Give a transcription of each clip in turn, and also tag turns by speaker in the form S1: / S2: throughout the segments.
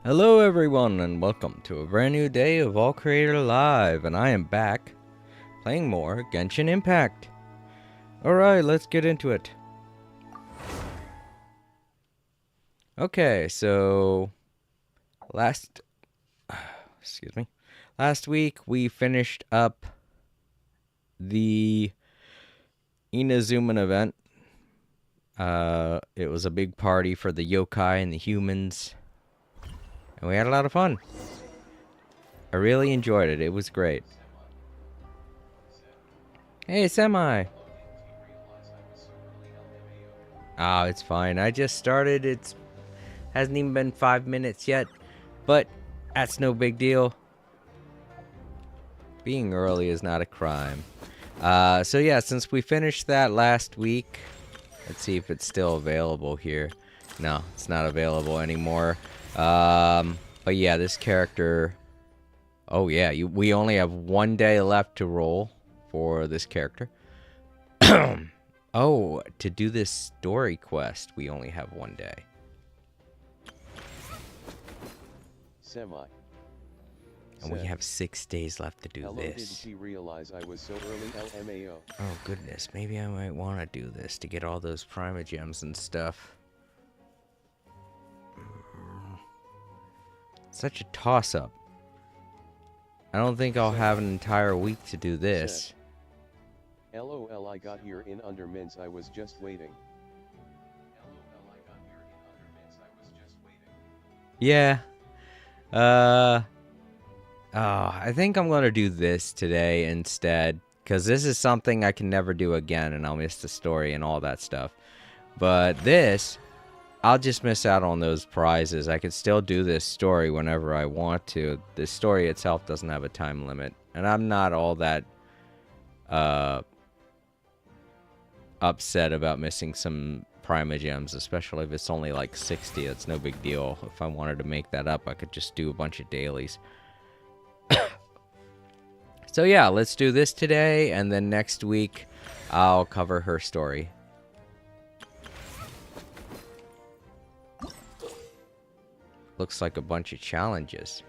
S1: Hello everyone and welcome to a brand new day of All Creator Live, and I am back playing more Genshin Impact. Alright, let's get into it. Okay, so last week we finished up the Inazuman event. It was a big party for the yokai and the humans, and we had a lot of fun. I really enjoyed it. It was great. Hey, Semi! Oh, it's fine. I just started. It hasn't even been 5 minutes yet, but that's no big deal. Being early is not a crime. So yeah, since we finished that last week, let's see if it's still available here. No, it's not available anymore. But yeah, this character... Oh yeah, we only have 1 day left to roll for this character. Oh, to do this story quest, we only have 1 day.
S2: Semi.
S1: And we have 6 days left to do
S2: Hello,
S1: this.
S2: didn't he realize I was so early LMAO?
S1: Oh goodness, maybe I might want to do this to get all those Primogems and stuff. Such a toss-up. I don't think I'll have an entire week to do this.
S2: LOL, I got here in under minutes, I was just waiting.
S1: Yeah. I think I'm gonna do this today instead, because this is something I can never do again, and I'll miss the story and all that stuff. But this, I'll just miss out on those prizes. I could still do this story whenever I want to. The story itself doesn't have a time limit, and I'm not all that upset about missing some Primogems, especially if it's only like 60. That's no big deal. If I wanted to make that up, I could just do a bunch of dailies. So yeah, let's do this today, and then next week I'll cover her story. Looks like a bunch of challenges.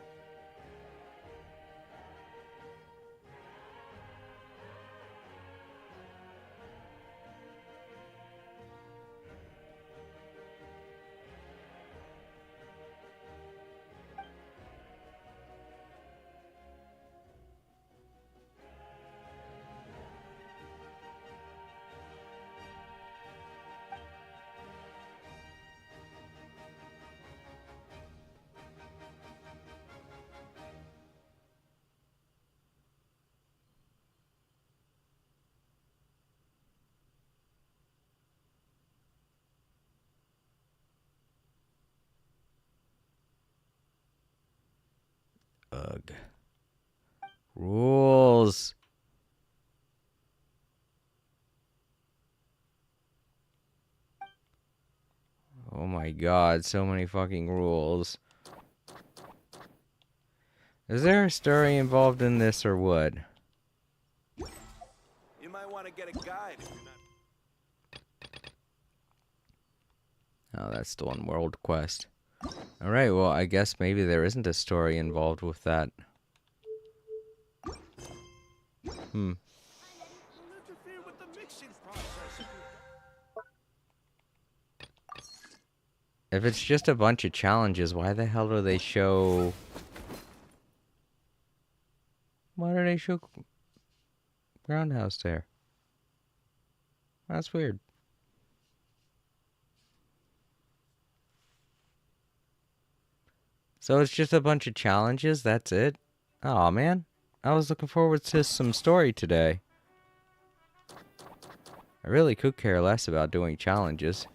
S1: Ugh. Rules. Oh my god, so many fucking rules. Is there a story involved in this or what?
S3: You might want to get a guide if you're not.
S1: Oh, that's the one world quest. Alright, well, I guess maybe there isn't a story involved with that. If it's just a bunch of challenges, why the hell do they show... Why do they show Groundhouse there? That's weird. So it's just a bunch of challenges, that's it? Aw, man. I was looking forward to some story today. I really could care less about doing challenges.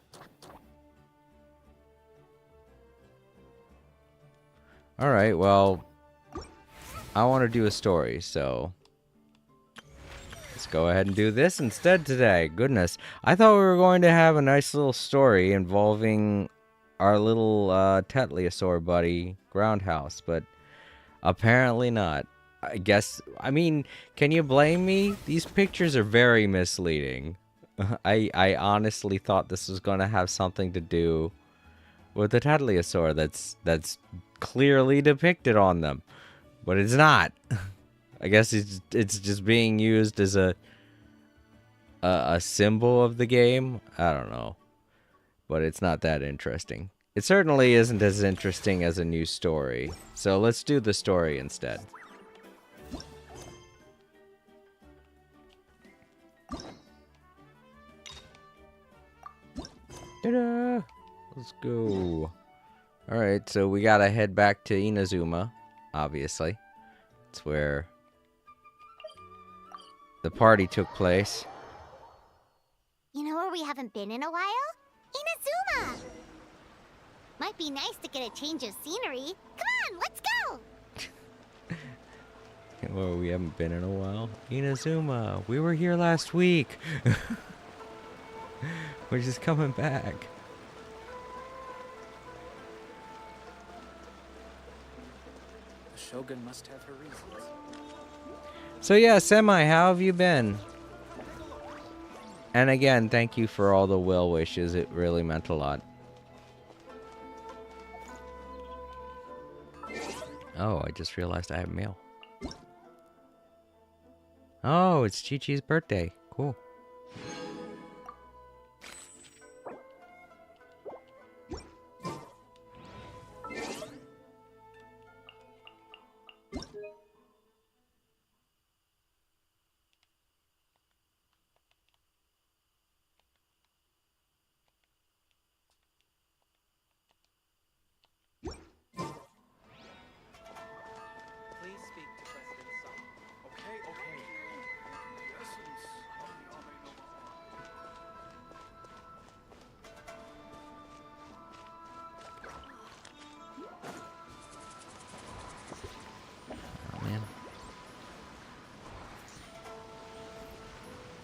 S1: Alright, well... I want to do a story, so... Let's go ahead and do this instead today. Goodness. I thought we were going to have a nice little story involving our little Tetleosaur buddy, Groundhouse, but apparently not. I mean, can you blame me? These pictures are very misleading. I honestly thought this was going to have something to do with the Tetleosaur that's clearly depicted on them, but it's not. I guess it's just being used as a symbol of the game. I don't know, but it's not that interesting. It certainly isn't as interesting as a new story. So let's do the story instead. Ta-da! Let's go. Alright, so we gotta head back to Inazuma, obviously. It's where the party took place.
S4: You know where we haven't been in a while? Inazuma! Might be nice to get a change of scenery. Come on, let's go!
S1: Well, we haven't been in a while. Inazuma, we were here last week. We're just coming back.
S5: The Shogun must have her reasons.
S1: So yeah, Semi, how have you been? And again, thank you for all the well wishes. It really meant a lot. Oh, I just realized I have mail. Oh, it's Chi-Chi's birthday. Cool.
S5: Please speak to President Song. Okay, okay.
S1: Oh man.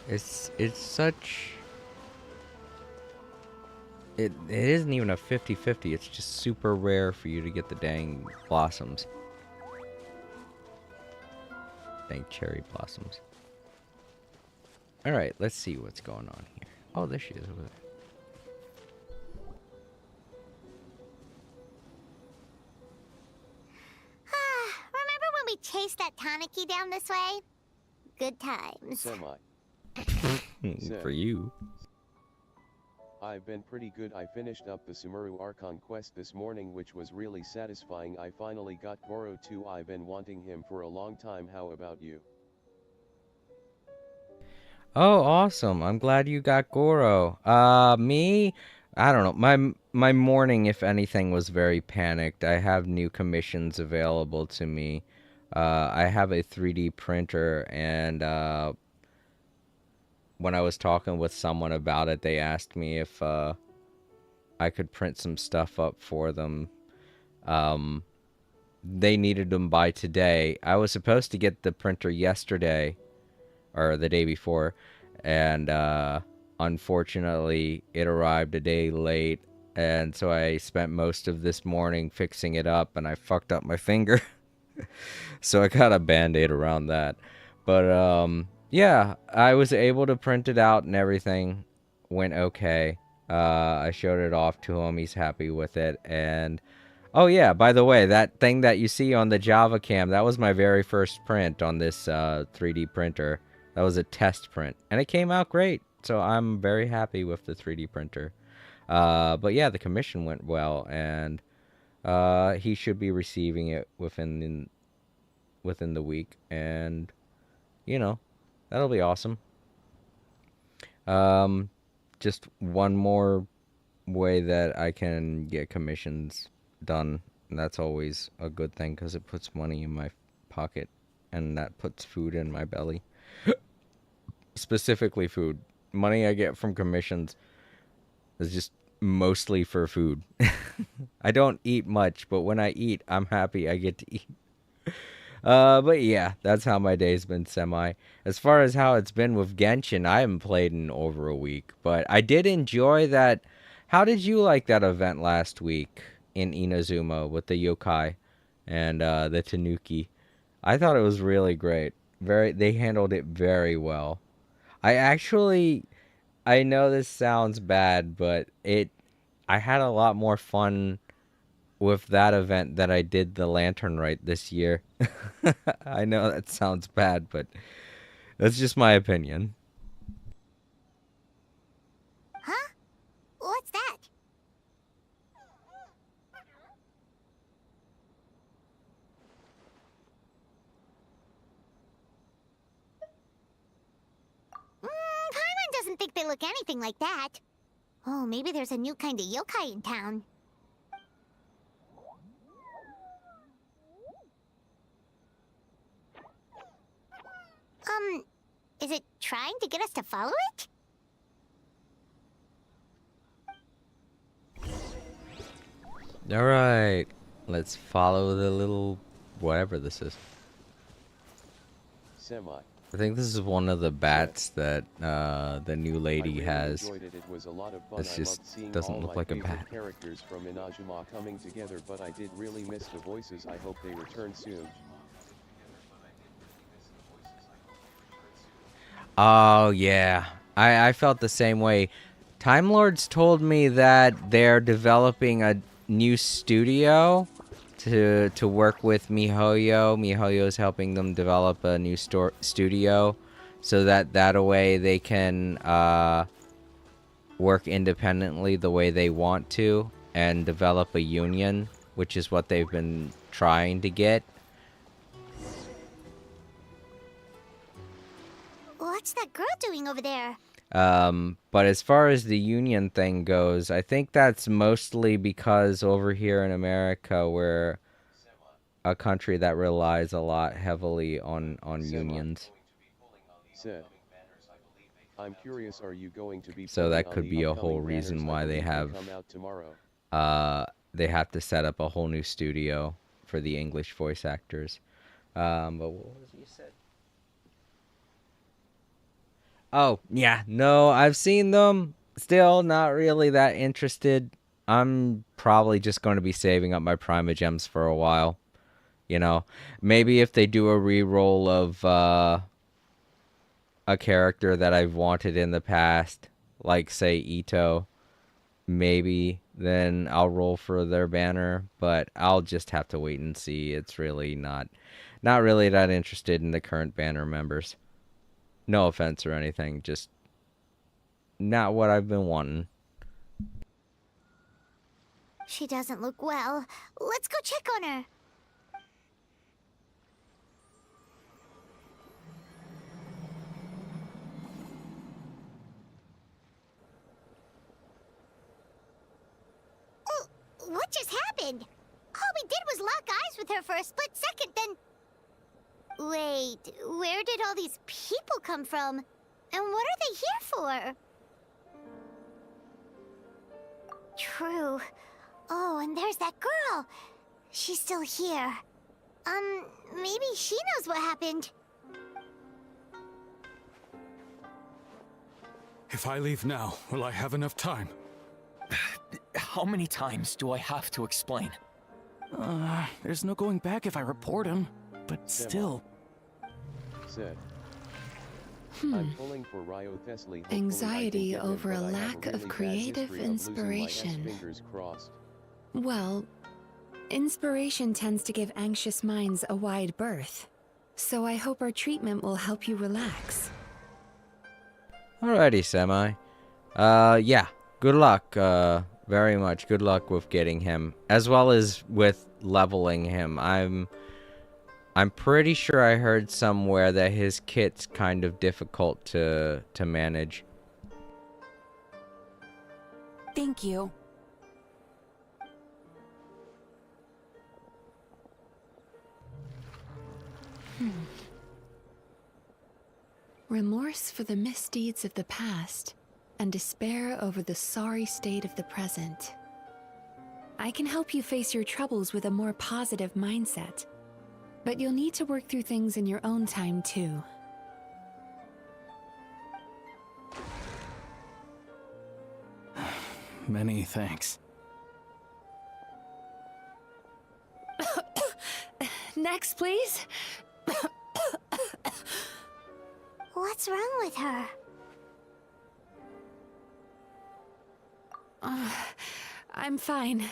S1: It's such... It isn't even a 50-50. It's just super rare for you to get the dang blossoms. Dang cherry blossoms. Alright, let's see what's going on here. Oh, there she is over there.
S4: Remember when we chased that Tanuki down this way? Good times.
S2: Semi.
S1: For you.
S2: I've been pretty good. I finished up the Sumeru Archon quest this morning, which was really satisfying. I finally got Goro too. I've been wanting him for a long time. How about you?
S1: Oh, awesome. I'm glad you got Goro. Me? I don't know. My morning, if anything, was very panicked. I have new commissions available to me. I have a 3D printer, and when I was talking with someone about it, they asked me if I could print some stuff up for them. They needed them by today. I was supposed to get the printer yesterday, or the day before, and unfortunately it arrived a day late, and so I spent most of this morning fixing it up, and I fucked up my finger. So I got a band-aid around that. But yeah, I was able to print it out and everything went okay. I showed it off to him. He's happy with it. And oh yeah, by the way, that thing that you see on the Java cam, that was my very first print on this 3D printer. That was a test print, and it came out great. So I'm very happy with the 3D printer. But yeah, the commission went well, and he should be receiving it within the week, and you know, that'll be awesome. Just one more way that I can get commissions done, and that's always a good thing because it puts money in my pocket, and that puts food in my belly. Specifically food. Money I get from commissions is just mostly for food. I don't eat much, but when I eat, I'm happy I get to eat. But yeah, that's how my day's been Semi. As far as how it's been with Genshin, I haven't played in over a week, but I did enjoy that. How did you like that event last week in Inazuma with the yokai and the tanuki? I thought it was really great. They handled it very well. I know this sounds bad, but I had a lot more fun with that event that I did the lantern right this year. I know that sounds bad, but that's just my opinion.
S4: Huh? What's that? Paimon doesn't think they look anything like that. Oh, maybe there's a new kind of yokai in town. Is it trying to get us to follow it?
S1: All right, let's follow the little whatever this is.
S2: Semi.
S1: I think this is one of the bats that the new
S2: I
S1: lady
S2: really
S1: has.
S2: enjoyed it. It was a lot of fun.
S1: This
S2: I
S1: just
S2: loved seeing
S1: doesn't
S2: all
S1: look
S2: my
S1: like a
S2: favorite
S1: bat.
S2: characters from Inajima coming together, but I did really miss the voices. I hope they return soon.
S1: Oh yeah, I felt the same way. Time Lords told me that they're developing a new studio to work with MiHoYo. MiHoYo's helping them develop a new studio, so that way they can work independently the way they want to and develop a union, which is what they've been trying to get.
S4: What's that girl doing over there?
S1: But as far as the union thing goes, I think that's mostly because over here in America, we're a country that relies a lot heavily on unions.
S2: Said. I'm curious, are you going to be
S1: So
S2: pulling
S1: that
S2: on
S1: could
S2: the
S1: be a whole
S2: upcoming
S1: reason
S2: banners? I
S1: why they
S2: believe
S1: have
S2: come out tomorrow.
S1: they have to set up a whole new studio for the English voice actors. But what was you said? Oh, yeah. No, I've seen them. Still not really that interested. I'm probably just going to be saving up my Prima Gems for a while. You know, maybe if they do a re-roll of a character that I've wanted in the past, like say Ito, maybe then I'll roll for their banner, but I'll just have to wait and see. It's really not really that interested in the current banner members. No offense or anything, just not what I've been wanting.
S4: She doesn't look well. Let's go check on her. Oh, what just happened? All we did was lock eyes with her for a split second, then... Wait, where did all these people come from? And what are they here for? True. Oh, and there's that girl. She's still here. Maybe she knows what happened.
S6: If I leave now, will I have enough time?
S7: How many times do I have to explain?
S8: There's no going back if I report him. But still.
S2: Said. I'm pulling for Ryo Thesly. Hopefully
S9: Anxiety
S2: I can get him,
S9: over a
S2: but I have
S9: lack of
S2: really bad
S9: creative
S2: history of losing my
S9: inspiration.
S2: fingers crossed.
S9: Well, inspiration tends to give anxious minds a wide berth. So I hope our treatment will help you relax.
S1: Alrighty, Semi. Yeah. Good luck. Very much. Good luck with getting him, as well as with leveling him. I'm pretty sure I heard somewhere that his kit's kind of difficult to manage.
S10: Thank you.
S9: Remorse for the misdeeds of the past, and despair over the sorry state of the present. I can help you face your troubles with a more positive mindset, but you'll need to work through things in your own time too.
S8: Many thanks.
S9: Next, please.
S4: What's wrong with her?
S9: I'm fine.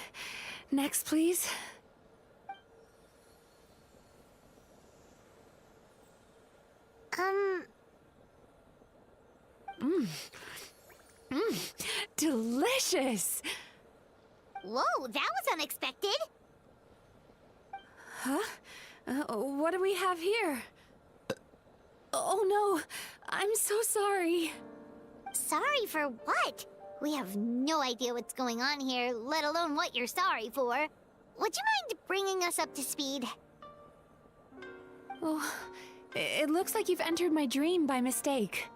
S9: Next, please. Delicious!
S4: Whoa, that was unexpected.
S9: Huh? What do we have here? Oh no, I'm so sorry.
S4: Sorry for what? We have no idea what's going on here, let alone what you're sorry for. Would you mind bringing us up to speed?
S9: Oh, it looks like you've entered my dream by mistake.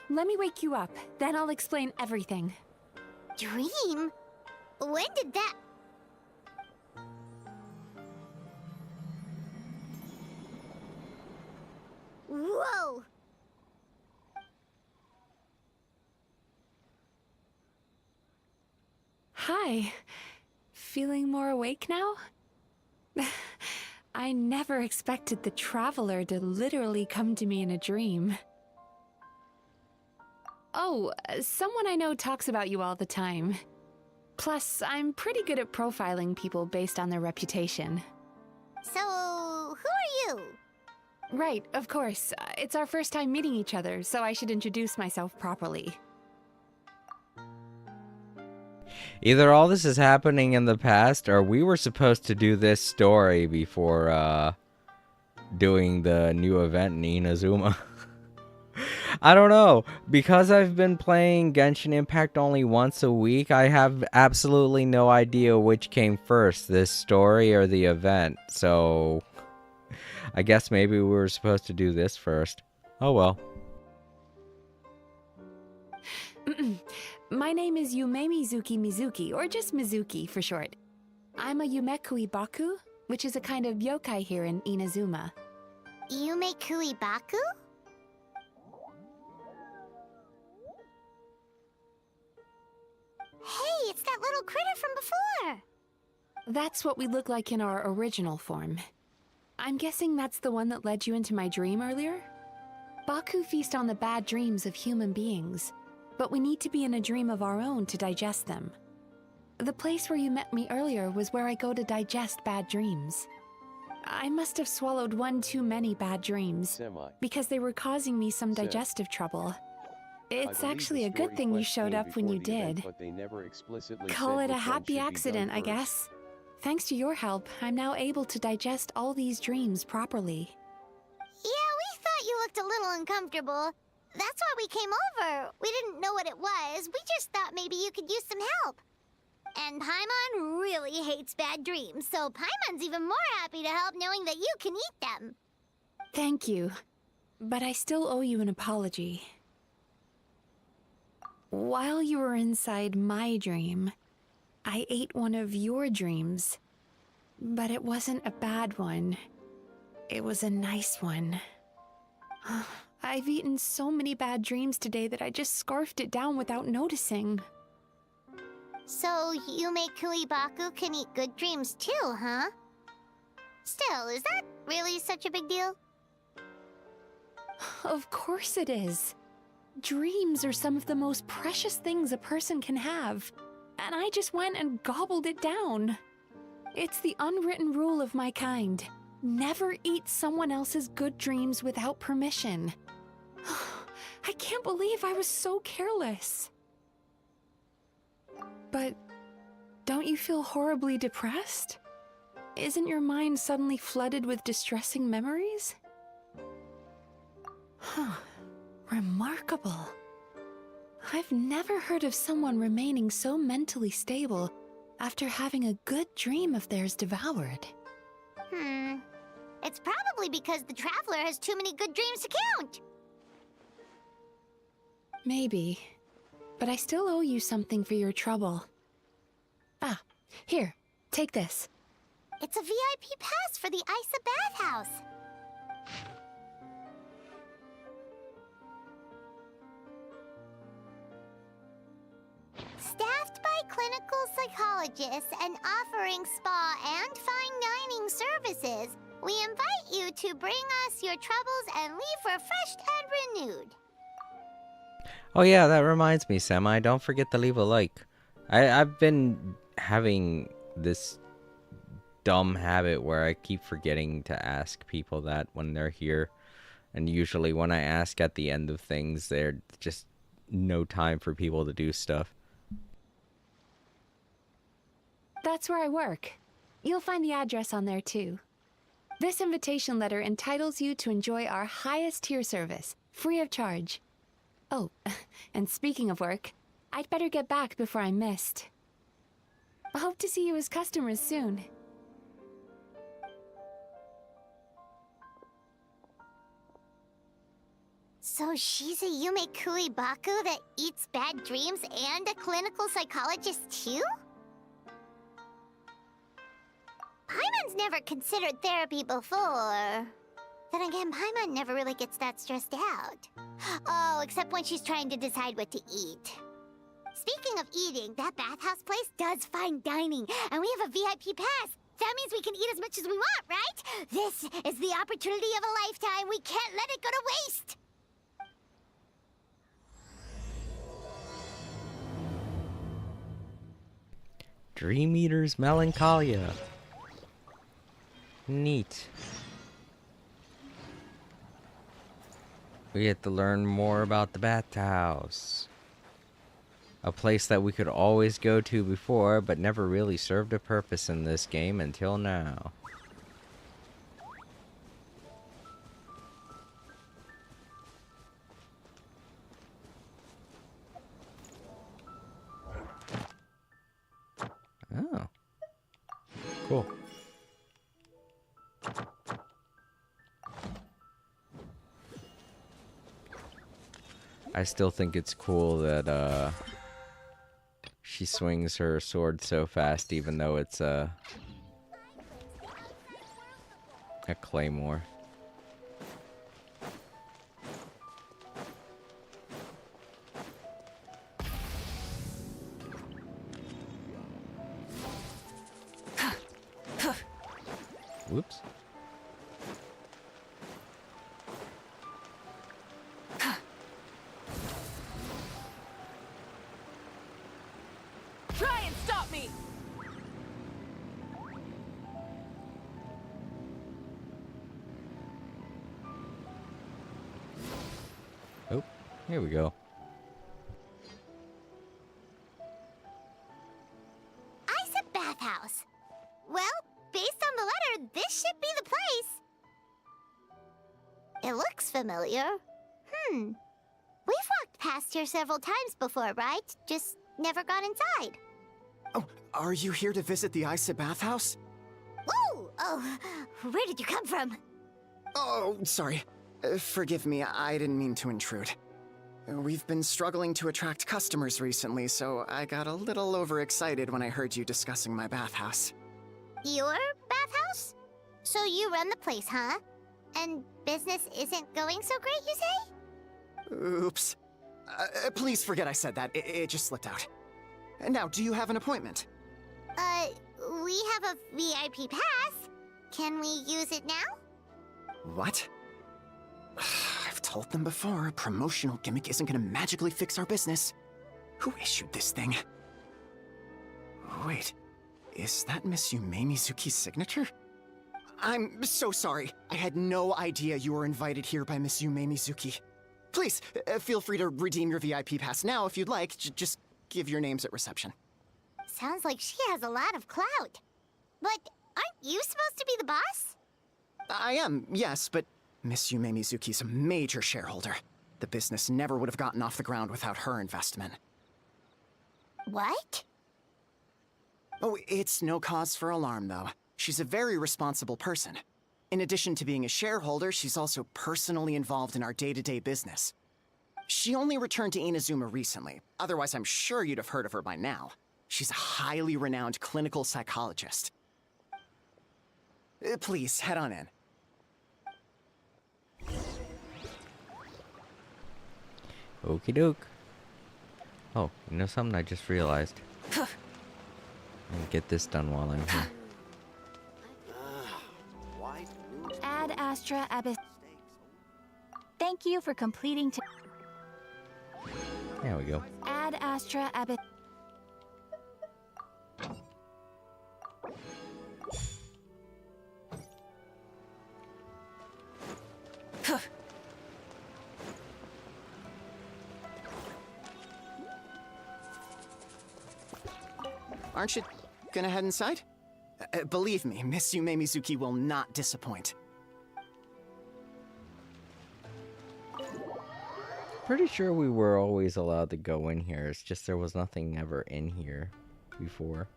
S9: Let me wake you up, then I'll explain everything.
S4: Dream? When did that... Whoa!
S9: Hi. Feeling more awake now? I never expected the Traveler to literally come to me in a dream. Oh, someone I know talks about you all the time. Plus, I'm pretty good at profiling people based on their reputation.
S4: So, who are you?
S9: Right, of course. It's our first time meeting each other, so I should introduce myself properly.
S1: Either all this is happening in the past, or we were supposed to do this story before doing the new event in Inazuma. I don't know. Because I've been playing Genshin Impact only once a week, I have absolutely no idea which came first, this story or the event. So I guess maybe we were supposed to do this first. Oh well.
S9: My name is Yume Mizuki, or just Mizuki for short. I'm a Yumekui Baku, which is a kind of yokai here in Inazuma.
S4: Yume Kuibaku? Hey, it's that little critter from before!
S9: That's what we look like in our original form. I'm guessing that's the one that led you into my dream earlier? Baku feast on the bad dreams of human beings, but we need to be in a dream of our own to digest them. The place where you met me earlier was where I go to digest bad dreams. I must have swallowed one too many bad dreams, because they were causing me some digestive trouble. It's actually a good thing you showed up when you did. Call it a happy accident, I guess. Thanks to your help, I'm now able to digest all these dreams properly.
S4: Yeah, we thought you looked a little uncomfortable. That's why we came over. We didn't know what it was. We just thought maybe you could use some help. And Paimon really hates bad dreams, so Paimon's even more happy to help knowing that you can eat them.
S9: Thank you. But I still owe you an apology. While you were inside my dream, I ate one of your dreams. But it wasn't a bad one. It was a nice one. I've eaten so many bad dreams today that I just scarfed it down without noticing.
S4: So, Yume Kuibaku can eat good dreams too, huh? Still, is that really such a big deal?
S9: Of course it is. Dreams are some of the most precious things a person can have. And I just went and gobbled it down. It's the unwritten rule of my kind. Never eat someone else's good dreams without permission. I can't believe I was so careless. But don't you feel horribly depressed? Isn't your mind suddenly flooded with distressing memories? Remarkable. I've never heard of someone remaining so mentally stable after having a good dream of theirs devoured.
S4: It's probably because the Traveler has too many good dreams to count.
S9: Maybe. But I still owe you something for your trouble. Ah, here, take this.
S4: It's a VIP pass for the Isa Bathhouse. Staffed by clinical psychologists and offering spa and fine dining services, we invite you to bring us your troubles and leave refreshed and renewed.
S1: Oh yeah, that reminds me, Semi. Don't forget to leave a like. I've been having this dumb habit where I keep forgetting to ask people that when they're here. And usually when I ask at the end of things, there's just no time for people to do stuff.
S9: That's where I work. You'll find the address on there too. This invitation letter entitles you to enjoy our highest tier service, free of charge. Oh, and speaking of work, I'd better get back before I'm missed. I hope to see you as customers soon.
S4: So she's a Yume Kuibaku that eats bad dreams and a clinical psychologist too? Paimon's never considered therapy before. Then again, Paimon never really gets that stressed out. Oh, except when she's trying to decide what to eat. Speaking of eating, that bathhouse place does fine dining, and we have a VIP pass. That means we can eat as much as we want, right? This is the opportunity of a lifetime. We can't let it go to waste.
S1: Dream Eater's Melancholia. Neat. We get to learn more about the Bathhouse. A place that we could always go to before, but never really served a purpose in this game until now. Oh. Cool. I still think it's cool that she swings her sword so fast, even though it's a claymore. Whoops.
S5: Try and stop me!
S1: Oh, here we go.
S4: Isa Bathhouse. Well, based on the letter, this should be the place. It looks familiar. We've walked past here several times before, right? Just never got inside.
S7: Oh, are you here to visit the Isa Bathhouse?
S4: Whoa! Oh, where did you come from?
S7: Oh, sorry. Forgive me, I didn't mean to intrude. We've been struggling to attract customers recently, so I got a little overexcited when I heard you discussing my bathhouse.
S4: Your bathhouse? So you run the place, huh? And business isn't going so great, you say?
S7: Oops. Please forget I said that. It just slipped out. Now, do you have an appointment?
S4: We have a VIP pass. Can we use it now?
S7: What? I've told them before, a promotional gimmick isn't gonna magically fix our business. Who issued this thing? Wait, is that Miss Yume Mizuki's signature? I'm so sorry. I had no idea you were invited here by Miss Yume Mizuki. Please, feel free to redeem your VIP pass now if you'd like. Just give your names at reception.
S4: Sounds like she has a lot of clout. But aren't you supposed to be the boss?
S7: I am, yes, but Miss Yume Mizuki's a major shareholder. The business never would have gotten off the ground without her investment.
S4: What?
S7: Oh, it's no cause for alarm, though. She's a very responsible person. In addition to being a shareholder, she's also personally involved in our day-to-day business. She only returned to Inazuma recently. Otherwise, I'm sure you'd have heard of her by now. She's a highly renowned clinical psychologist. Please, head on in.
S1: Okie doke. Oh, you know something I just realized? I'll get this done while I'm here.
S10: Ad Astra Abyss. Thank you for completing.
S1: There we go.
S10: Ad Astra Abyss.
S7: Aren't you gonna head inside? Believe me, Miss Yume Mizuki will not disappoint.
S1: Pretty sure we were always allowed to go in here. It's just there was nothing ever in here before.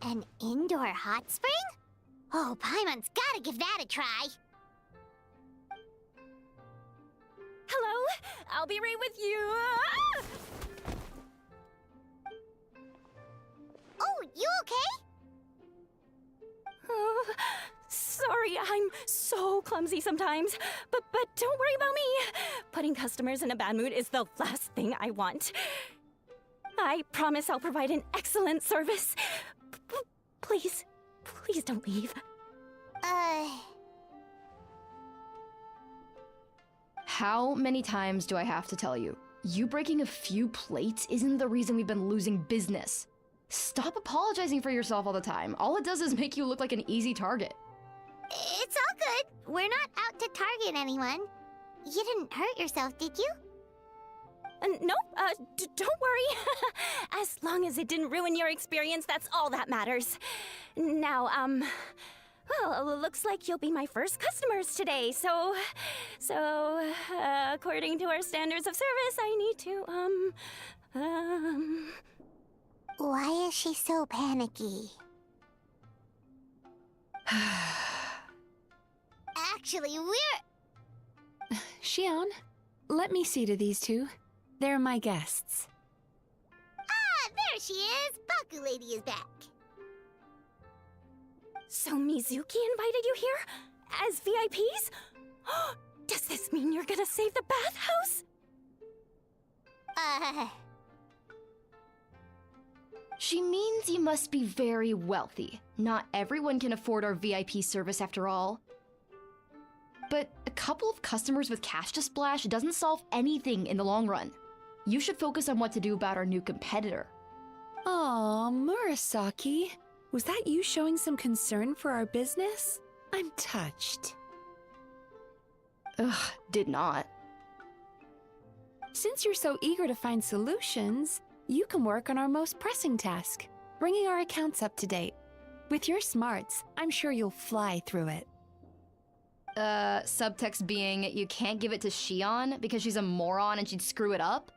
S4: An indoor hot spring? Oh, Paimon's gotta give that a try.
S10: Hello? I'll be right with you. Ah!
S4: Oh, you okay?
S10: Oh, sorry, I'm so clumsy sometimes. But don't worry about me. Putting customers in a bad mood is the last thing I want. I promise I'll provide an excellent service. Please don't leave.
S11: How many times do I have to tell you? You breaking a few plates isn't the reason we've been losing business. Stop apologizing for yourself all the time. All it does is make you look like an easy target.
S4: It's all good. We're not out to target anyone. You didn't hurt yourself, did you?
S10: Nope, don't worry. As long as it didn't ruin your experience, that's all that matters. Now, well, looks like you'll be my first customers today, so, according to our standards of service, I need to,
S4: Why is she so panicky? Actually, we're...
S9: Xion, let me see to these two. They're my guests.
S4: Ah, there she is! Baku Lady is back.
S10: So Mizuki invited you here? As VIPs? Does this mean you're gonna save the bathhouse?
S11: She means you must be very wealthy. Not everyone can afford our VIP service after all. But a couple of customers with cash to splash doesn't solve anything in the long run. You should focus on what to do about our new competitor.
S9: Aw, Murasaki. Was that you showing some concern for our business? I'm touched.
S11: Ugh, did not.
S9: Since you're so eager to find solutions, you can work on our most pressing task, bringing our accounts up to date. With your smarts, I'm sure you'll fly through it.
S11: Subtext being, you can't give it to Xion because she's a moron and she'd screw it up?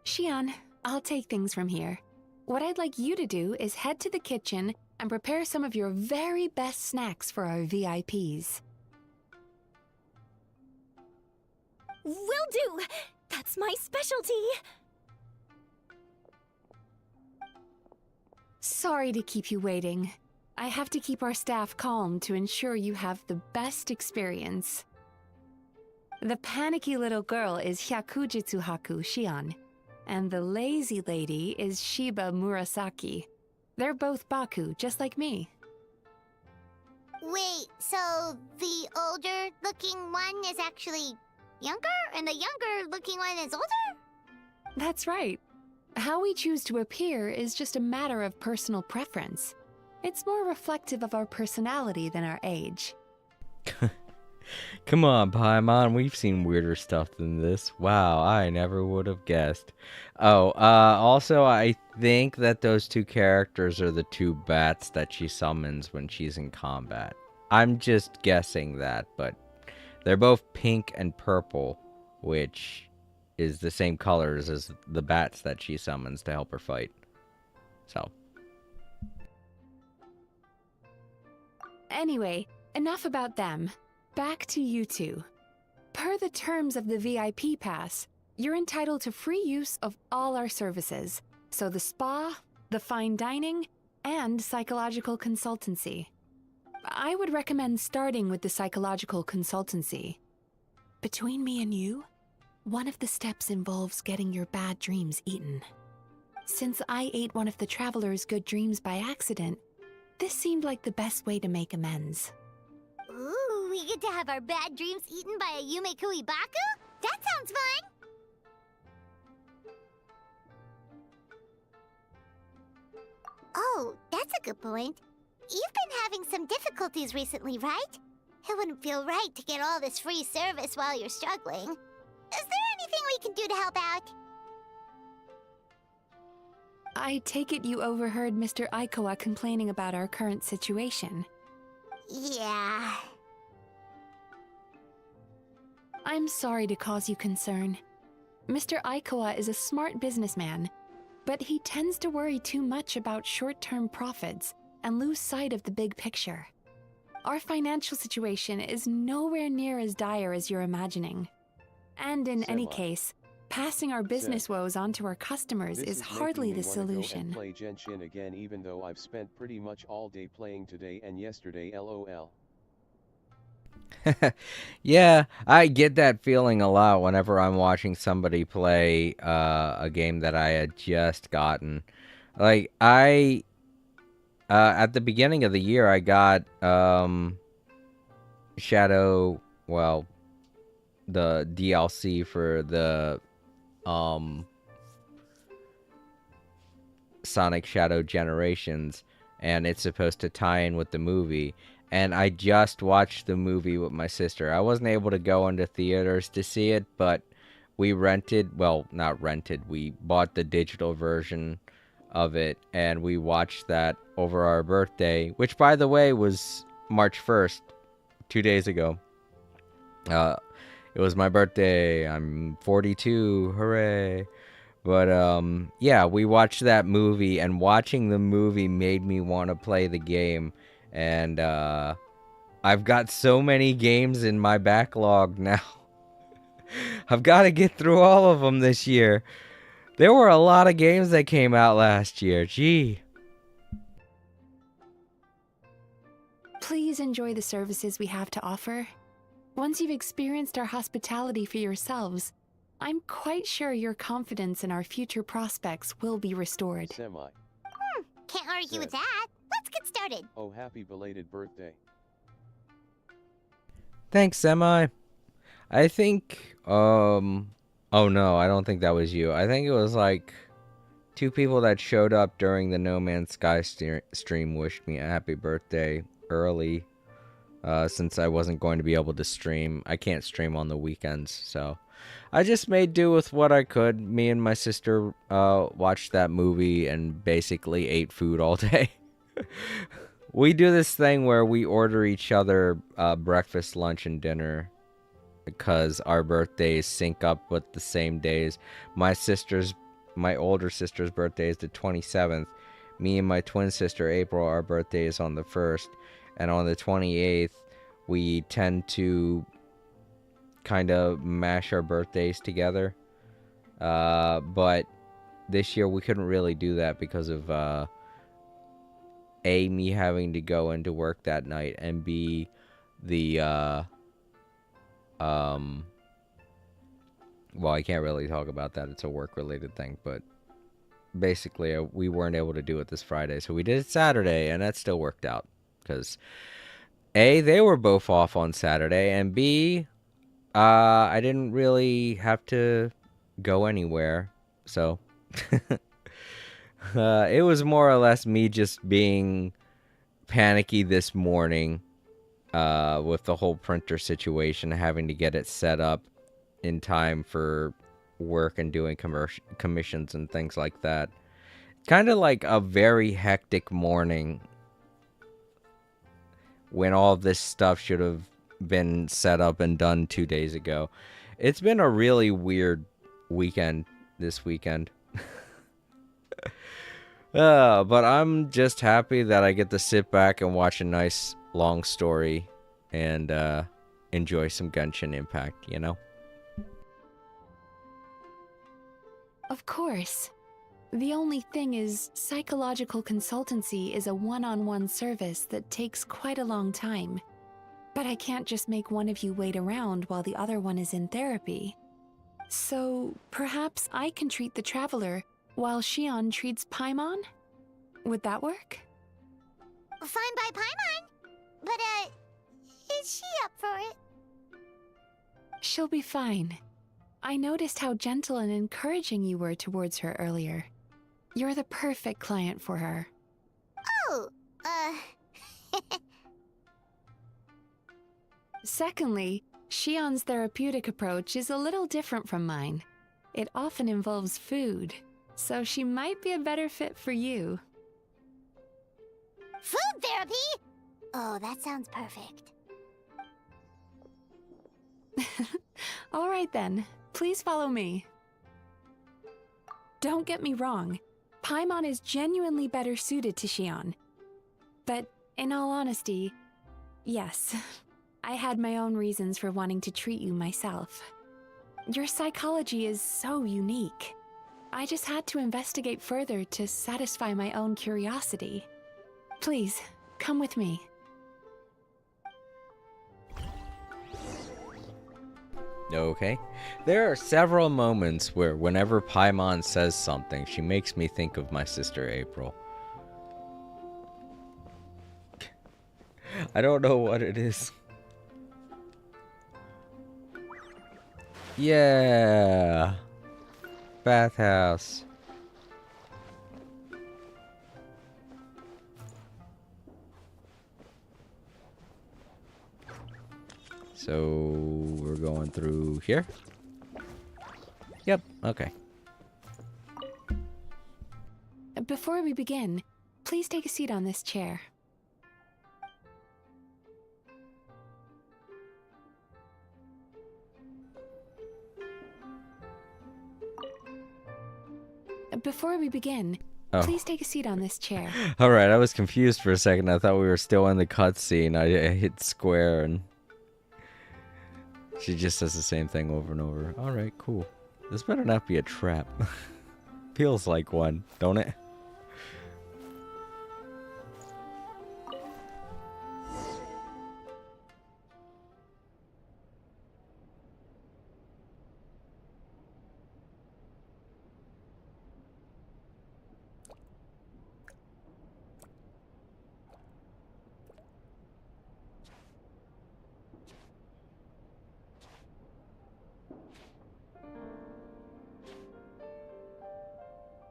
S9: Xion, I'll take things from here. What I'd like you to do is head to the kitchen and prepare some of your very best snacks for our VIPs.
S10: Will do! That's my specialty!
S9: Sorry to keep you waiting. I have to keep our staff calm to ensure you have the best experience. The panicky little girl is Hyakujitsu Haku Xion, and the lazy lady is Shiba Murasaki. They're both Baku, just like me.
S4: Wait, so the older-looking one is actually younger, and the younger-looking one is older?
S9: That's right. How we choose to appear is just a matter of personal preference. It's more reflective of our personality than our age.
S1: Come on, Paimon, we've seen weirder stuff than this. Wow, I never would have guessed. Oh, also, I think that those two characters are the two bats that she summons when she's in combat. I'm just guessing that, but they're both pink and purple, which is the same colors as the bats that she summons to help her fight. So.
S9: Anyway, enough about them. Back to you two. Per the terms of the VIP pass, you're entitled to free use of all our services. So the spa, the fine dining, and psychological consultancy. I would recommend starting with the psychological consultancy. Between me and you, one of the steps involves getting your bad dreams eaten. Since I ate one of the traveler's good dreams by accident, this seemed like the best way to make amends.
S4: Ooh, we get to have our bad dreams eaten by a Yumekui Baku? That sounds fun! Oh, that's a good point. You've been having some difficulties recently, right? It wouldn't feel right to get all this free service while you're struggling. Is there anything we can do to help out?
S9: I take it you overheard Mr. Aikawa complaining about our current situation.
S4: Yeah.
S9: I'm sorry to cause you concern. Mr. Aikawa is a smart businessman, but he tends to worry too much about short-term profits and lose sight of the big picture. Our financial situation is nowhere near as dire as you're imagining. And in any case, passing our business woes on to our customers is hardly the solution.
S2: Play Genshin again, even though I've spent pretty much all day playing today and yesterday, lol.
S1: Yeah, I get that feeling a lot whenever I'm watching somebody play a game that I had just gotten. Like, at the beginning of the year, I got Shadow, well, the DLC for the Sonic Shadow Generations, and it's supposed to tie in with the movie. And I just watched the movie with my sister. I wasn't able to go into theaters to see it, but we rented, well, not rented, we bought the digital version of it, and we watched that over our birthday, which, by the way, was March 1st, 2 days ago. It was my birthday. I'm 42, hooray. But, yeah, we watched that movie, and watching the movie made me want to play the game. And I've got so many games in my backlog now. I've got to get through all of them this year. There were a lot of games that came out last year. Gee.
S9: Please enjoy the services we have to offer. Once you've experienced our hospitality for yourselves, I'm quite sure your confidence in our future prospects will be restored.
S2: Semi.
S4: Can't argue with that. Let's get started.
S2: Oh, happy belated birthday.
S1: Thanks, Semi. I think, oh no, I don't think that was you. I think it was like 2 people that showed up during the No Man's Sky stream wished me a happy birthday early, since I wasn't going to be able to stream. I can't stream on the weekends, so I just made do with what I could. Me and my sister watched that movie and basically ate food all day. We do this thing where we order each other breakfast, lunch, and dinner because our birthdays sync up with the same days. My older sister's birthday is the 27th. Me and my twin sister, April, our birthday is on the 1st. And on the 28th, we tend to kind of mash our birthdays together. But this year we couldn't really do that because of A, me having to go into work that night, and B, the well, I can't really talk about that. It's a work-related thing, but basically we weren't able to do it this Friday, so we did it Saturday, and that still worked out because A, they were both off on Saturday, and B, I didn't really have to go anywhere, so it was more or less me just being panicky this morning with the whole printer situation, having to get it set up in time for work and doing commissions and things like that. Kind of like a very hectic morning when all of this stuff should have been set up and done 2 days ago. It's been a really weird weekend this weekend. But I'm just happy that I get to sit back and watch a nice long story and enjoy some Genshin Impact, you know?
S9: Of course. The only thing is, psychological consultancy is a one-on-one service that takes quite a long time. But I can't just make one of you wait around while the other one is in therapy. So, perhaps I can treat the traveler while Shion treats Paimon? Would that work?
S4: Fine by Paimon. But, is she up for it?
S9: She'll be fine. I noticed how gentle and encouraging you were towards her earlier. You're the perfect client for her.
S4: Oh,
S9: Secondly, Shion's therapeutic approach is a little different from mine. It often involves food, so she might be a better fit for you.
S4: Food therapy? Oh, that sounds perfect.
S9: All right then, please follow me. Don't get me wrong, Paimon is genuinely better suited to Shion. But in all honesty, yes, I had my own reasons for wanting to treat you myself. Your psychology is so unique. I just had to investigate further to satisfy my own curiosity. Please, come with me.
S1: Okay. There are several moments where whenever Paimon says something, she makes me think of my sister April. I don't know what it is. Yeah. Bathhouse. So we're going through here? Yep, okay.
S9: Before we begin, please take a seat on this chair. Before we begin, please take a seat on this chair.
S1: Alright, I was confused for a second. I thought we were still in the cutscene. I hit square and she just says the same thing over and over. Alright, cool. This better not be a trap. Feels like one, don't it?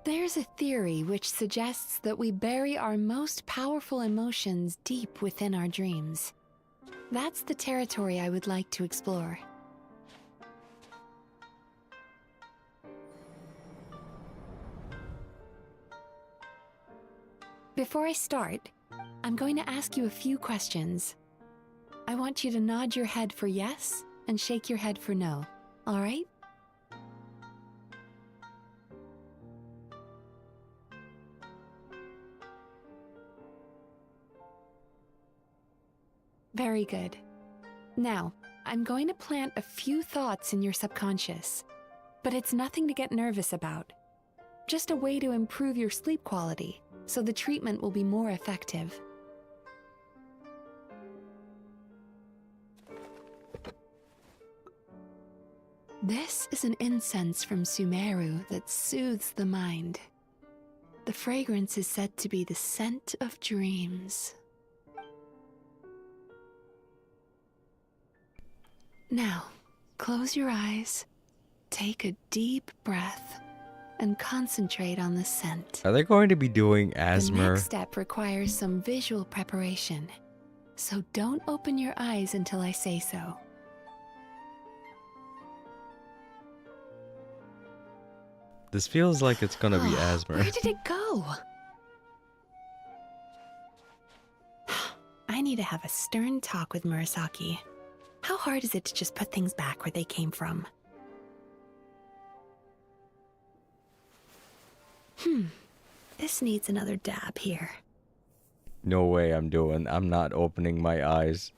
S9: There's a theory which suggests that we bury our most powerful emotions deep within our dreams. That's the territory I would like to explore. Before I start, I'm going to ask you a few questions. I want you to nod your head for yes and shake your head for no, all right? Very good. Now, I'm going to plant a few thoughts in your subconscious, but it's nothing to get nervous about. Just a way to improve your sleep quality, so the treatment will be more effective. This is an incense from Sumeru that soothes the mind. The fragrance is said to be the scent of dreams. Now, close your eyes, take a deep breath, and concentrate on the scent.
S1: Are they going to be doing
S9: The
S1: Asmer?
S9: next step requires some visual preparation, so don't open your eyes until I say so.
S1: This feels like it's gonna be Asmer.
S9: Where did it go? I need to have a stern talk with Murasaki. How hard is it to just put things back where they came from? This needs another dab here.
S1: No way I'm not opening my eyes.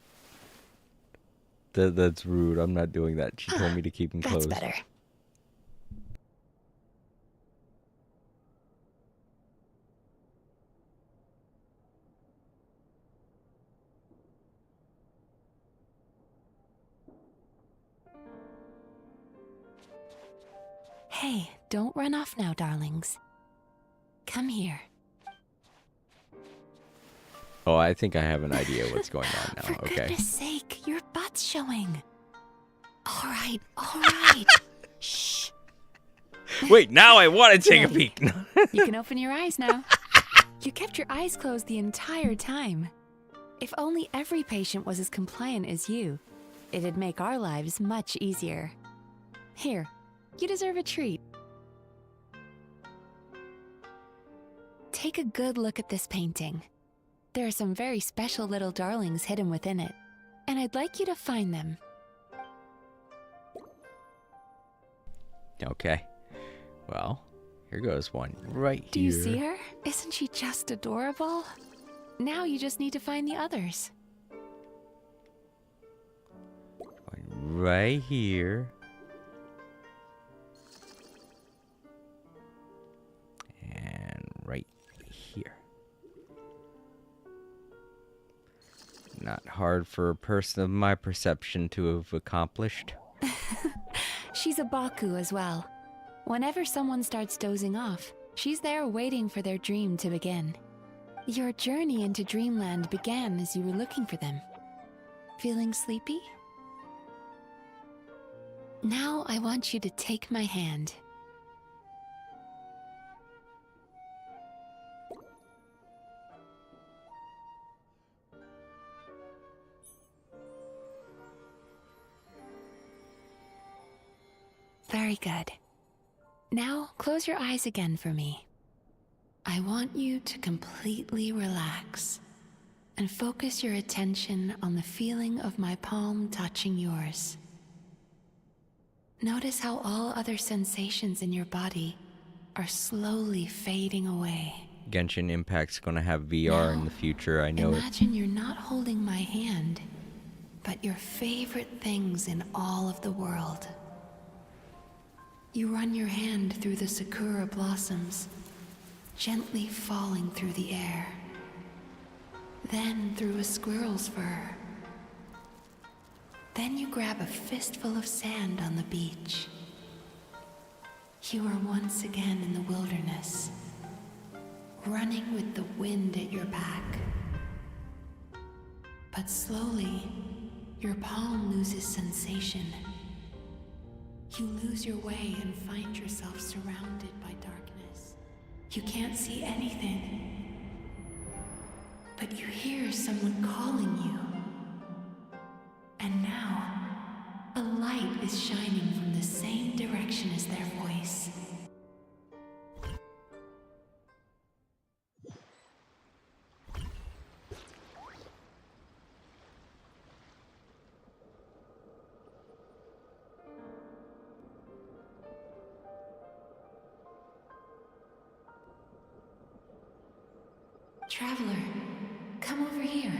S1: That's rude. I'm not doing that. She told me to keep them
S9: That's
S1: closed.
S9: better. Hey, don't run off now, darlings. Come here.
S1: Oh, I think I have an idea what's going on now.
S9: For
S1: Okay.
S9: goodness sake, your butt's showing. All right, all right. Shh.
S1: Wait, now I want to take a peek.
S9: You can open your eyes now. You kept your eyes closed the entire time. If only every patient was as compliant as you, It'd make our lives much easier. Here, you deserve a treat. Take a good look at this painting. There are some very special little darlings hidden within it, and I'd like you to find them.
S1: Okay. Well, here goes one right here.
S9: Do you see her? Isn't she just adorable? Now you just need to find the others.
S1: One right here. And right here. Not hard for a person of my perception to have accomplished.
S9: She's a Baku as well. Whenever someone starts dozing off, she's there waiting for their dream to begin. Your journey into Dreamland began as you were looking for them. Feeling sleepy? Now I want you to take my hand. Very good. Now, close your eyes again for me. I want you to completely relax and focus your attention on the feeling of my palm touching yours. Notice how all other sensations in your body are slowly fading away.
S1: Genshin Impact's gonna have VR in the future, I know it.
S9: Imagine you're not holding my hand, but your favorite things in all of the world. You run your hand through the sakura blossoms, gently falling through the air. Then through a squirrel's fur. Then you grab a fistful of sand on the beach. You are once again in the wilderness, running with the wind at your back. But slowly, your palm loses sensation. You lose your way and find yourself surrounded by darkness. You can't see anything, but you hear someone calling you. And now, a light is shining from the same direction as their voice. Traveler, come over here.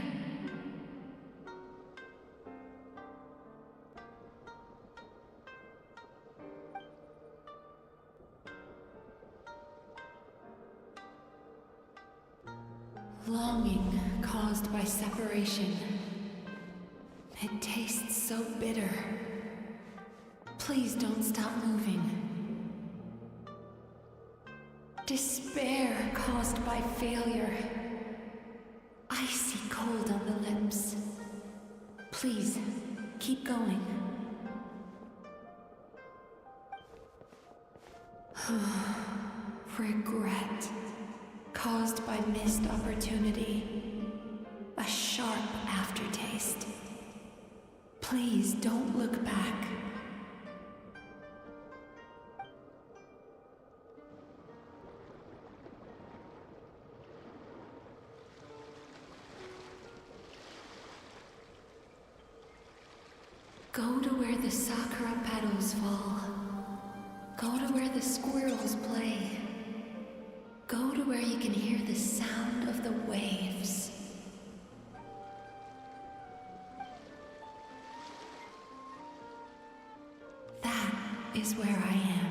S9: Longing caused by separation. It tastes so bitter. Please don't stop moving. Despair caused by failure. Icy cold on the lips. Please, keep going. Regret caused by missed opportunity. A sharp aftertaste. Please don't look back. Go to where the sakura petals fall. Go to where the squirrels play. Go to where you can hear the sound of the waves. That is where I am.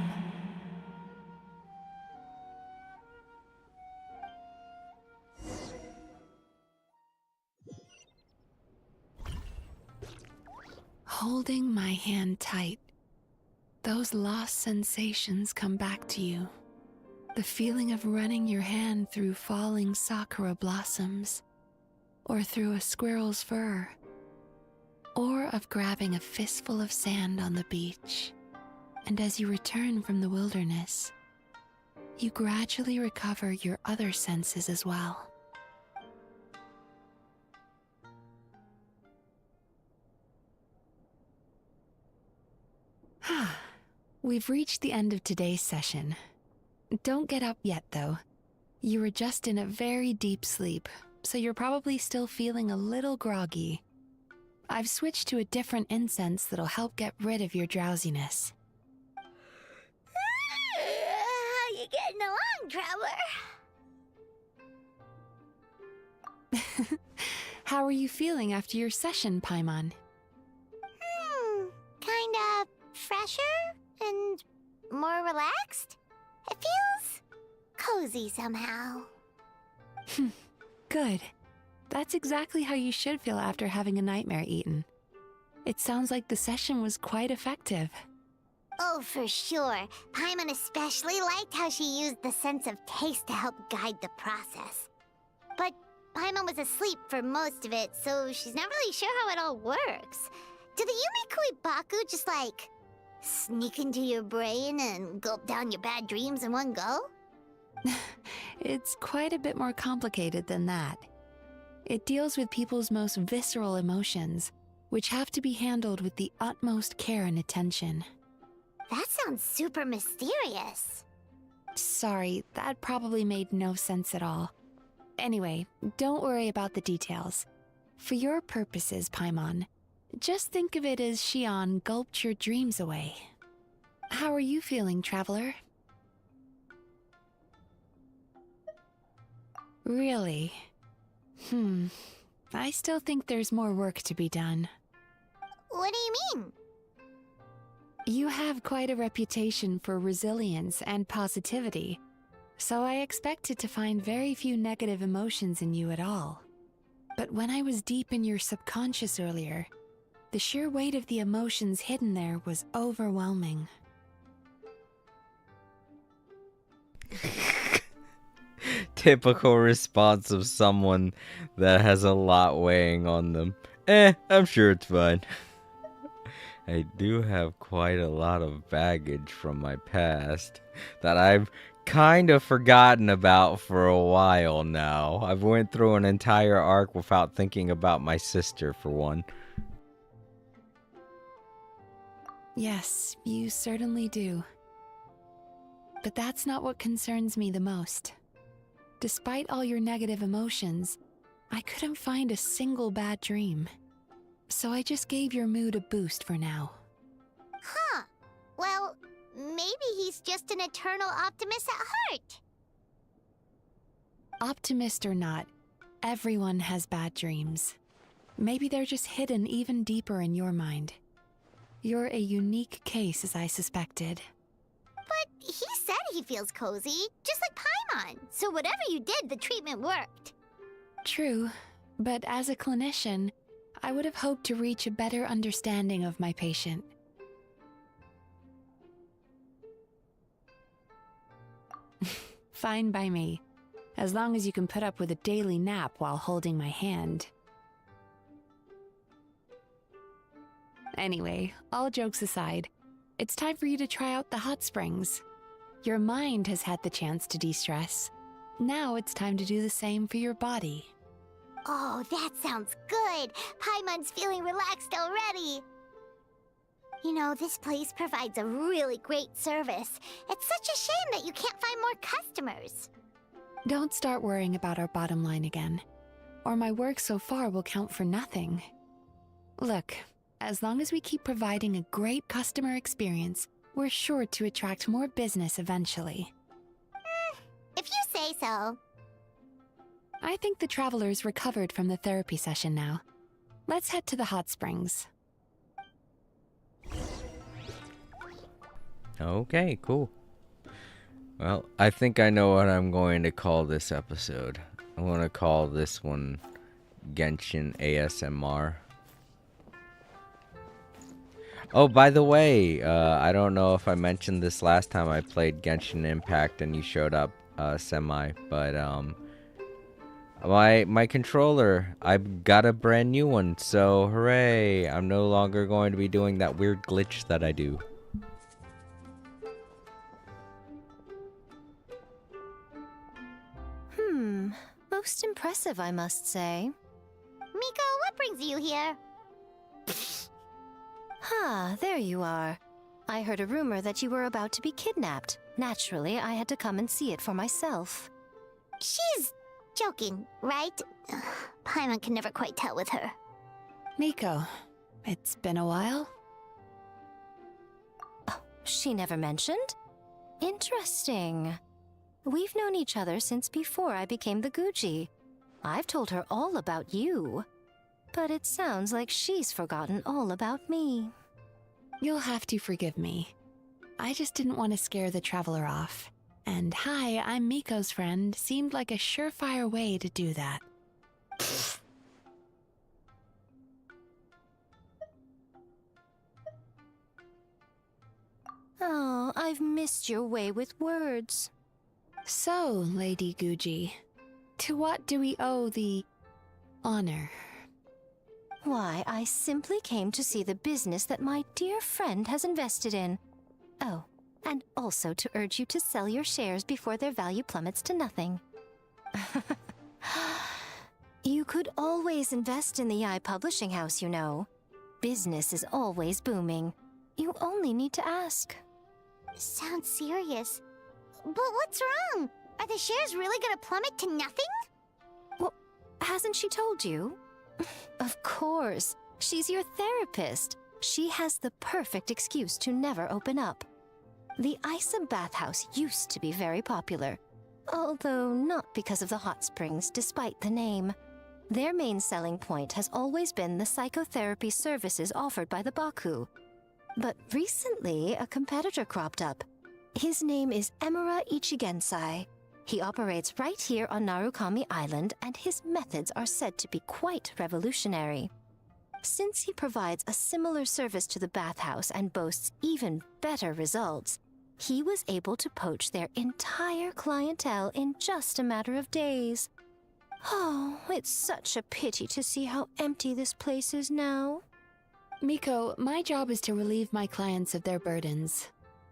S9: Holding my hand tight, those lost sensations come back to you. The feeling of running your hand through falling sakura blossoms, or through a squirrel's fur, or of grabbing a fistful of sand on the beach. And as you return from the wilderness, you gradually recover your other senses as well. We've reached the end of today's session. Don't get up yet, though. You were just in a very deep sleep, so you're probably still feeling a little groggy. I've switched to a different incense that'll help get rid of your drowsiness.
S4: How you getting along, Traveler?
S9: How are you feeling after your session, Paimon?
S4: Kinda fresher and more relaxed. It feels cozy somehow.
S9: Good. That's exactly how you should feel after having a nightmare eaten. It sounds like the session was quite effective.
S4: Oh, for sure. Paimon especially liked how she used the sense of taste to help guide the process. But Paimon was asleep for most of it, so she's not really sure how it all works. Do the Yumikui Baku just like sneak into your brain and gulp down your bad dreams in one go?
S9: It's quite a bit more complicated than that. It deals with people's most visceral emotions, which have to be handled with the utmost care and attention.
S4: That sounds super mysterious.
S9: Sorry, that probably made no sense at all. Anyway, don't worry about the details. For your purposes, Paimon, just think of it as Xion gulped your dreams away. How are you feeling, Traveler? Really? I still think there's more work to be done.
S4: What do you mean?
S9: You have quite a reputation for resilience and positivity, so I expected to find very few negative emotions in you at all. But when I was deep in your subconscious earlier, the sheer weight of the emotions hidden there was overwhelming.
S1: Typical response of someone that has a lot weighing on them. I'm sure it's fine. I do have quite a lot of baggage from my past that I've kind of forgotten about for a while now. I've went through an entire arc without thinking about my sister, for one.
S9: Yes, you certainly do. But that's not what concerns me the most. Despite all your negative emotions, I couldn't find a single bad dream. So I just gave your mood a boost for now.
S4: Huh. Well, maybe he's just an eternal optimist at heart.
S9: Optimist or not, everyone has bad dreams. Maybe they're just hidden even deeper in your mind. You're a unique case, as I suspected.
S4: But he said he feels cozy, just like Paimon. So whatever you did, the treatment worked.
S9: True, but as a clinician, I would have hoped to reach a better understanding of my patient. Fine by me, as long as you can put up with a daily nap while holding my hand. Anyway, all jokes aside, it's time for you to try out the hot springs. Your mind has had the chance to de-stress. Now it's time to do the same for your body.
S4: Oh, that sounds good. Paimon's feeling relaxed already. You know, this place provides a really great service. It's such a shame that you can't find more customers.
S9: Don't start worrying about our bottom line again, or my work so far will count for nothing. Look, as long as we keep providing a great customer experience, we're sure to attract more business eventually.
S4: If you say so.
S9: I think the traveler's recovered from the therapy session now. Let's head to the hot springs.
S1: Okay, cool. Well, I think I know what I'm going to call this episode. I'm going to call this one Genshin ASMR. Oh, by the way, I don't know if I mentioned this last time I played Genshin Impact and you showed up semi, but my controller, I've got a brand new one, so hooray! I'm no longer going to be doing that weird glitch that I do.
S12: Most impressive, I must say.
S4: Miko, what brings you here?
S12: There you are. I heard a rumor that you were about to be kidnapped. Naturally, I had to come and see it for myself.
S4: She's joking, right? Ugh, Paimon can never quite tell with her.
S9: Miko, it's been a while.
S12: She never mentioned? Interesting. We've known each other since before I became the Guji. I've told her all about you. But it sounds like she's forgotten all about me.
S9: You'll have to forgive me. I just didn't want to scare the traveler off. And hi, I'm Miko's friend seemed like a surefire way to do that.
S12: Oh, I've missed your way with words.
S9: So, Lady Guji, to what do we owe the honor?
S12: Why, I simply came to see the business that my dear friend has invested in. Oh, and also to urge you to sell your shares before their value plummets to nothing. You could always invest in the publishing house, you know. Business is always booming. You only need to ask.
S4: Sounds serious. But what's wrong? Are the shares really gonna plummet to nothing?
S12: Well, hasn't she told you? Of course. She's your therapist. She has the perfect excuse to never open up. The Isa Bathhouse used to be very popular, although not because of the hot springs, despite the name. Their main selling point has always been the psychotherapy services offered by the Baku. But recently, a competitor cropped up. His name is Emura Ichigensai. He operates right here on Narukami Island, and his methods are said to be quite revolutionary. Since he provides a similar service to the bathhouse and boasts even better results, he was able to poach their entire clientele in just a matter of days. Oh, it's such a pity to see how empty this place is now.
S9: Miko, my job is to relieve my clients of their burdens,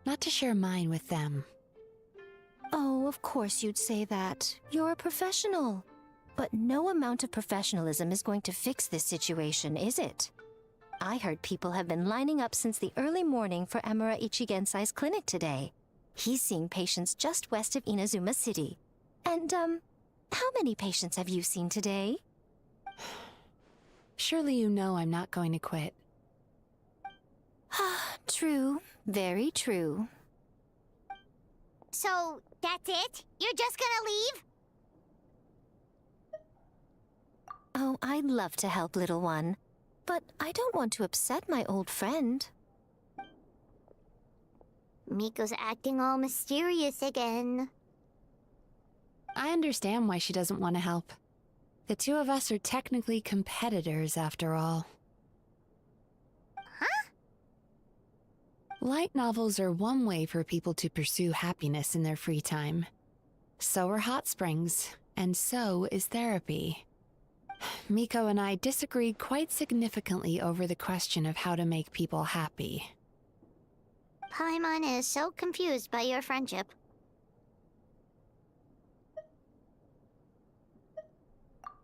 S9: not to share mine with them.
S12: Oh, of course you'd say that. You're a professional. But no amount of professionalism is going to fix this situation, is it? I heard people have been lining up since the early morning for Emura Ichigensai's clinic today. He's seeing patients just west of Inazuma City. And, how many patients have you seen today?
S9: Surely you know I'm not going to quit.
S12: True. Very true.
S4: So, that's it? You're just gonna leave?
S12: Oh, I'd love to help, little one. But I don't want to upset my old friend.
S4: Miko's acting all mysterious again.
S9: I understand why she doesn't want to help. The two of us are technically competitors, after all.
S4: Huh?
S9: Light novels are one way for people to pursue happiness in their free time. So are hot springs, and so is therapy. Miko and I disagreed quite significantly over the question of how to make people happy.
S4: Paimon is so confused by your friendship.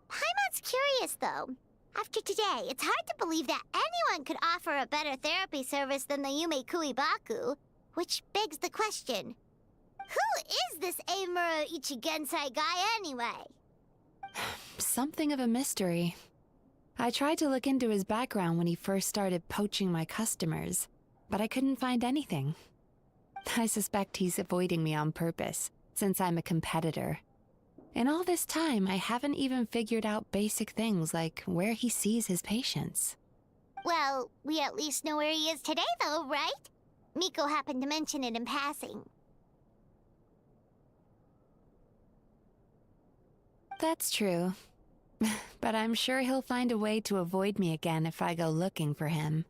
S4: Paimon's curious, though. After today, it's hard to believe that anyone could offer a better therapy service than the Yume Baku, which begs the question, who is this Emura Ichigensai guy anyway?
S9: Something of a mystery. I tried to look into his background when he first started poaching my customers, but I couldn't find anything. I suspect he's avoiding me on purpose, since I'm a competitor. In all this time, I haven't even figured out basic things like where he sees his patients.
S4: Well, we at least know where he is today, though, right? Miko happened to mention it in passing.
S9: That's true. But I'm sure he'll find a way to avoid me again if I go looking for him.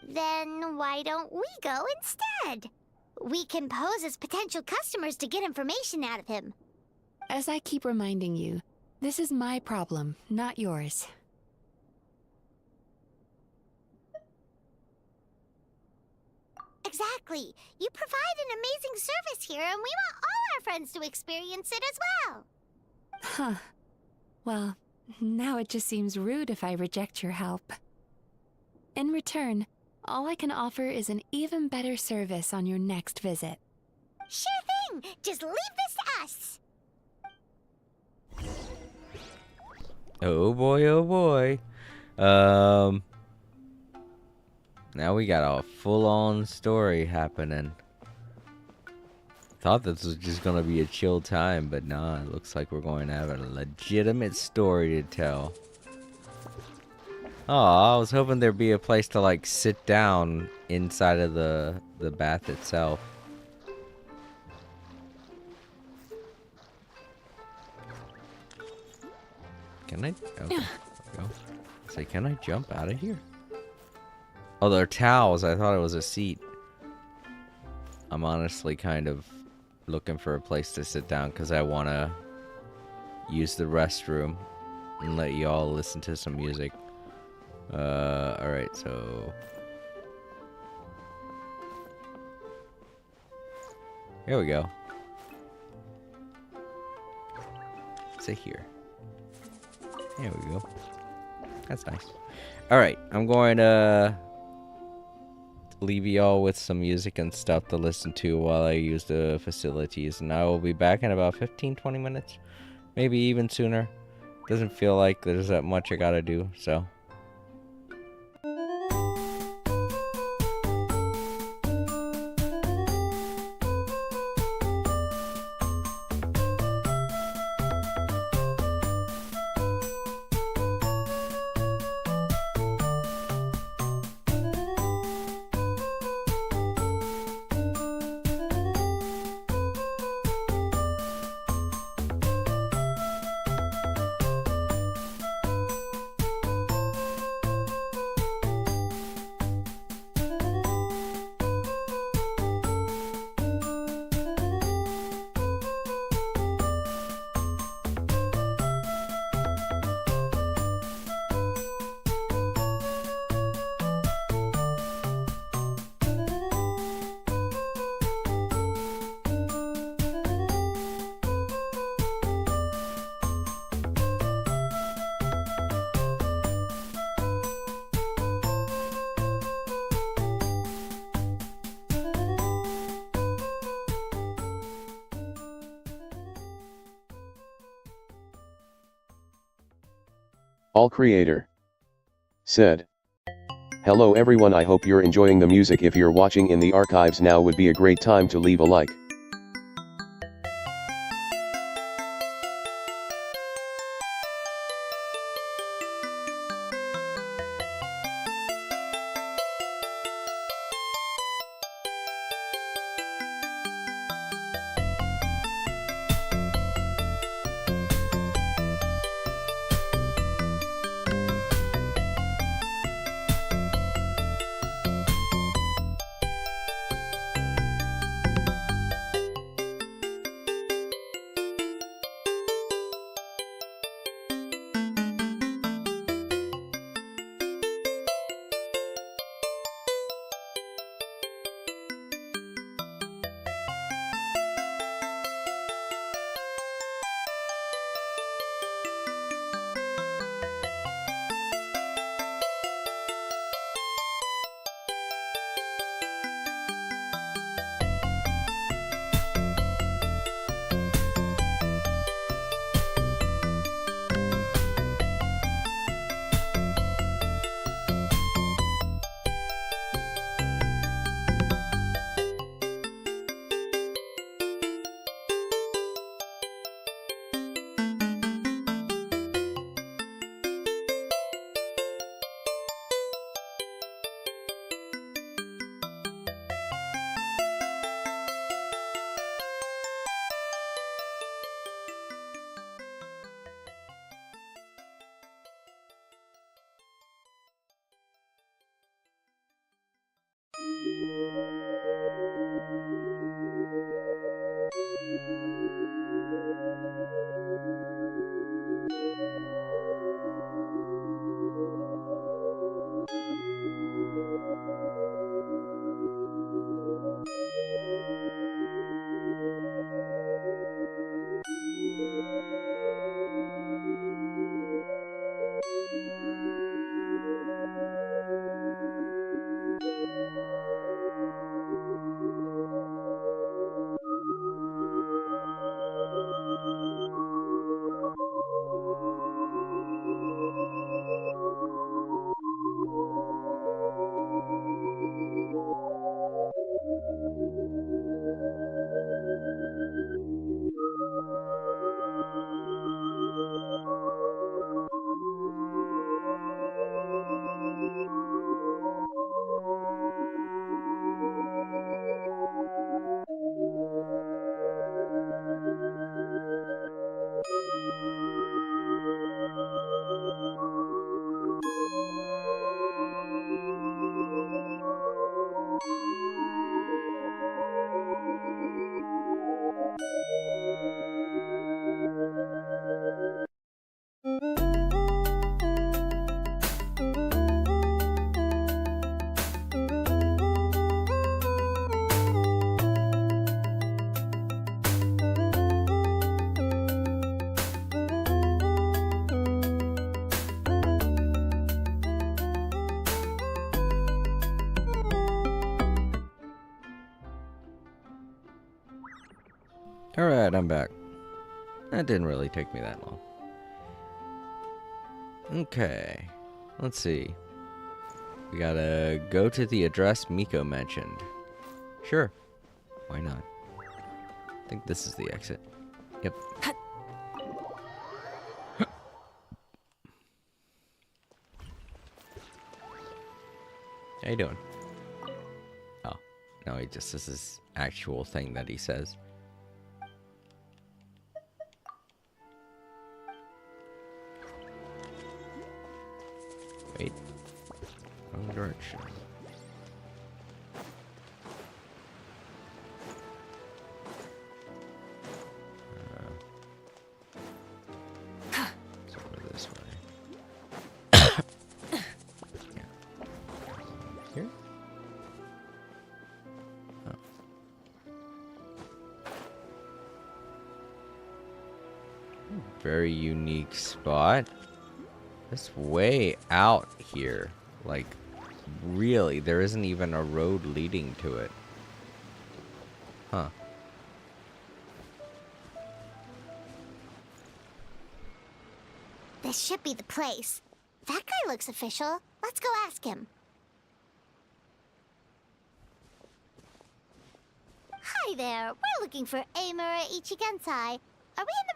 S4: Then why don't we go instead? We can pose as potential customers to get information out of him.
S9: As I keep reminding you, this is my problem, not yours.
S4: Exactly. You provide an amazing service here, and we want all our friends to experience it as well.
S9: Huh. Well, now it just seems rude if I reject your help. In return, All I can offer is an even better service on your next visit.
S4: Sure thing! Just leave this to us!
S1: Oh boy, oh boy. Now we got a full-on story happening. Thought this was just gonna be a chill time, but nah, it looks like we're going to have a legitimate story to tell. Oh, I was hoping there'd be a place to like sit down inside of the bath itself. Can I? Okay, there we go. Say, can I jump out of here? Oh, they're towels. I thought it was a seat. I'm honestly kind of looking for a place to sit down because I want to use the restroom and let you all listen to some music. Alright, so... Here we go. Sit here. There we go. That's nice. Alright, I'm going to leave y'all with some music and stuff to listen to while I use the facilities. And I will be back in about 15-20 minutes. Maybe even sooner. Doesn't feel like there's that much I gotta do, so...
S2: All creator said, "Hello everyone, I hope you're enjoying the music. If you're watching in the archives now would be a great time to leave a like.
S1: Alright, I'm back. That didn't really take me that long. Okay. Let's see. We gotta go to the address Miko mentioned. Sure. Why not? I think this is the exit. Yep. How you doing? Oh. No, he just this is actual thing that he says. Wait. Wrong direction. Let's go this way. Yeah. Here? Oh. Very unique spot. It's way out here. Like, really, there isn't even a road leading to it. Huh.
S4: This should be the place. That guy looks official. Let's go ask him. Hi there. We're looking for Amura Ichigensai. Are we in the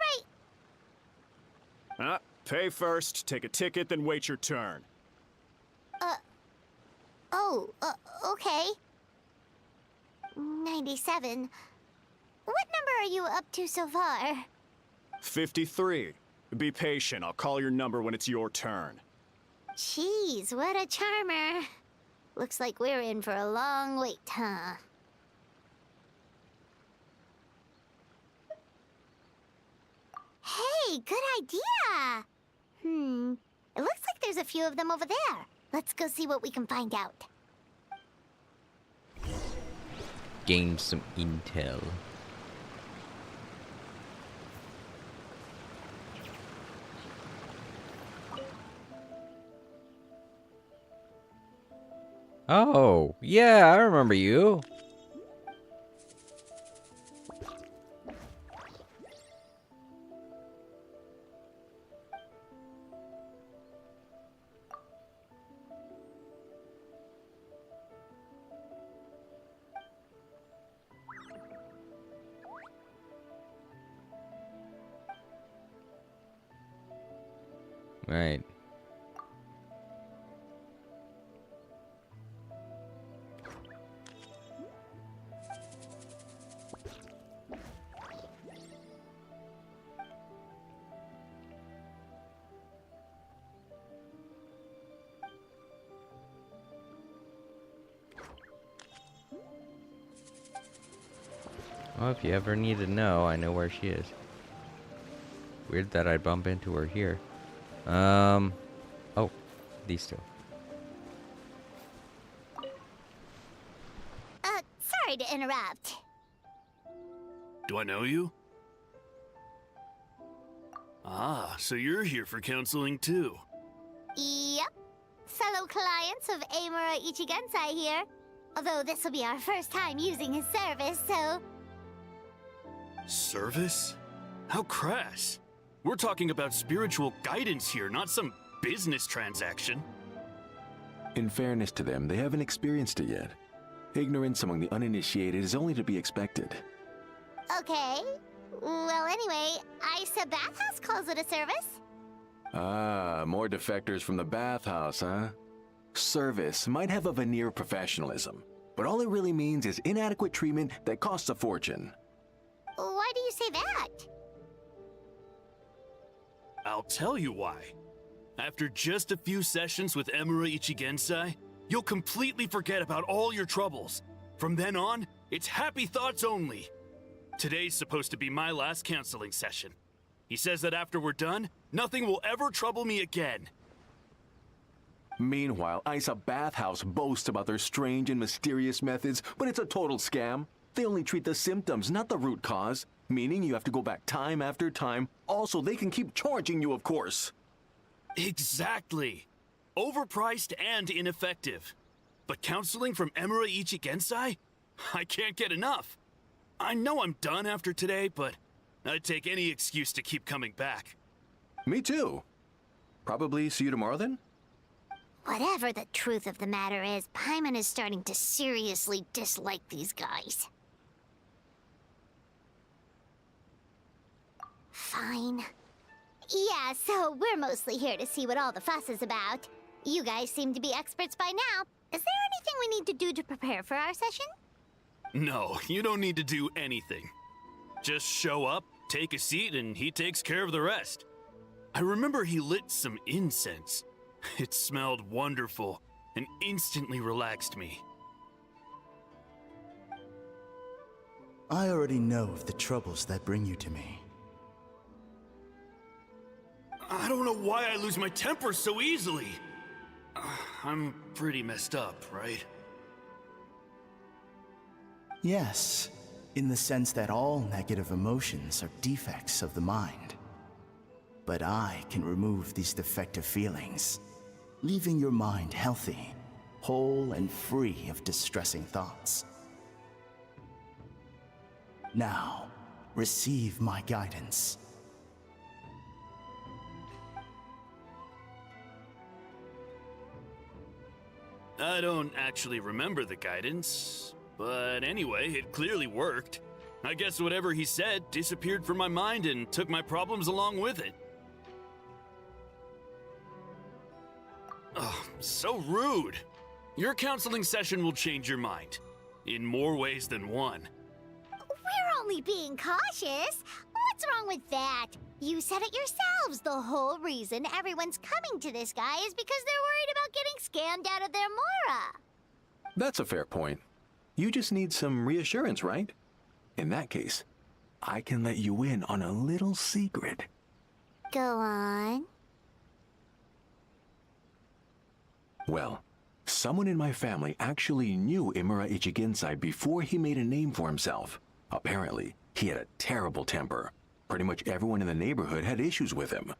S4: right...
S13: Pay first, take a ticket, then wait your turn.
S4: Okay. 97. What number are you up to so far?
S13: 53. Be patient, I'll call your number when it's your turn.
S4: Jeez, what a charmer. Looks like we're in for a long wait, huh? Hey, good idea! It looks like there's a few of them over there. Let's go see what we can find out.
S1: Gain some intel. Oh, yeah, I remember you. Right. Well, if you ever need to know, I know where she is. Weird that I'd bump into her here. Oh, these two.
S4: Sorry to interrupt.
S14: Do I know you? Ah, so you're here for counseling too.
S4: Yep. Fellow clients of Amura Ichigensai here. Although this will be our first time using his service, so...
S14: Service? How crass. We're talking about spiritual guidance here, not some business transaction.
S15: In fairness to them, they haven't experienced it yet. Ignorance among the uninitiated is only to be expected.
S4: Okay. Well, anyway, Isa Bathhouse calls it a service.
S15: Ah, more defectors from the Bathhouse, huh? Service might have a veneer of professionalism, but all it really means is inadequate treatment that costs a fortune.
S4: Why do you say that?
S14: I'll tell you why. After just a few sessions with Amura Ichigensai, you'll completely forget about all your troubles. From then on, it's happy thoughts only. Today's supposed to be my last counseling session. He says that after we're done, nothing will ever trouble me again.
S15: Meanwhile, Isa Bathhouse boasts about their strange and mysterious methods, but it's a total scam. They only treat the symptoms, not the root cause, meaning you have to go back time after time. Also, they can keep charging you, of course.
S14: Exactly. Overpriced and ineffective. But counseling from Amura Ichigensai? I can't get enough. I know I'm done after today, but I'd take any excuse to keep coming back.
S15: Me too. Probably see you tomorrow then?
S4: Whatever the truth of the matter is, Paimon is starting to seriously dislike these guys. Fine. Yeah, so we're mostly here to see what all the fuss is about. You guys seem to be experts by now. Is there anything we need to do to prepare for our session?
S14: No, you don't need to do anything. Just show up, take a seat, and he takes care of the rest. I remember he lit some incense. It smelled wonderful and instantly relaxed me.
S16: I already know of the troubles that bring you to me.
S14: I don't know why I lose my temper so easily. I'm pretty messed up, right?
S16: Yes, in the sense that all negative emotions are defects of the mind. But I can remove these defective feelings, leaving your mind healthy, whole and free of distressing thoughts. Now, receive my guidance.
S14: I don't actually remember the guidance, but anyway, it clearly worked. I guess whatever he said disappeared from my mind and took my problems along with it. Oh, so rude. Your counseling session will change your mind. In more ways than one.
S4: We're only being cautious. What's wrong with that? You said it yourselves. The whole reason everyone's coming to this guy is because they're worried about getting scammed out of their Mora.
S15: That's a fair point. You just need some reassurance, right? In that case, I can let you in on a little secret.
S4: Go on.
S15: Well, someone in my family actually knew Imura Ichigensai before he made a name for himself. Apparently, he had a terrible temper. Pretty much everyone in the neighborhood had issues with him.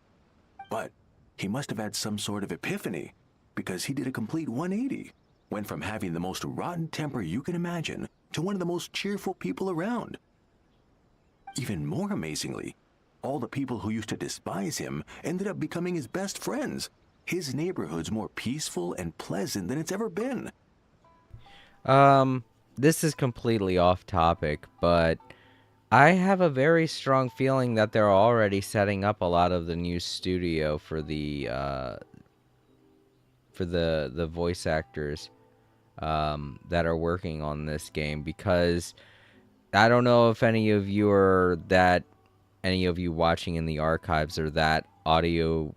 S15: But he must have had some sort of epiphany, because he did a complete 180. Went from having the most rotten temper you can imagine to one of the most cheerful people around. Even more amazingly, all the people who used to despise him ended up becoming his best friends. His neighborhood's more peaceful and pleasant than it's ever been.
S1: This is completely off topic, but I have a very strong feeling that they're already setting up a lot of the new studio for the voice actors that are working on this game, because I don't know if any of you watching in the archives are that audio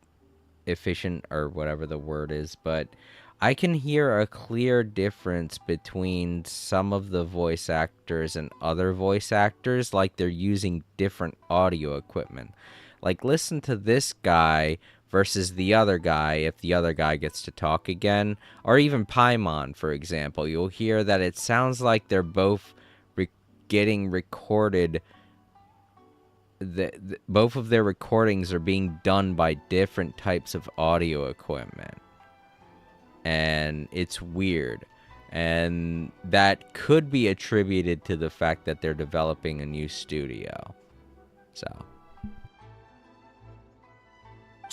S1: efficient or whatever the word is, but I can hear a clear difference between some of the voice actors and other voice actors, like they're using different audio equipment. Like, listen to this guy versus the other guy if the other guy gets to talk again, or even Paimon, for example. You'll hear that it sounds like they're both getting recorded. Both of their recordings are being done by different types of audio equipment. And it's weird. And that could be attributed to the fact that they're developing a new studio.
S15: So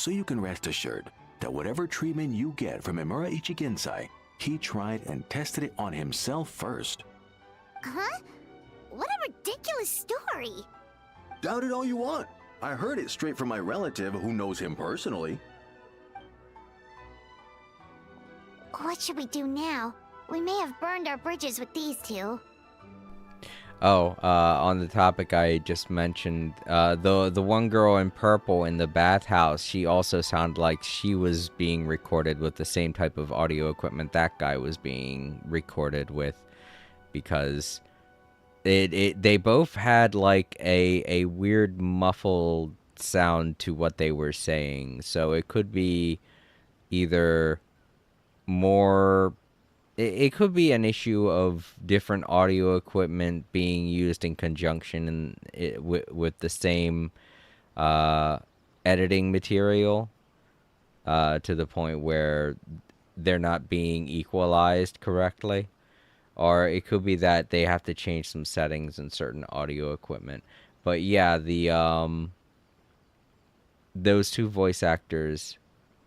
S15: you can rest assured that whatever treatment you get from Imura Ichigensai, he tried and tested it on himself first.
S4: Huh? What a ridiculous story.
S15: Doubt it all you want. I heard it straight from my relative who knows him personally.
S4: What should we do now? We may have burned our bridges with these two.
S1: On the topic I just mentioned, the one girl in purple in the bathhouse, she also sounded like she was being recorded with the same type of audio equipment that guy was being recorded with, because they both had like a weird muffled sound to what they were saying. So it could be either more... It could be an issue of different audio equipment being used in conjunction with the same editing material to the point where they're not being equalized correctly. or it could be that they have to change some settings in certain audio equipment. But yeah, those two voice actors,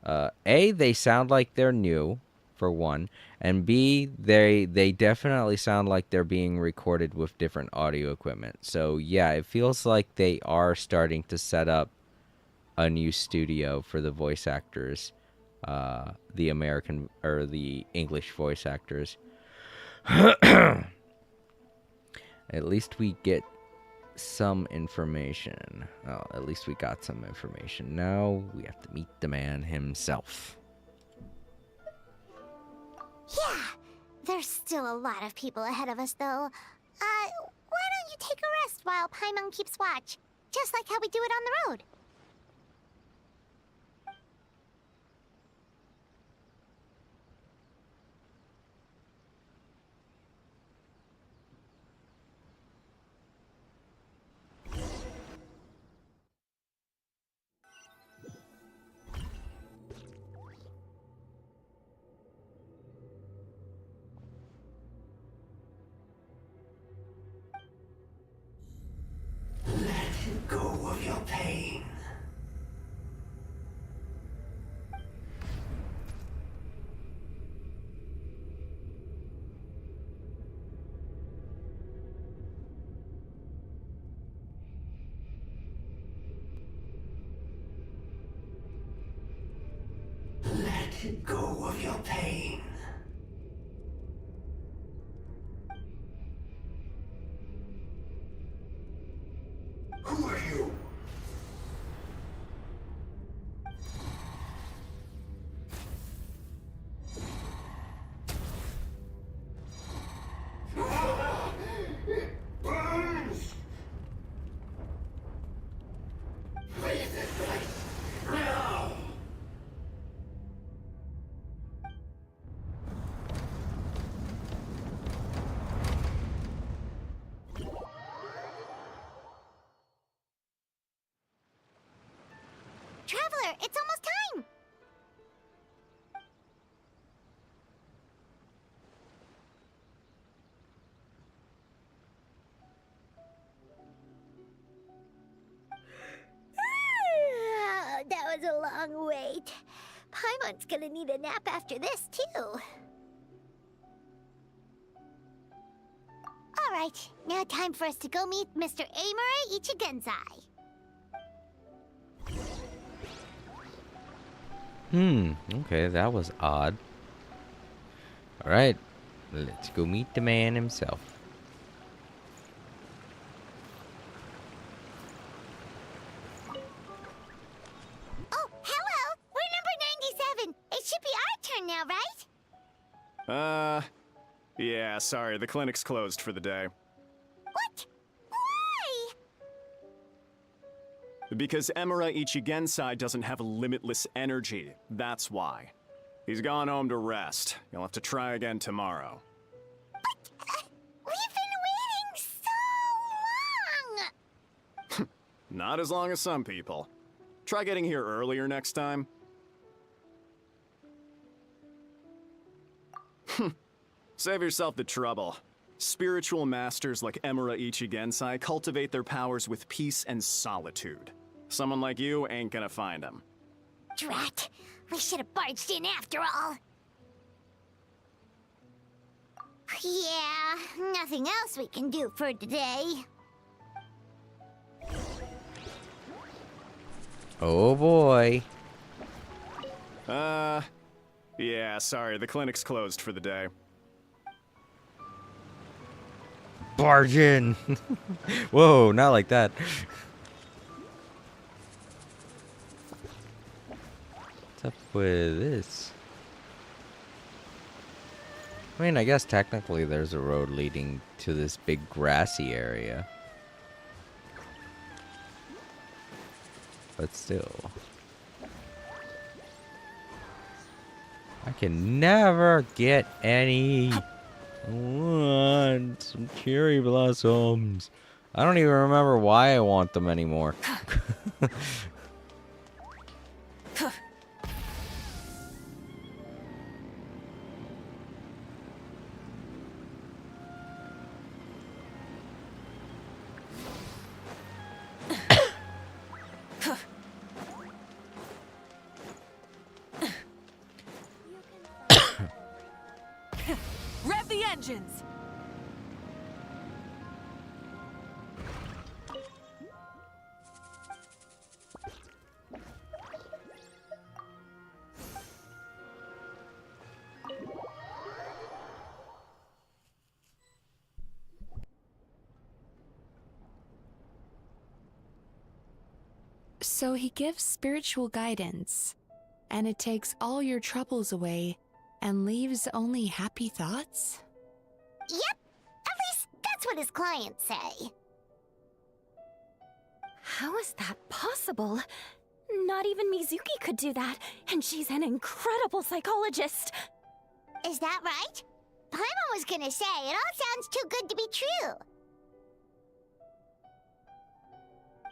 S1: A, they sound like they're new, for one, and B, they definitely sound like they're being recorded with different audio equipment. So yeah, it feels like they are starting to set up a new studio for the voice actors, the American or the English voice actors. At least we get some information. Oh, at least we got some information. Now we have to meet the man himself.
S4: Yeah, there's still a lot of people ahead of us, though. Why don't you take a rest while Paimon keeps watch? Just like how we do it on the road.
S16: Let go of your pain. Let go of your pain. Who are you? It burns! Leave this place now!
S4: Traveler, it's almost time! That was a long wait. Paimon's gonna need a nap after this, too. Alright, now time for us to go meet Mr. Amura Ichigenzai.
S1: Okay, that was odd. Alright, let's go meet the man himself.
S4: Oh, hello! We're number 97! It should be our turn now, right?
S13: Yeah, sorry, the clinic's closed for the day.
S4: What? Why?
S13: Because Emura Ichigensai doesn't have limitless energy, that's why. He's gone home to rest. You'll have to try again tomorrow.
S4: But, we've been waiting so long!
S13: Not as long as some people. Try getting here earlier next time. Save yourself the trouble. Spiritual masters like Emura Ichigensai cultivate their powers with peace and solitude. Someone like you ain't gonna find them.
S4: Drat! We should have barged in after all. Yeah, nothing else we can do for today.
S1: Oh boy.
S13: Yeah, sorry, the clinic's closed for the day.
S1: Barge in. Whoa, not like that. What's up with this? I mean, I guess technically there's a road leading to this big grassy area. But still. I can never get any. I want some cherry blossoms. I don't even remember why I want them anymore.
S17: Rev the engines!
S9: So he gives spiritual guidance, and it takes all your troubles away and leaves only happy thoughts?
S4: Yep, at least that's what his clients say.
S10: How is that possible? Not even Mizuki could do that, and she's an incredible psychologist.
S4: Is that right? Paimon was gonna say, it all sounds too good to be true.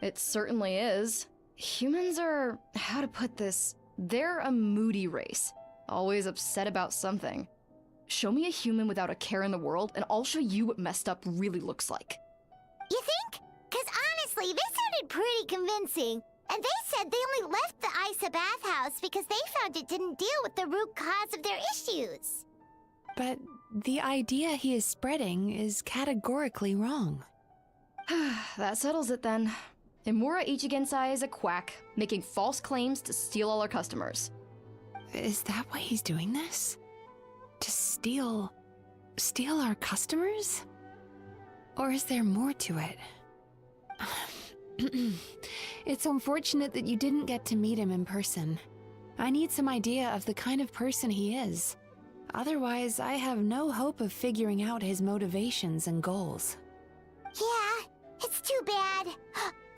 S11: It certainly is. Humans are, how to put this, they're a moody race. Always upset about something. Show me a human without a care in the world, and I'll show you what messed up really looks like.
S4: You think? Cause honestly, this sounded pretty convincing. And they said they only left the Isa Bathhouse because they found it didn't deal with the root cause of their issues.
S9: But the idea he is spreading is categorically wrong.
S11: That settles it then. Imura Ichigensai is a quack, making false claims to steal all our customers.
S9: Is that why he's doing this? To steal our customers? Or is there more to it? It's unfortunate that you didn't get to meet him in person. I need some idea of the kind of person he is. Otherwise, I have no hope of figuring out his motivations and goals.
S4: Yeah, it's too bad.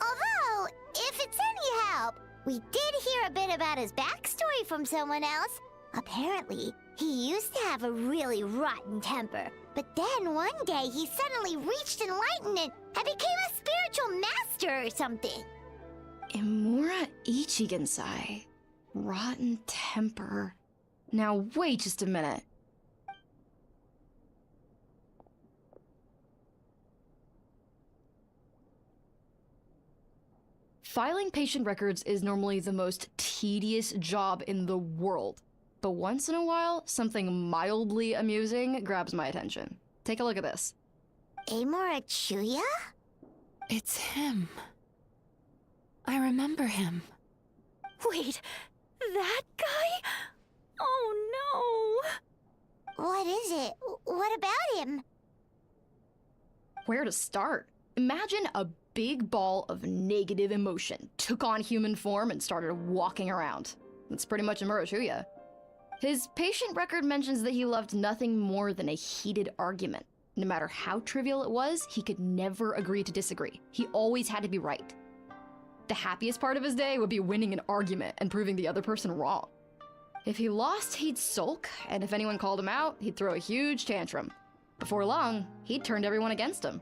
S4: Although, if it's any help, we did hear a bit about his backstory from someone else. Apparently, he used to have a really rotten temper, but then one day he suddenly reached enlightenment and became a spiritual master or something.
S11: Imura Ichigensai. Rotten temper. Now wait just a minute. Filing patient records is normally the most tedious job in the world. But once in a while, something mildly amusing grabs my attention. Take a look at this.
S4: Amora Chuya?
S9: It's him. I remember him.
S10: Wait, that guy? Oh
S4: no! What is it? What about him?
S11: Where to start? Imagine a big ball of negative emotion took on human form and started walking around. That's pretty much Imura Chuya. His patient record mentions that he loved nothing more than a heated argument. No matter how trivial it was, he could never agree to disagree. He always had to be right. The happiest part of his day would be winning an argument and proving the other person wrong. If he lost, he'd sulk, and if anyone called him out, he'd throw a huge tantrum. Before long, he'd turned everyone against him.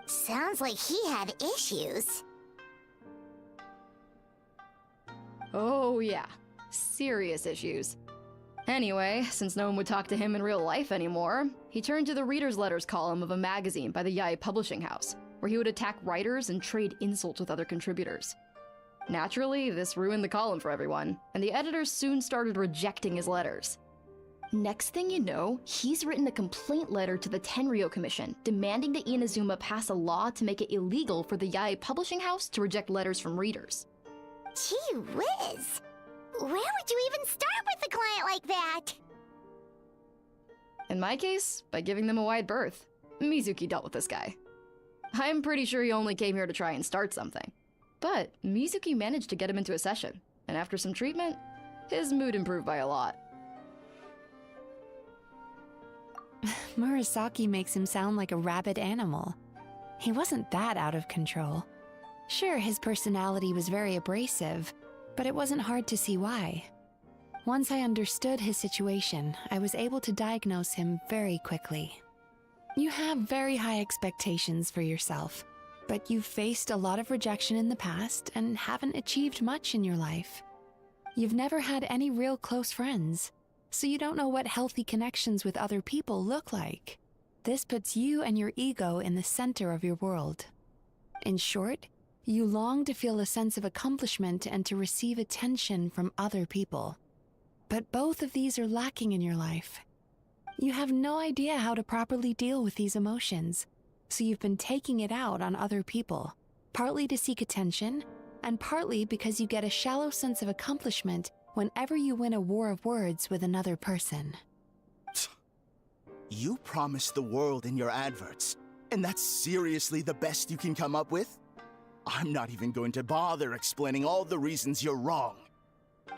S4: Sounds like he had issues.
S11: Oh yeah, serious issues. Anyway, since no one would talk to him in real life anymore, he turned to the reader's letters column of a magazine by the Yae Publishing House, where he would attack writers and trade insults with other contributors. Naturally, this ruined the column for everyone, and the editors soon started rejecting his letters. Next thing you know, he's written a complaint letter to the Tenryo Commission, demanding that Inazuma pass a law to make it illegal for the Yae Publishing House to reject letters from readers.
S4: Gee whiz! Where would you even start with a client like that?
S11: In my case, by giving them a wide berth. Mizuki dealt with this guy. I'm pretty sure he only came here to try and start something. But Mizuki managed to get him into a session, and after some treatment, his mood improved by a lot.
S9: Murasaki makes him sound like a rabid animal. He wasn't that out of control. Sure, his personality was very abrasive, but it wasn't hard to see why. Once I understood his situation, I was able to diagnose him very quickly. You have very high expectations for yourself, but you've faced a lot of rejection in the past and haven't achieved much in your life. You've never had any real close friends, so you don't know what healthy connections with other people look like. This puts you and your ego in the center of your world. In short, you long to feel a sense of accomplishment and to receive attention from other people. But both of these are lacking in your life. You have no idea how to properly deal with these emotions, so you've been taking it out on other people, partly to seek attention, and partly because you get a shallow sense of accomplishment whenever you win a war of words with another person.
S16: You promised the world in your adverts, and that's seriously the best you can come up with? I'm not even going to bother explaining all the reasons you're wrong.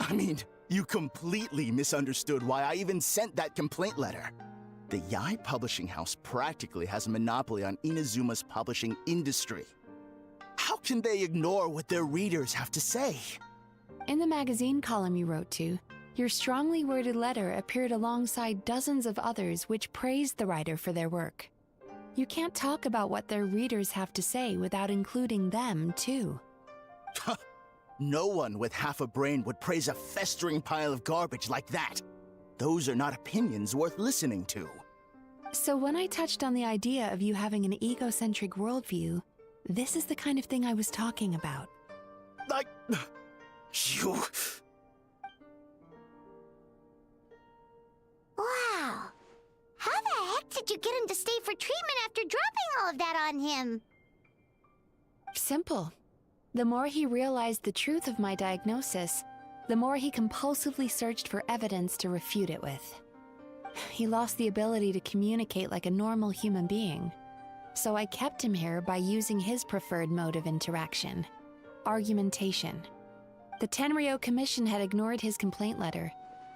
S16: I mean, you completely misunderstood why I even sent that complaint letter. The Yai Publishing House practically has a monopoly on Inazuma's publishing industry. How can they ignore what their readers have to say?
S9: In the magazine column you wrote to, your strongly worded letter appeared alongside dozens of others which praised the writer for their work. You can't talk about what their readers have to say without including them, too.
S16: No one with half a brain would praise a festering pile of garbage like that. Those are not opinions worth listening to.
S9: So when I touched on the idea of you having an egocentric worldview, this is the kind of thing I was talking about.
S16: You...
S4: Wow. How the heck did you get him to stay for treatment after dropping all of that on him?
S9: Simple. The more he realized the truth of my diagnosis, the more he compulsively searched for evidence to refute it with. He lost the ability to communicate like a normal human being. So I kept him here by using his preferred mode of interaction: argumentation. The Tenryo Commission had ignored his complaint letter,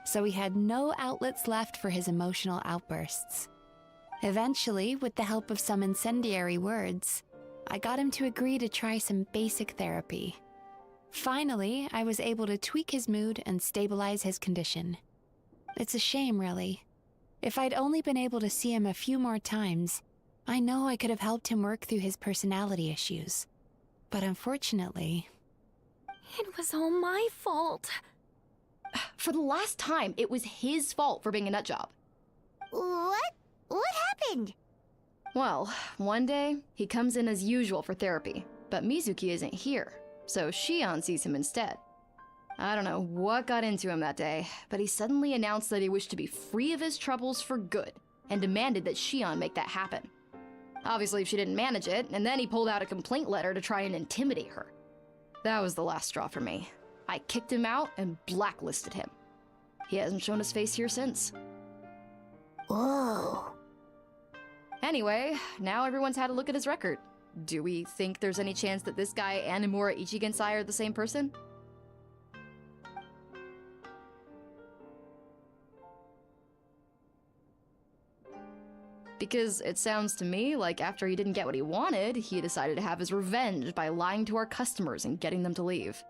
S9: so he had no outlets left for his emotional outbursts. Eventually, with the help of some incendiary words, I got him to agree to try some basic therapy. Finally, I was able to tweak his mood and stabilize his condition. It's a shame, really. If I'd only been able to see him a few more times, I know I could have helped him work through his personality issues. But unfortunately...
S10: It was all my fault.
S11: For the last time, it was his fault for being a nutjob.
S4: What? What happened?
S11: Well, one day, he comes in as usual for therapy, but Mizuki isn't here, so Shion sees him instead. I don't know what got into him that day, but he suddenly announced that he wished to be free of his troubles for good, and demanded that Shion make that happen. Obviously, she didn't manage it, and then he pulled out a complaint letter to try and intimidate her. That was the last straw for me. I kicked him out and blacklisted him. He hasn't shown his face here since.
S4: Whoa.
S11: Anyway, now everyone's had a look at his record. Do we think there's any chance that this guy and Imura Ichigensai are the same person? Because it sounds to me like after he didn't get what he wanted, he decided to have his revenge by lying to our customers and getting them to leave.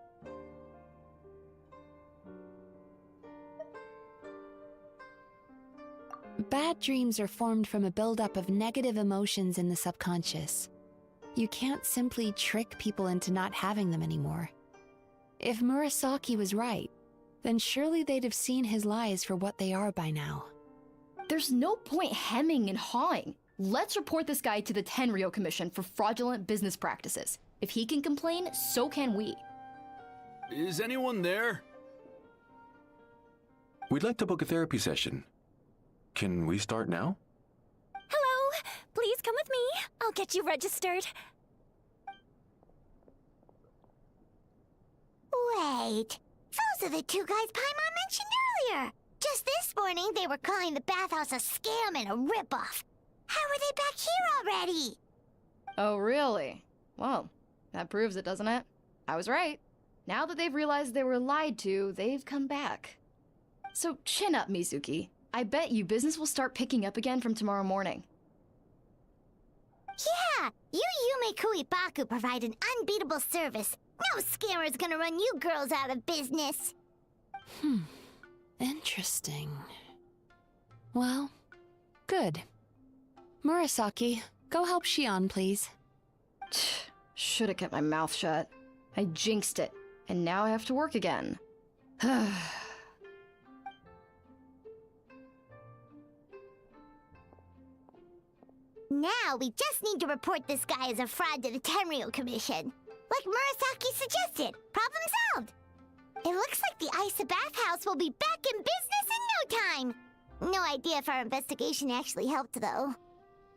S9: Bad dreams are formed from a buildup of negative emotions in the subconscious. You can't simply trick people into not having them anymore. If Murasaki was right, then surely they'd have seen his lies for what they are by now.
S11: There's no point hemming and hawing. Let's report this guy to the Tenryo Commission for fraudulent business practices. If he can complain, so can we.
S14: Is anyone there?
S15: We'd like to book a therapy session. Can we start now?
S10: Hello! Please come with me. I'll get you registered.
S4: Wait. Those are the two guys Paimon mentioned earlier. Just this morning, they were calling the Bathhouse a scam and a ripoff. How are they back here already?
S11: Oh, really? Well, that proves it, doesn't it? I was right. Now that they've realized they were lied to, they've come back. So chin up, Mizuki. I bet you business will start picking up again from tomorrow morning.
S4: Yeah! You Yume Kuibaku provide an unbeatable service. No scammer's gonna run you girls out of business.
S9: Interesting. Well, good. Murasaki, go help Shion, please.
S11: Should've kept my mouth shut. I jinxed it, and now I have to work again.
S4: Now we just need to report this guy as a fraud to the Tenryo Commission. Like Murasaki suggested. Problem solved. It looks like the Isa Bathhouse will be back in business in no time. No idea if our investigation actually helped, though.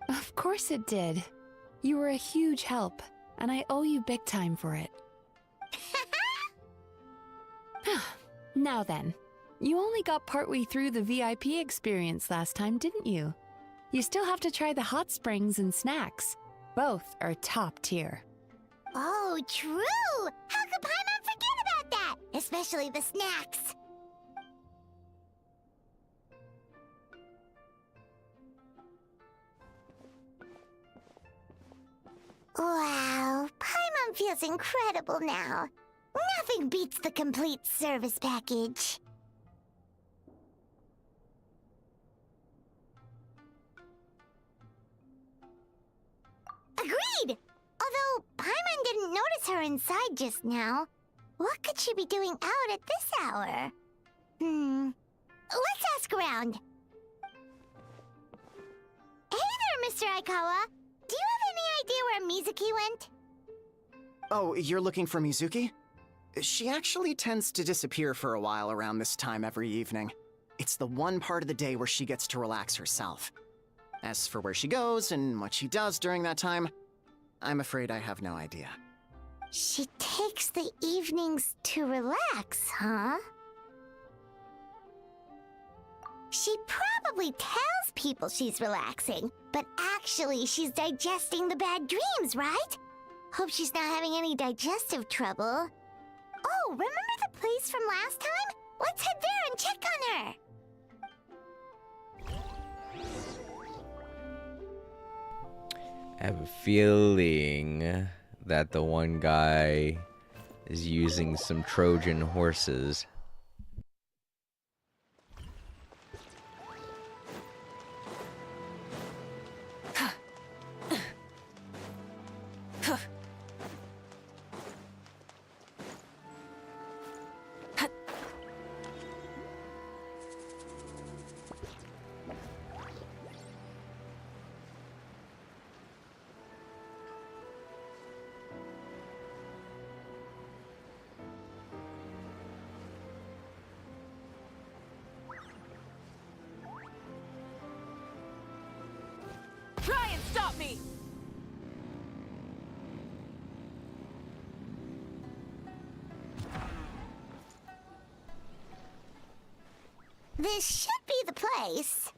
S9: Of course it did. You were a huge help, and I owe you big time for it. Now then, you only got partway through the VIP experience last time, didn't you? You still have to try the hot springs and snacks. Both are top tier.
S4: Oh, true! How could Paimon forget about that? Especially the snacks. Wow, Paimon feels incredible now. Nothing beats the complete service package. Agreed! Although Paimon didn't notice her inside just now. What could she be doing out at this hour? Let's ask around. Hey there, Mr. Aikawa. Do you have any idea where Mizuki went?
S7: Oh, you're looking for Mizuki? She actually tends to disappear for a while around this time every evening. It's the one part of the day where she gets to relax herself. As for where she goes and what she does during that time, I'm afraid I have no idea.
S4: She takes the evenings to relax, huh? She probably tells people she's relaxing, but actually she's digesting the bad dreams, right? Hope she's not having any digestive trouble. Oh, remember the place from last time? Let's head there and check on her.
S1: I have a feeling that the one guy is using some Trojan horses.
S17: Try and stop me!
S4: This should be the place.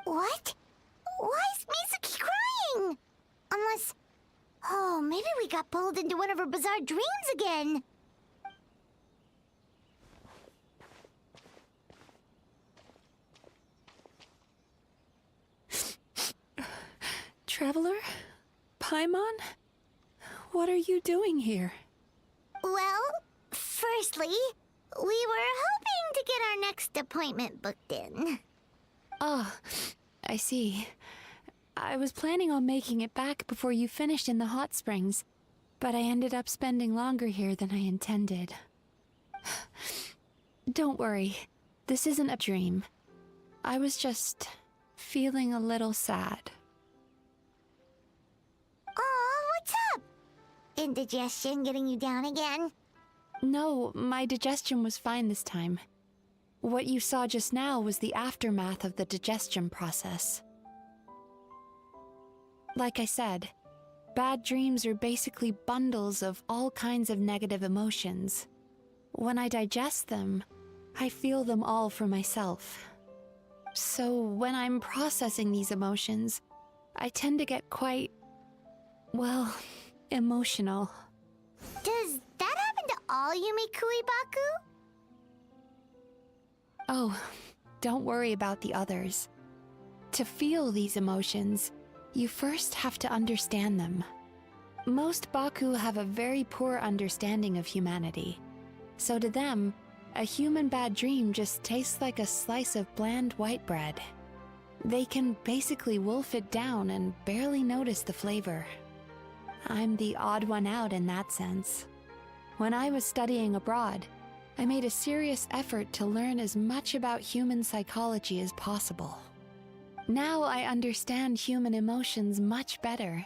S4: What? Why is Mizuki crying? Unless... Oh, maybe we got pulled into one of her bizarre dreams again.
S9: Traveler? Paimon? What are you doing here?
S4: Well, firstly, we were hoping to get our next appointment booked in.
S9: Oh, I see. I was planning on making it back before you finished in the hot springs, but I ended up spending longer here than I intended. Don't worry, this isn't a dream. I was just feeling a little sad.
S4: Aw, what's up? Indigestion getting you down again?
S9: No, my digestion was fine this time. What you saw just now was the aftermath of the digestion process. Like I said, bad dreams are basically bundles of all kinds of negative emotions. When I digest them, I feel them all for myself. So when I'm processing these emotions, I tend to get quite, well, emotional.
S4: Does that happen to all Yumikui Baku?
S9: Oh, don't worry about the others. To feel these emotions, you first have to understand them. Most Baku have a very poor understanding of humanity. So to them, a human bad dream just tastes like a slice of bland white bread. They can basically wolf it down and barely notice the flavor. I'm the odd one out in that sense. When I was studying abroad, I made a serious effort to learn as much about human psychology as possible. Now I understand human emotions much better.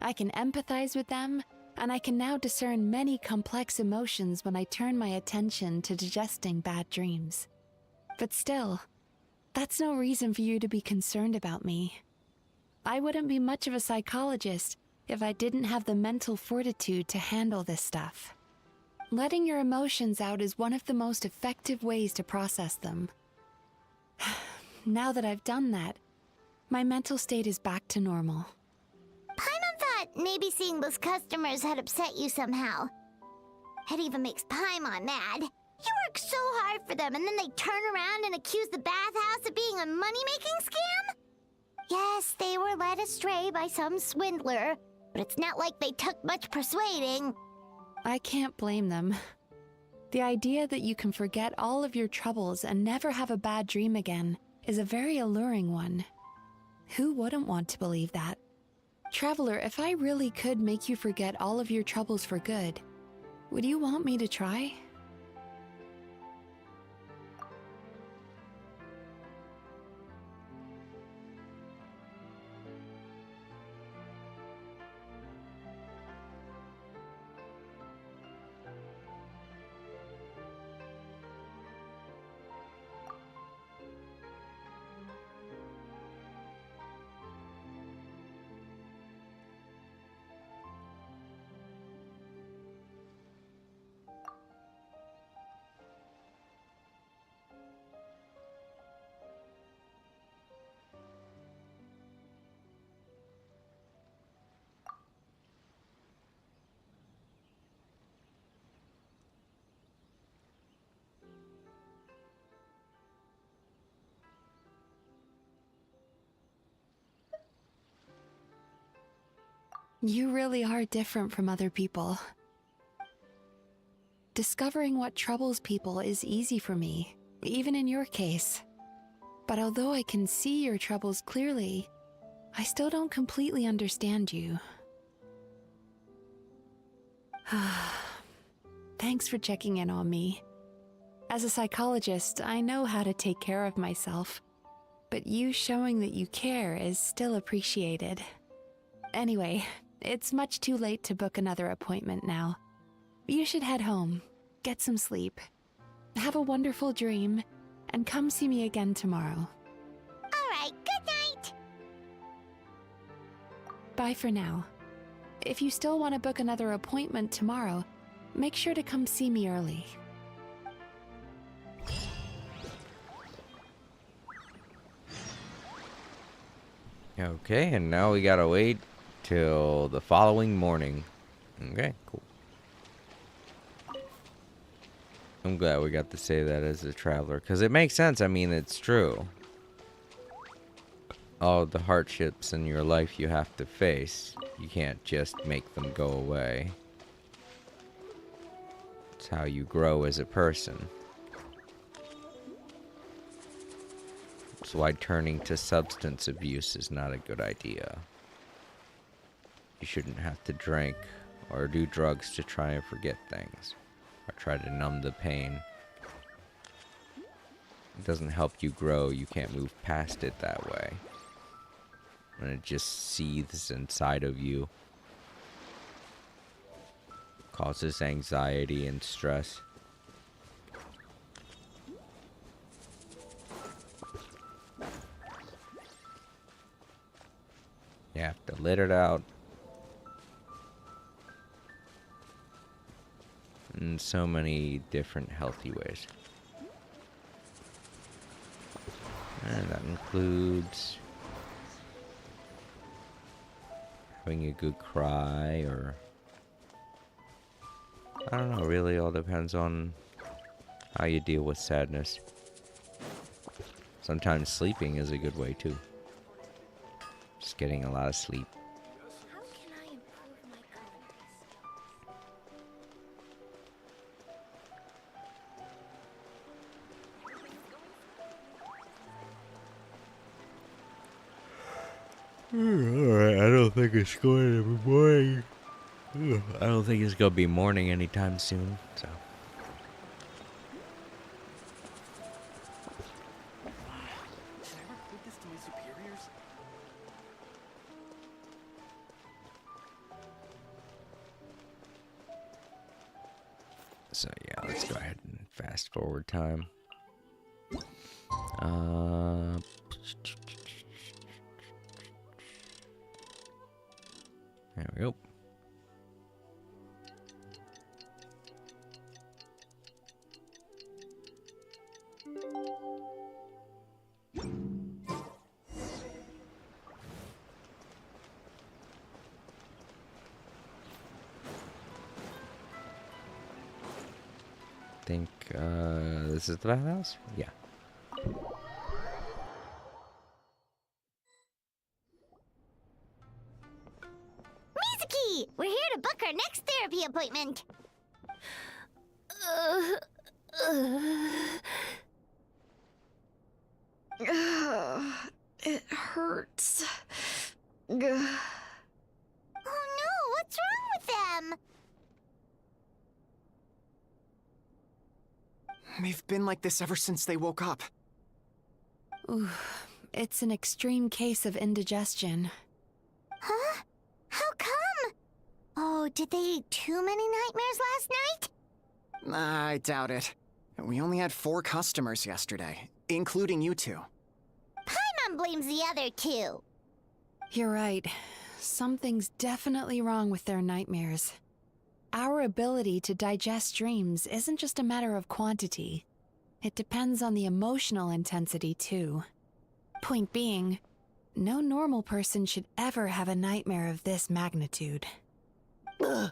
S9: I can empathize with them, and I can now discern many complex emotions when I turn my attention to digesting bad dreams. But still, that's no reason for you to be concerned about me. I wouldn't be much of a psychologist if I didn't have the mental fortitude to handle this stuff. Letting your emotions out is one of the most effective ways to process them. Now that I've done that, my mental state is back to normal.
S4: Paimon thought maybe seeing those customers had upset you somehow. It even makes Paimon mad. You work so hard for them and then they turn around and accuse the Bathhouse of being a money-making scam? Yes, they were led astray by some swindler, but it's not like they took much persuading.
S9: I can't blame them. The idea that you can forget all of your troubles and never have a bad dream again is a very alluring one. Who wouldn't want to believe that? Traveler, if I really could make you forget all of your troubles for good, would you want me to try? You really are different from other people. Discovering what troubles people is easy for me, even in your case. But although I can see your troubles clearly, I still don't completely understand you. Thanks for checking in on me. As a psychologist, I know how to take care of myself, but you showing that you care is still appreciated. Anyway, it's much too late to book another appointment now. You should head home, get some sleep, have a wonderful dream, and come see me again tomorrow.
S4: Alright, good night!
S9: Bye for now. If you still want to book another appointment tomorrow, make sure to come see me early.
S1: Okay, and now we gotta wait till the following morning. Okay, cool. I'm glad we got to say that as a traveler, because it makes sense. I mean, it's true. All the hardships in your life you have to face, you can't just make them go away. It's how you grow as a person. That's why turning to substance abuse is not a good idea. You shouldn't have to drink or do drugs to try and forget things, or try to numb the pain. It doesn't help you grow. You can't move past it that way. When it just seethes inside of you, causes anxiety and stress. You have to let it out. In so many different healthy ways. And that includes having a good cry, or I don't know, really all depends on how you deal with sadness. Sometimes sleeping is a good way too. Just getting a lot of sleep. Alright, I don't think it's going to be morning. I don't think it's going to be morning anytime soon, so.
S8: Should I report this to my superiors?
S1: let's go ahead and fast forward time. There we go. Think this is the bathhouse? Yeah.
S4: Mizuki! We're here to book our next therapy appointment.
S11: It hurts.
S4: Oh no, what's wrong with them?
S7: They've been like this ever since they woke up.
S9: Ooh, it's an extreme case of indigestion.
S4: Huh? How come? Oh, did they eat too many nightmares last night?
S7: I doubt it. We only had 4 customers yesterday, including you two.
S4: Paimon blames the other 2.
S9: You're right. Something's definitely wrong with their nightmares. Our ability to digest dreams isn't just a matter of quantity. It depends on the emotional intensity, too. Point being, no normal person should ever have a nightmare of this magnitude. Oh,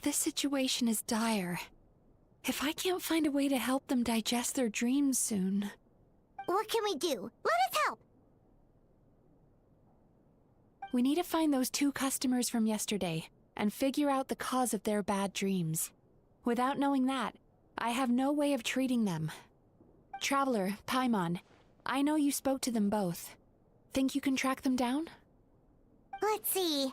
S9: this situation is dire. If I can't find a way to help them digest their dreams soon...
S4: What can we do? Let us help!
S9: We need to find those 2 customers from yesterday and figure out the cause of their bad dreams. Without knowing that, I have no way of treating them. Traveler, Paimon, I know you spoke to them both. Think you can track them down?
S4: Let's see.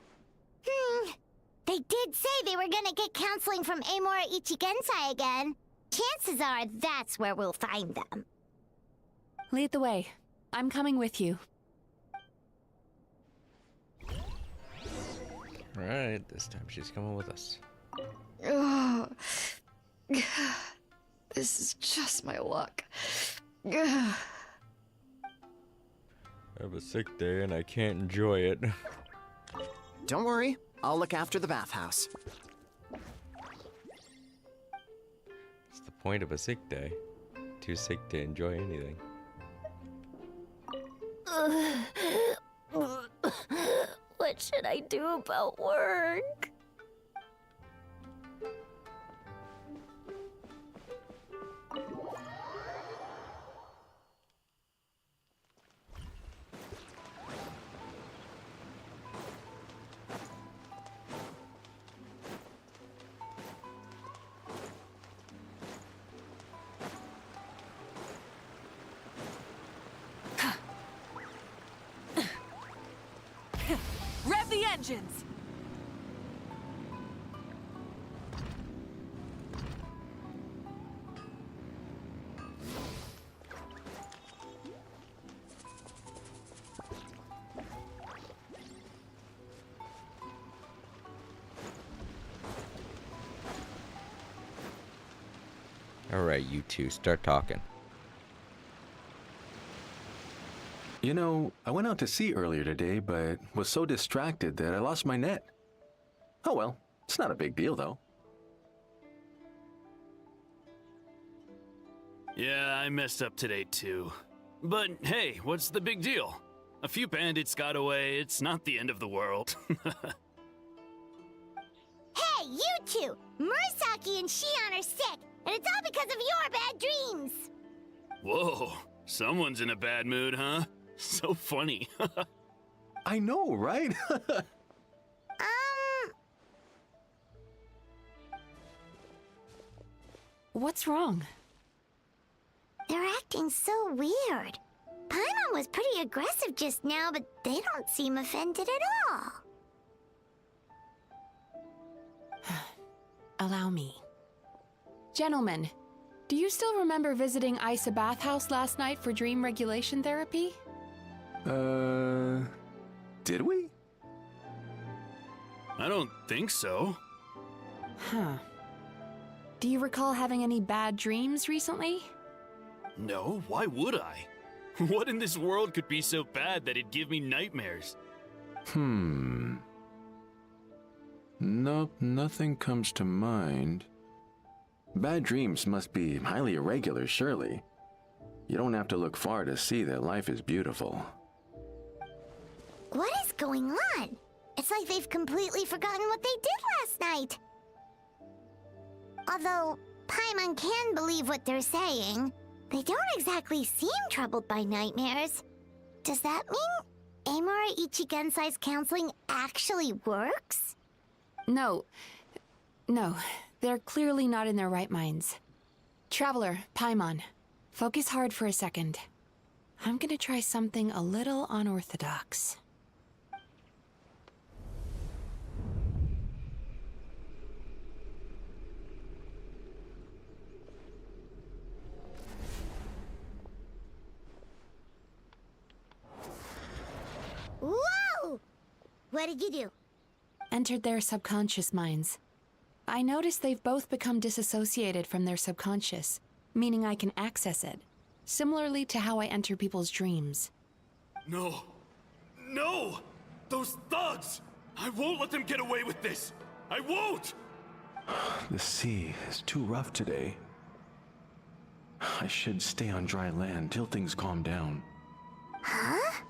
S4: They did say they were gonna get counseling from Amora Ichigensai again. Chances are that's where we'll find them.
S9: Lead the way. I'm coming with you.
S1: Alright, this time she's coming with us.
S11: Ugh. This is just my luck.
S1: I have a sick day and I can't enjoy it.
S7: Don't worry, I'll look after the bathhouse.
S1: It's the point of a sick day. Too sick to enjoy anything.
S10: What should I do about work?
S17: Rev the engines!
S1: Alright, you two, start talking.
S15: You know, I went out to sea earlier today, but was so distracted that I lost my net. Oh well, it's not a big deal though.
S14: Yeah, I messed up today too. But hey, what's the big deal? A few bandits got away, it's not the end of the world.
S4: Hey, you two! Murasaki and Shion are sick, and it's all because of your bad dreams!
S14: Whoa, someone's in a bad mood, huh? So funny.
S15: I know, right?
S9: What's wrong?
S4: They're acting so weird. Paimon was pretty aggressive just now, but they don't seem offended at all.
S9: Allow me. Gentlemen, do you still remember visiting Isa Bathhouse last night for dream regulation therapy?
S15: Did we?
S14: I don't think so.
S9: Huh. Do you recall having any bad dreams recently?
S14: No, why would I? What in this world could be so bad that it'd give me nightmares?
S15: Nope, nothing comes to mind. Bad dreams must be highly irregular, surely. You don't have to look far to see that life is beautiful.
S4: What is going on? It's like they've completely forgotten what they did last night. Although Paimon can believe what they're saying, they don't exactly seem troubled by nightmares. Does that mean Amura Ichigensai's counseling actually works?
S9: No. They're clearly not in their right minds. Traveler, Paimon, focus hard for a second. I'm gonna try something a little unorthodox.
S4: Whoa! What did you do?
S9: Entered their subconscious minds. I noticed they've both become disassociated from their subconscious, meaning I can access it, similarly to how I enter people's dreams.
S14: No! No! Those thugs! I won't let them get away with this! I won't!
S15: The sea is too rough today. I should stay on dry land till things calm down.
S4: Huh?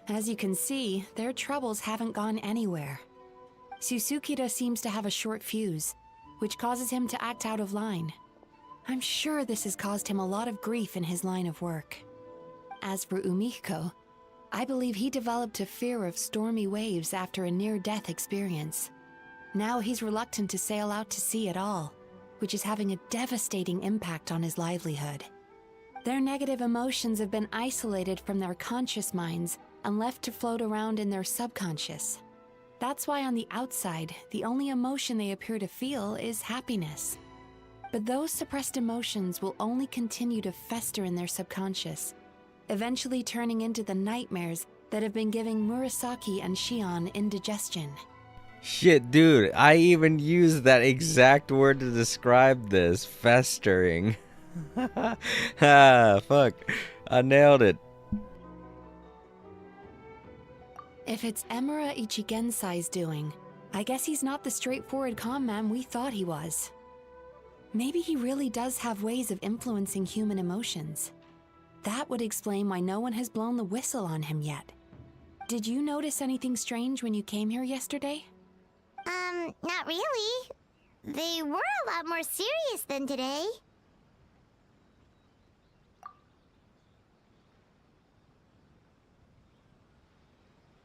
S9: As you can see, their troubles haven't gone anywhere. Susukida seems to have a short fuse, which causes him to act out of line. I'm sure this has caused him a lot of grief in his line of work. As for Umiko, I believe he developed a fear of stormy waves after a near-death experience. Now he's reluctant to sail out to sea at all, which is having a devastating impact on his livelihood. Their negative emotions have been isolated from their conscious minds and left to float around in their subconscious. That's why on the outside, the only emotion they appear to feel is happiness. But those suppressed emotions will only continue to fester in their subconscious, eventually turning into the nightmares that have been giving Murasaki and Shion indigestion.
S1: Shit, dude, I even used that exact word to describe this. Festering. Fuck. I nailed it.
S9: If it's Emura Ichigensai's doing, I guess he's not the straightforward con man we thought he was. Maybe he really does have ways of influencing human emotions. That would explain why no one has blown the whistle on him yet. Did you notice anything strange when you came here yesterday?
S4: Not really. They were a lot more serious than today.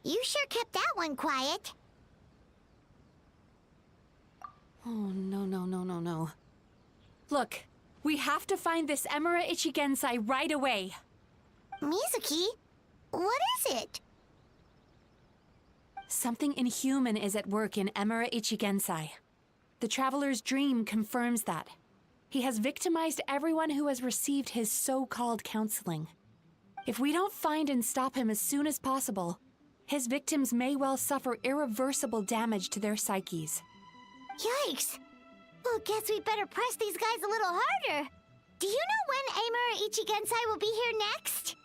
S4: You sure kept that one quiet.
S9: Oh, no. Look, we have to find this Emura Ichigensai right away.
S4: Mizuki, what is it?
S9: Something inhuman is at work in Emura Ichigensai. The Traveler's dream confirms that. He has victimized everyone who has received his so-called counseling. If we don't find and stop him as soon as possible, his victims may well suffer irreversible damage to their psyches.
S4: Yikes! Well, guess we better press these guys a little harder. Do you know when Amura Ichigensai will be here next?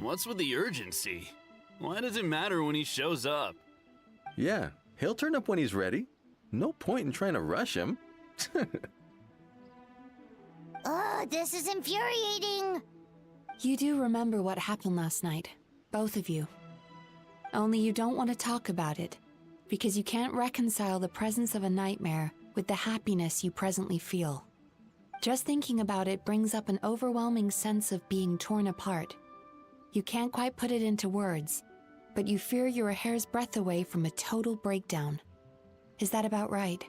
S14: What's with the urgency? Why does it matter when he shows up?
S15: Yeah, he'll turn up when he's ready. No point in trying to rush him.
S4: Oh, this is infuriating.
S9: You do remember what happened last night, both of you. Only you don't want to talk about it, because you can't reconcile the presence of a nightmare with the happiness you presently feel. Just thinking about it brings up an overwhelming sense of being torn apart. You can't quite put it into words, but you fear you're a hair's breadth away from a total breakdown. Is that about right?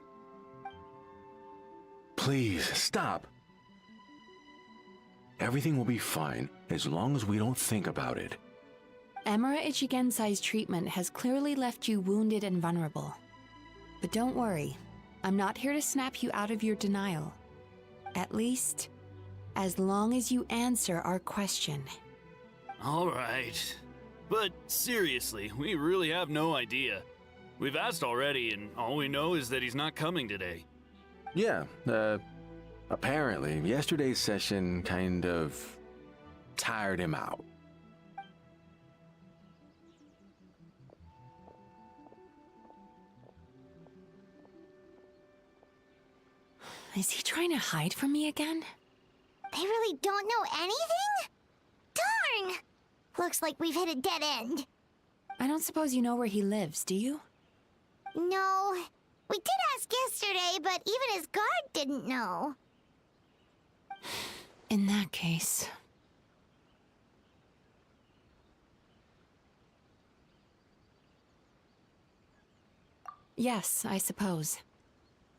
S15: Please, stop. Everything will be fine as long as we don't think about it.
S9: Emura Ichigensai's treatment has clearly left you wounded and vulnerable. But don't worry, I'm not here to snap you out of your denial. At least, as long as you answer our question.
S14: All right. But seriously, we really have no idea. We've asked already, and all we know is that he's not coming today.
S15: Yeah, apparently, yesterday's session kind of tired him out.
S9: Is he trying to hide from me again?
S4: They really don't know anything? Darn! Looks like we've hit a dead end.
S9: I don't suppose you know where he lives, do you?
S4: No. We did ask yesterday, but even his guard didn't know.
S9: In that case... Yes, I suppose.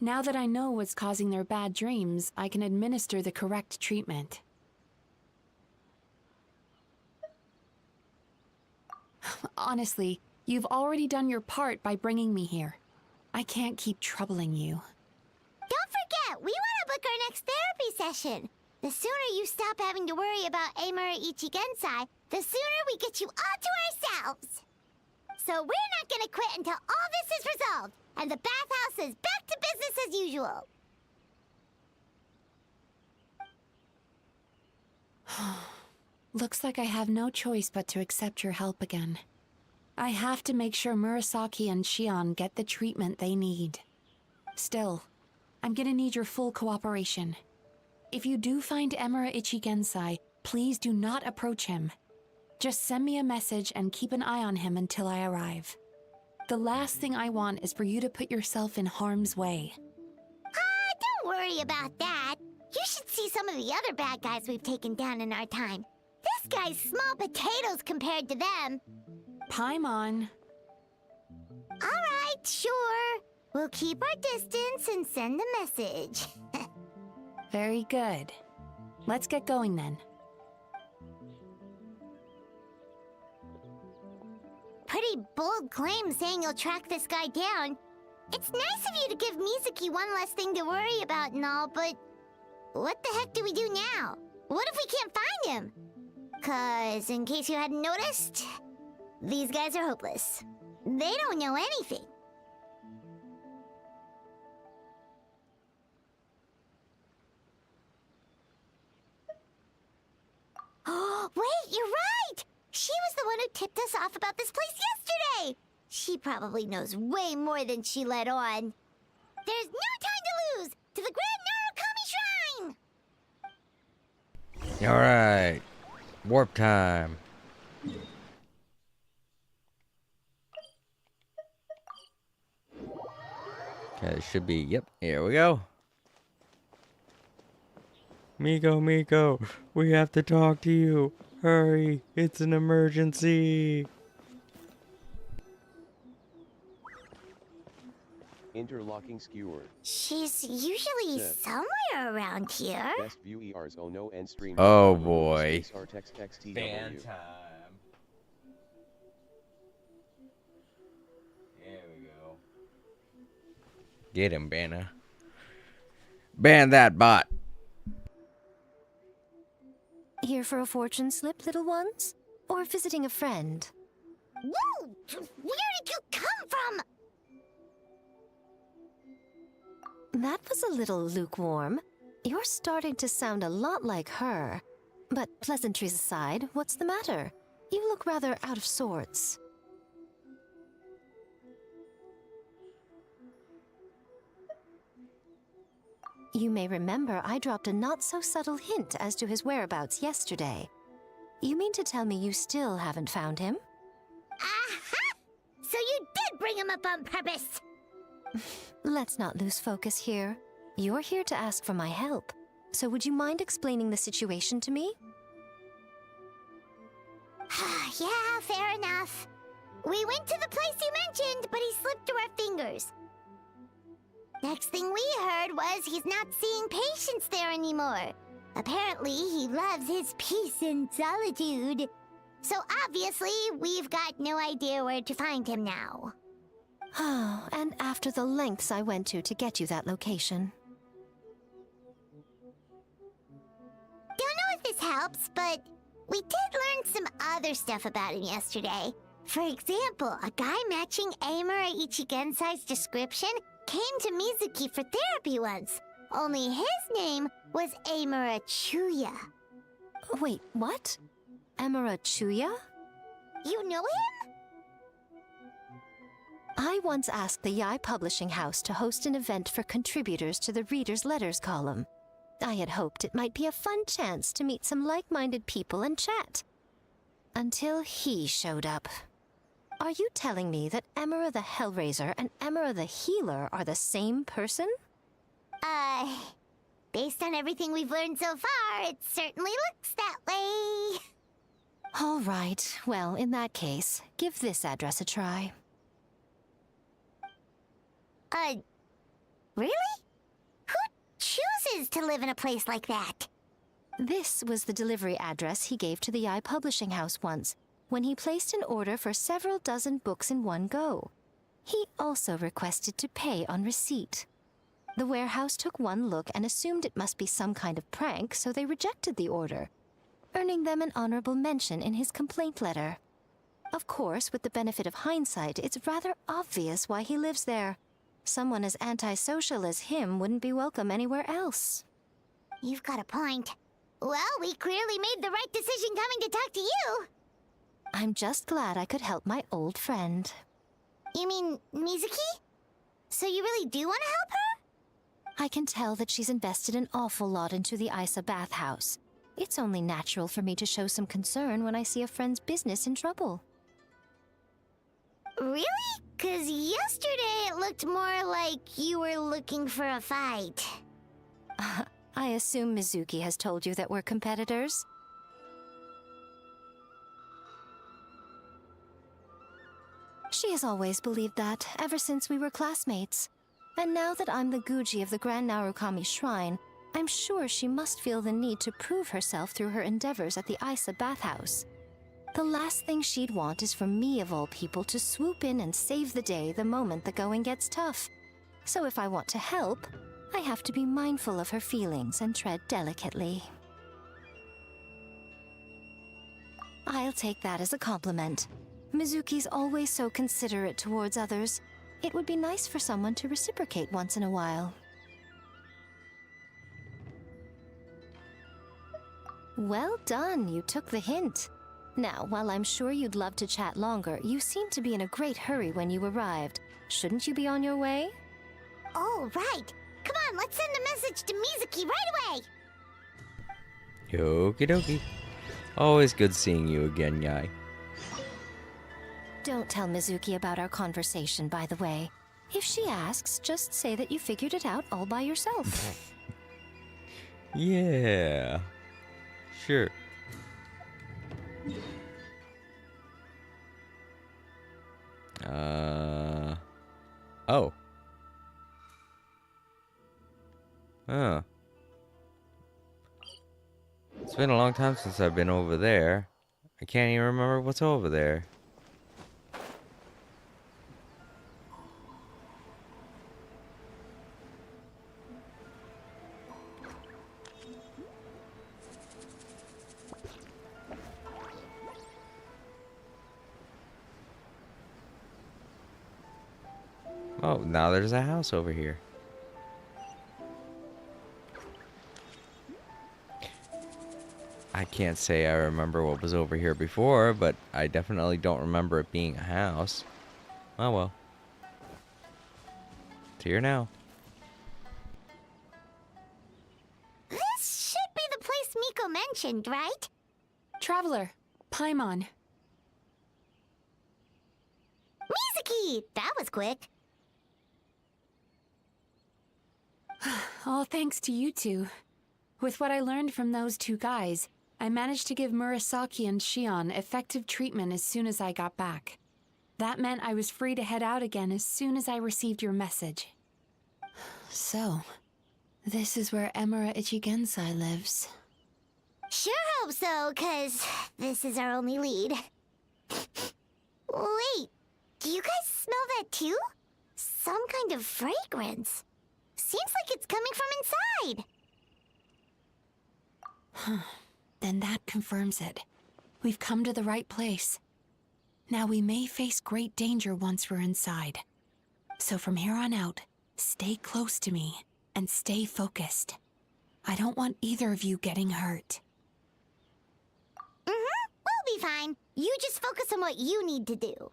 S9: Now that I know what's causing their bad dreams, I can administer the correct treatment. Honestly, you've already done your part by bringing me here. I can't keep troubling you.
S4: Don't forget, we want to book our next therapy session. The sooner you stop having to worry about Amura Ichigensai, the sooner we get you all to ourselves. So we're not gonna quit until all this is resolved, and the bathhouse is back to business as usual.
S9: Looks like I have no choice but to accept your help again. I have to make sure Murasaki and Shion get the treatment they need. Still, I'm gonna need your full cooperation. If you do find Emura Ichigensai, please do not approach him. Just send me a message and keep an eye on him until I arrive. The last thing I want is for you to put yourself in harm's way.
S4: Don't worry about that. You should see some of the other bad guys we've taken down in our time. This guy's small potatoes compared to them.
S9: Paimon.
S4: Alright, sure. We'll keep our distance and send the message.
S9: Very good. Let's get going then.
S4: Pretty bold claim saying you'll track this guy down. It's nice of you to give Mizuki one less thing to worry about and all, but what the heck do we do now? What if we can't find him? 'Cause, in case you hadn't noticed, these guys are hopeless. They don't know anything. Oh, wait, you're right! She was the one who tipped us off about this place yesterday! She probably knows way more than she let on. There's no time to lose! To the Grand Narukami Shrine!
S1: Alright. Warp time. Okay, it should be, yep, here we go. Miko, we have to talk to you. Hurry, it's an emergency.
S2: Interlocking skewer.
S4: She's usually somewhere around here.
S2: Best view ERs no and stream.
S1: Oh boy.
S2: Fan
S1: time. There we go. Get him, Banner. Ban that bot.
S12: Here for a fortune slip, little ones? Or visiting a friend?
S4: Whoa! Where did you come from?
S12: That was a little lukewarm. You're starting to sound a lot like her. But pleasantries aside, what's the matter? You look rather out of sorts. You may remember I dropped a not-so-subtle hint as to his whereabouts yesterday. You mean to tell me you still haven't found him?
S4: Aha! So you did bring him up on purpose!
S12: Let's not lose focus here. You're here to ask for my help. So would you mind explaining the situation to me?
S4: Yeah, fair enough. We went to the place you mentioned, but he slipped through our fingers. Next thing we heard was he's not seeing patients there anymore. Apparently, he loves his peace and solitude. So obviously, we've got no idea where to find him now.
S12: Oh, and after the lengths I went to get you that location.
S4: Don't know if this helps, but we did learn some other stuff about him yesterday. For example, a guy matching Amura Ichigensai's description came to Mizuki for therapy once. Only his name was Amura Chuya.
S12: Wait, what? Amura Chuya?
S4: You know him?
S12: I once asked the Yai Publishing House to host an event for contributors to the Reader's Letters column. I had hoped it might be a fun chance to meet some like-minded people and chat. Until he showed up. Are you telling me that Amura the Hellraiser and Amura the Healer are the same person?
S4: Based on everything we've learned so far, it certainly looks that way.
S12: All right, well, in that case, give this address a try.
S4: Really? Who chooses to live in a place like that?
S12: This was the delivery address he gave to the Yai Publishing House once, when he placed an order for several dozen books in one go. He also requested to pay on receipt. The warehouse took one look and assumed it must be some kind of prank, so they rejected the order, earning them an honorable mention in his complaint letter. Of course, with the benefit of hindsight, it's rather obvious why he lives there. Someone as antisocial as him wouldn't be welcome anywhere else.
S4: You've got a point. Well, we clearly made the right decision coming to talk to you.
S12: I'm just glad I could help my old friend.
S4: You mean Mizuki? So you really do want to help her?
S12: I can tell that she's invested an awful lot into the Isa Bathhouse. It's only natural for me to show some concern when I see a friend's business in trouble.
S4: Really? 'Cause yesterday it looked more like you were looking for a fight.
S12: I assume Mizuki has told you that we're competitors? She has always believed that, ever since we were classmates. And now that I'm the Guji of the Grand Narukami Shrine, I'm sure she must feel the need to prove herself through her endeavors at the Isa Bathhouse. The last thing she'd want is for me, of all people, to swoop in and save the day the moment the going gets tough. So if I want to help, I have to be mindful of her feelings and tread delicately. I'll take that as a compliment. Mizuki's always so considerate towards others. It would be nice for someone to reciprocate once in a while. Well done, you took the hint. Now, while I'm sure you'd love to chat longer, you seemed to be in a great hurry when you arrived. Shouldn't you be on your way?
S4: Oh, right. Come on, let's send a message to Mizuki right away.
S1: Okie dokie. Always good seeing you again, Yai.
S12: Don't tell Mizuki about our conversation, by the way. If she asks, just say that you figured it out all by yourself.
S1: Yeah. Sure. Oh. Huh. It's been a long time since I've been over there. I can't even remember what's over there. Oh, now there's a house over here. I can't say I remember what was over here before, but I definitely don't remember it being a house. Oh well. It's here now.
S4: This should be the place Miko mentioned, right?
S9: Traveler, Paimon.
S4: Mizuki! That was quick.
S9: All thanks to you two. With what I learned from those two guys, I managed to give Murasaki and Shion effective treatment as soon as I got back. That meant I was free to head out again as soon as I received your message. So, this is where Emura Ichigensai lives.
S4: Sure hope so, 'cause this is our only lead. Wait, do you guys smell that too? Some kind of fragrance. Seems like it's coming from inside.
S9: Then that confirms it. We've come to the right place. Now we may face great danger once we're inside. So from here on out, stay close to me and stay focused. I don't want either of you getting hurt.
S4: We'll be fine. You just focus on what you need to do.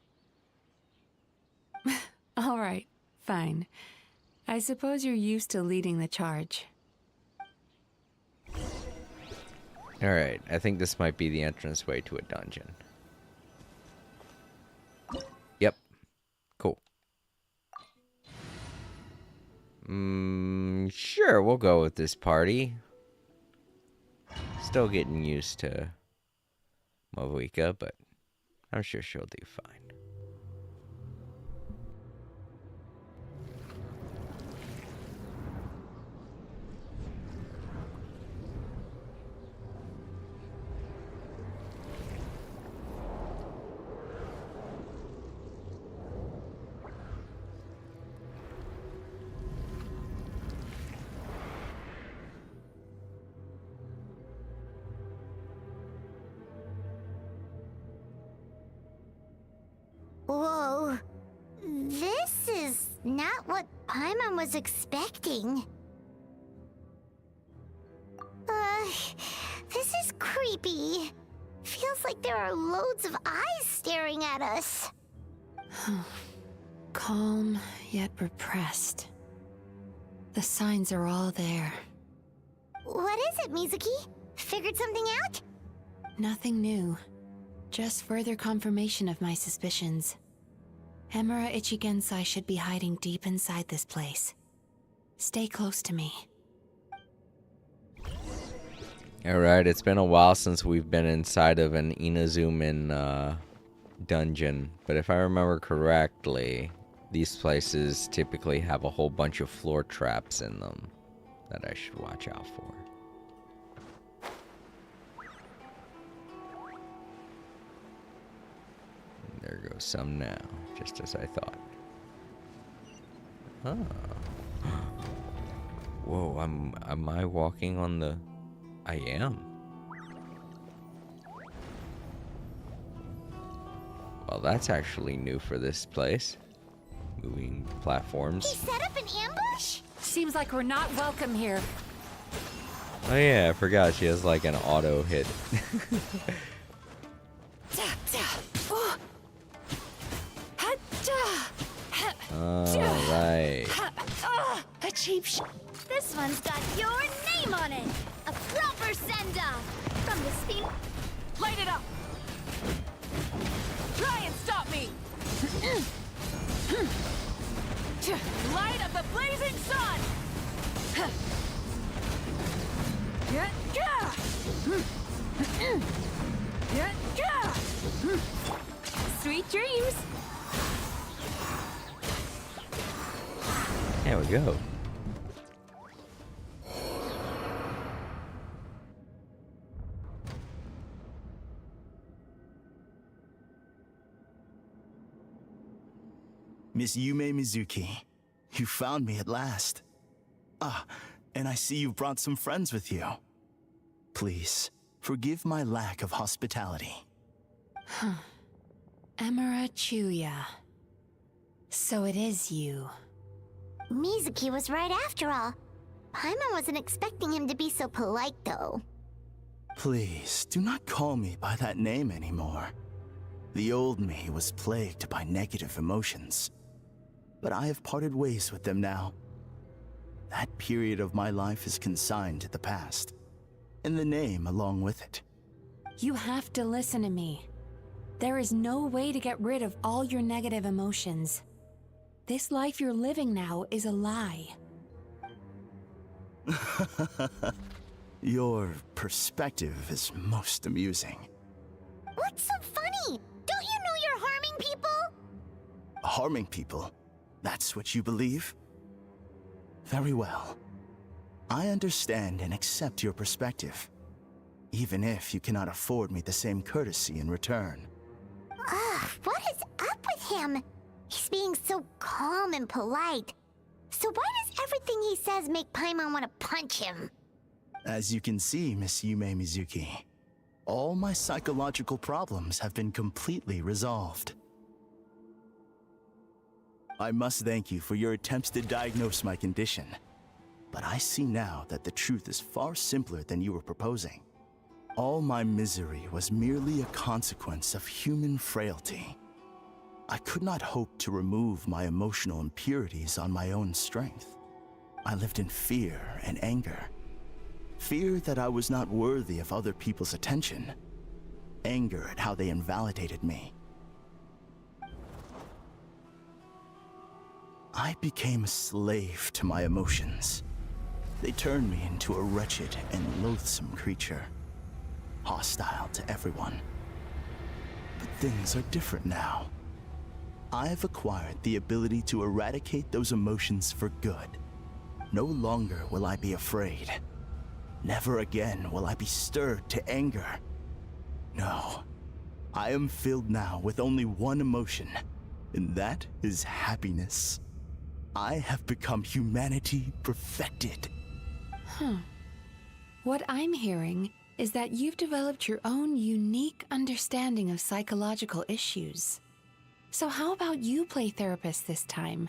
S9: All right, fine. I suppose you're used to leading the charge.
S1: Alright, I think this might be the entranceway to a dungeon. Yep. Cool. Sure, we'll go with this party. Still getting used to Mavika, but I'm sure she'll do fine.
S4: Whoa. This is not what Paimon was expecting. This is creepy. Feels like there are loads of eyes staring at us.
S9: Calm, yet repressed. The signs are all there.
S4: What is it, Mizuki? Figured something out?
S9: Nothing new. Just further confirmation of my suspicions. Emura Ichigensai should be hiding deep inside this place. Stay close to me.
S1: Alright, it's been a while since we've been inside of an Inazuman dungeon. But if I remember correctly, these places typically have a whole bunch of floor traps in them that I should watch out for. There goes some now, just as I thought. Oh. Whoa, am I walking on the... I am. Well, that's actually new for this place. Moving platforms.
S4: He set up an ambush?
S17: Seems like we're not welcome here.
S1: Oh yeah, I forgot she has like an auto hit. Alright.
S4: A cheap shot. This one's got your name on it. A proper send-off. From the speed.
S17: Light it up! Try and stop me! Light of the blazing sun!
S10: Sweet dreams!
S1: There we go.
S16: Miss Yume Mizuki, you found me at last. Ah, and I see you brought some friends with you. Please, forgive my lack of hospitality.
S9: Emura Chuya. So it is you.
S4: Mizuki was right after all. Paimon wasn't expecting him to be so polite, though.
S16: Please, do not call me by that name anymore. The old me was plagued by negative emotions. But I have parted ways with them now. That period of my life is consigned to the past, and the name along with it.
S9: You have to listen to me. There is no way to get rid of all your negative emotions. This life you're living now is a lie.
S16: Your perspective is most amusing.
S4: What's so funny? Don't you know you're harming people?
S16: Harming people? That's what you believe? Very well. I understand and accept your perspective, even if you cannot afford me the same courtesy in return.
S4: Ugh, what is up with him? He's being so calm and polite. So why does everything he says make Paimon want to punch him?
S16: As you can see, Miss Yume Mizuki, All my psychological problems have been completely resolved. I must thank you for your attempts to diagnose my condition, but I see now that the truth is far simpler than you were proposing. All my misery was merely a consequence of human frailty. I could not hope to remove my emotional impurities on my own strength. I lived in fear and anger. Fear that I was not worthy of other people's attention. Anger at how they invalidated me. I became a slave to my emotions. They turned me into a wretched and loathsome creature, hostile to everyone. But things are different now. I've acquired the ability to eradicate those emotions for good. No longer will I be afraid. Never again will I be stirred to anger. No, I am filled now with only one emotion, and that is happiness. I have become humanity perfected.
S9: What I'm hearing is that you've developed your own unique understanding of psychological issues. So how about you play therapist this time?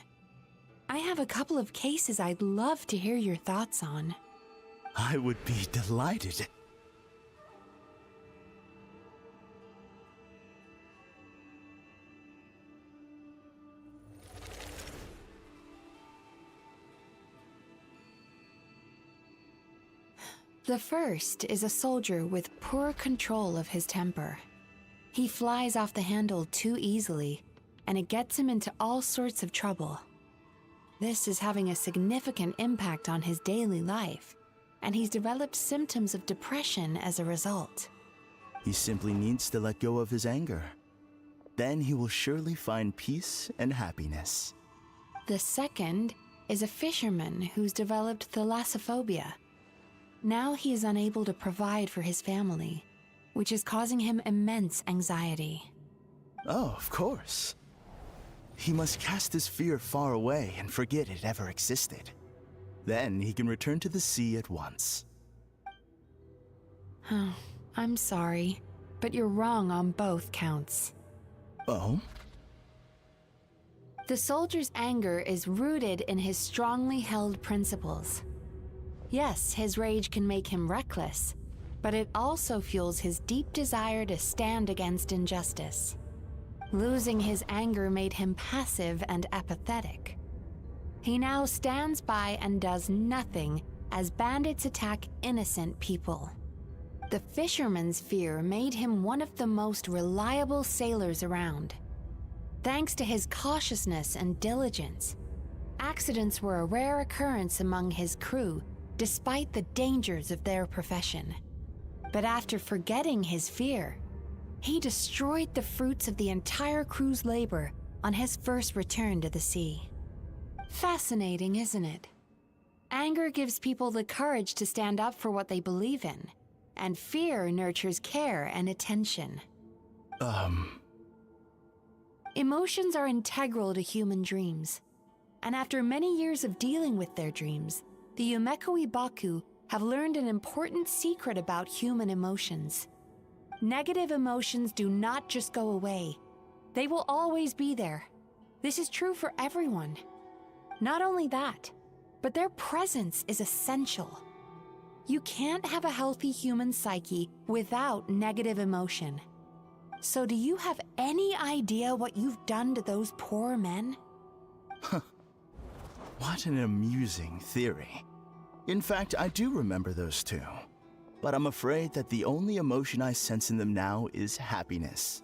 S9: I have a couple of cases I'd love to hear your thoughts on.
S16: I would be delighted.
S9: The first is a soldier with poor control of his temper. He flies off the handle too easily, and it gets him into all sorts of trouble. This is having a significant impact on his daily life, and he's developed symptoms of depression as a result.
S16: He simply needs to let go of his anger. Then he will surely find peace and happiness.
S9: The second is a fisherman who's developed thalassophobia. Now he is unable to provide for his family, which is causing him immense anxiety.
S16: Oh, of course. He must cast his fear far away and forget it ever existed. Then he can return to the sea at once.
S9: I'm sorry, but you're wrong on both counts.
S16: Oh?
S9: The soldier's anger is rooted in his strongly held principles. Yes, his rage can make him reckless, but it also fuels his deep desire to stand against injustice. Losing his anger made him passive and apathetic. He now stands by and does nothing as bandits attack innocent people. The fisherman's fear made him one of the most reliable sailors around. Thanks to his cautiousness and diligence, accidents were a rare occurrence among his crew, despite the dangers of their profession. But after forgetting his fear, he destroyed the fruits of the entire crew's labor on his first return to the sea. Fascinating, isn't it? Anger gives people the courage to stand up for what they believe in, and fear nurtures care and attention. Emotions are integral to human dreams, and after many years of dealing with their dreams, the Yumekoi Baku have learned an important secret about human emotions. Negative emotions do not just go away. They will always be there. This is true for everyone. Not only that, but their presence is essential. You can't have a healthy human psyche without negative emotion. So do you have any idea what you've done to those poor men?
S16: What an amusing theory. In fact, I do remember those two. But I'm afraid that the only emotion I sense in them now is happiness.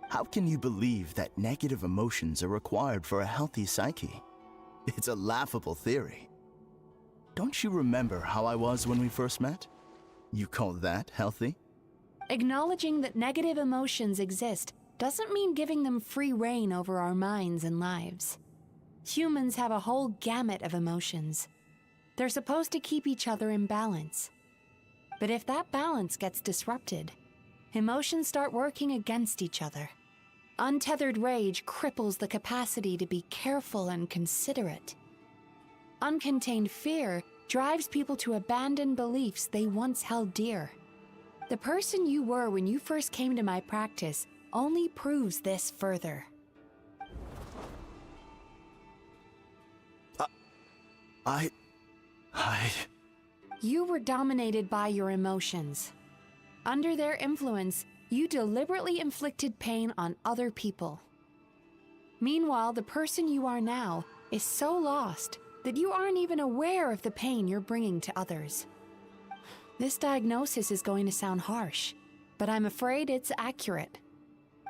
S16: How can you believe that negative emotions are required for a healthy psyche? It's a laughable theory. Don't you remember how I was when we first met? You call that healthy?
S9: Acknowledging that negative emotions exist doesn't mean giving them free rein over our minds and lives. Humans have a whole gamut of emotions. They're supposed to keep each other in balance. But if that balance gets disrupted, emotions start working against each other. Untethered rage cripples the capacity to be careful and considerate. Uncontained fear drives people to abandon beliefs they once held dear. The person you were when you first came to my practice only proves this further. You were dominated by your emotions. Under their influence, you deliberately inflicted pain on other people. Meanwhile, the person you are now is so lost that you aren't even aware of the pain you're bringing to others. This diagnosis is going to sound harsh, but I'm afraid it's accurate.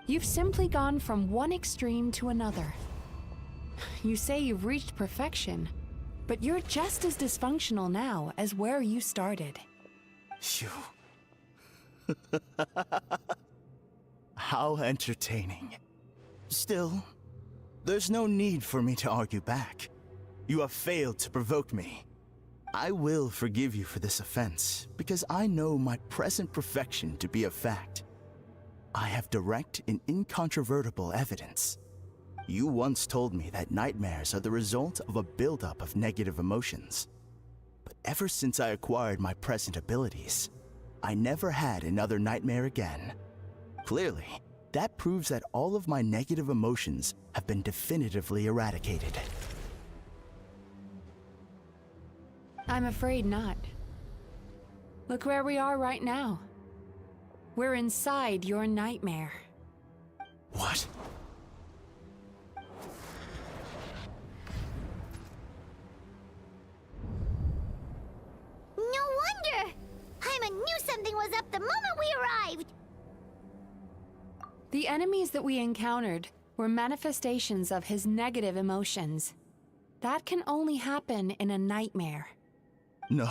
S9: You've simply gone from one extreme to another. You say you've reached perfection, but you're just as dysfunctional now as where you started.
S16: You... How entertaining. Still, there's no need for me to argue back. You have failed to provoke me. I will forgive you for this offense, because I know my present perfection to be a fact. I have direct and incontrovertible evidence. You once told me that nightmares are the result of a buildup of negative emotions. But ever since I acquired my present abilities, I never had another nightmare again. Clearly, that proves that all of my negative emotions have been definitively eradicated.
S9: I'm afraid not. Look where we are right now. We're inside your nightmare.
S16: What?
S4: No wonder! Hyman knew something was up the moment we arrived!
S9: The enemies that we encountered were manifestations of his negative emotions. That can only happen in a nightmare.
S16: No,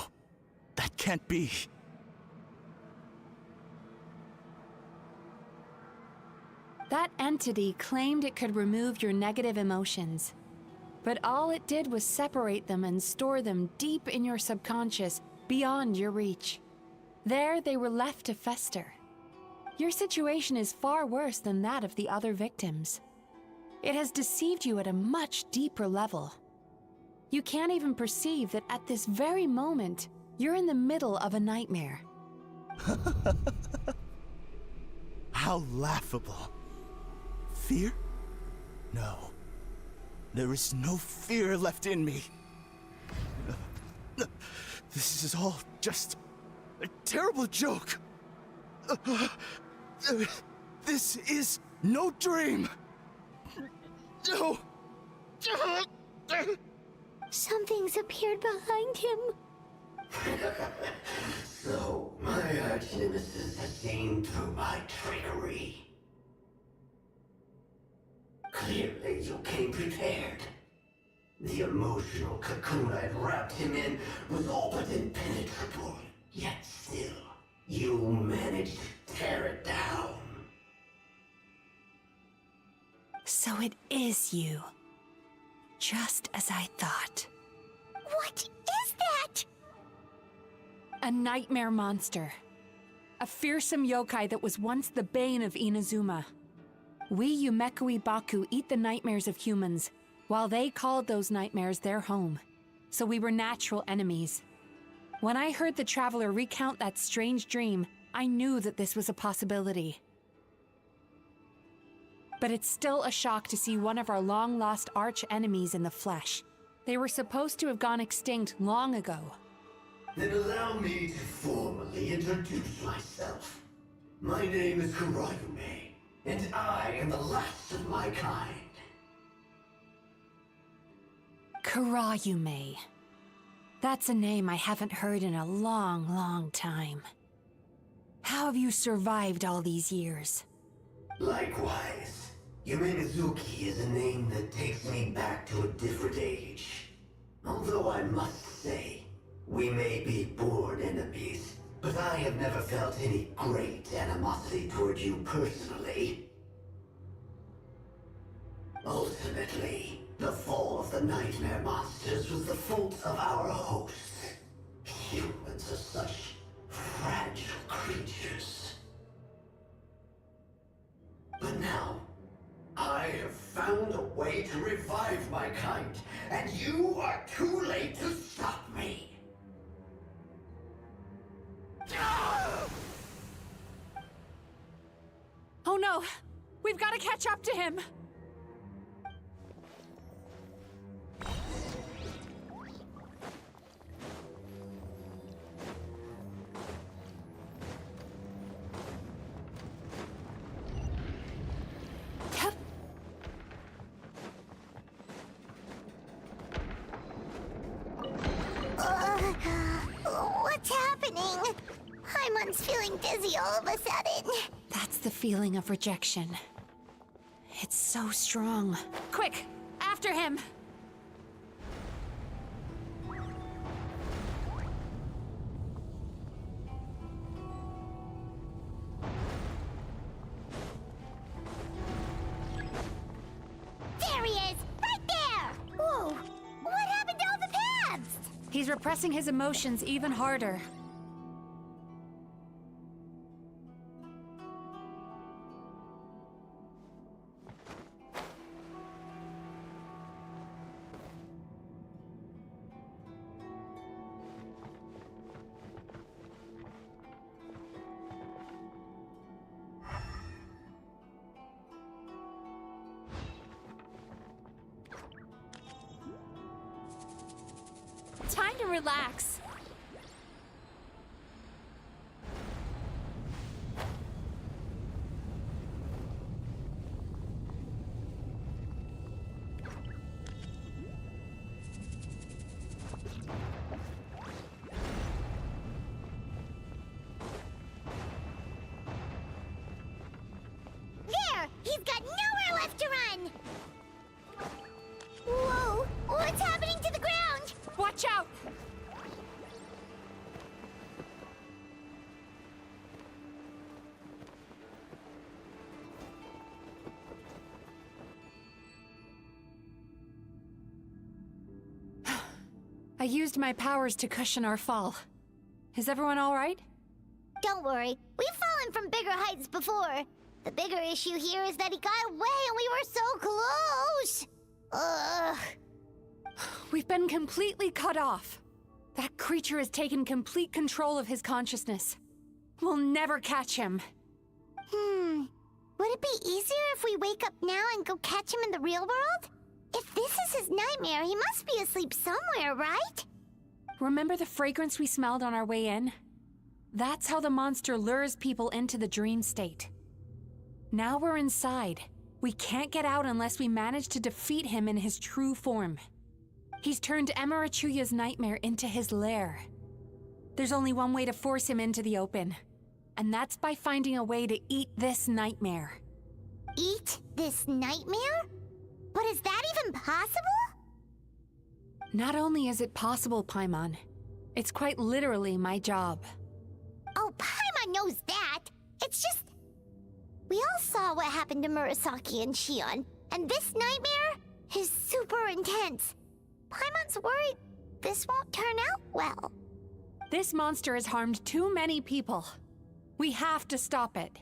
S16: that can't be.
S9: That entity claimed it could remove your negative emotions. But all it did was separate them and store them deep in your subconscious, beyond your reach. There they were left to fester. Your situation is far worse than that of the other victims. It has deceived you at a much deeper level. You can't even perceive that at this very moment, you're in the middle of a nightmare.
S16: How laughable. Fear? No. There is no fear left in me. This is all just a terrible joke. This is no dream. No.
S4: Something's appeared behind him.
S18: So, my arch-nemesis has seen through my trickery. Clearly, you came prepared. The emotional cocoon I'd wrapped him in was all but impenetrable. Yet still, you managed to tear it down.
S9: So it is you. Just as I thought.
S4: What is that?
S9: A nightmare monster. A fearsome yokai that was once the bane of Inazuma. We Yumekui Baku eat the nightmares of humans, while they called those nightmares their home. So we were natural enemies. When I heard the traveler recount that strange dream, I knew that this was a possibility. But it's still a shock to see one of our long-lost arch-enemies in the flesh. They were supposed to have gone extinct long ago.
S18: Then allow me to formally introduce myself. My name is Kurayume, and I am the last of my kind.
S9: Kurayume. That's a name I haven't heard in a long, long time. How have you survived all these years?
S18: Likewise. Yumenazuki is a name that takes me back to a different age. Although I must say, we may be born enemies, but I have never felt any great animosity toward you personally. Ultimately, the fall of the nightmare monsters was the fault of our hosts. Humans are such fragile creatures. But now, I have found a way to revive my kind, and you are too late to stop me.
S17: go! We've got to catch up to him!
S4: What's happening? Paimon's feeling dizzy all of a sudden.
S9: That's the feeling of rejection. It's so strong.
S17: Quick! After him!
S4: There he is! Right there! Whoa! What happened to all the paths?
S17: He's repressing his emotions even harder. Time to relax.
S4: There! He's got nowhere left to run! Whoa! What's happening to the ground?
S17: Watch out! I used my powers to cushion our fall. Is everyone all right?
S4: Don't worry, we've fallen from bigger heights before. The bigger issue here is that he got away and we were so close! Ugh.
S17: We've been completely cut off. That creature has taken complete control of his consciousness. We'll never catch him.
S4: Would it be easier if we wake up now and go catch him in the real world? If this is his nightmare, he must be asleep somewhere, right?
S17: Remember the fragrance we smelled on our way in? That's how the monster lures people into the dream state. Now we're inside. We can't get out unless we manage to defeat him in his true form. He's turned Emarachuya's nightmare into his lair. There's only one way to force him into the open, and that's by finding a way to eat this nightmare.
S4: Eat this nightmare? But is that even possible?
S17: Not only is it possible, Paimon, it's quite literally my job.
S4: Oh, Paimon knows that. It's just... We all saw what happened to Murasaki and Shion, and this nightmare is super intense. Paimon's worried this won't turn out well.
S17: This monster has harmed too many people. We have to stop it.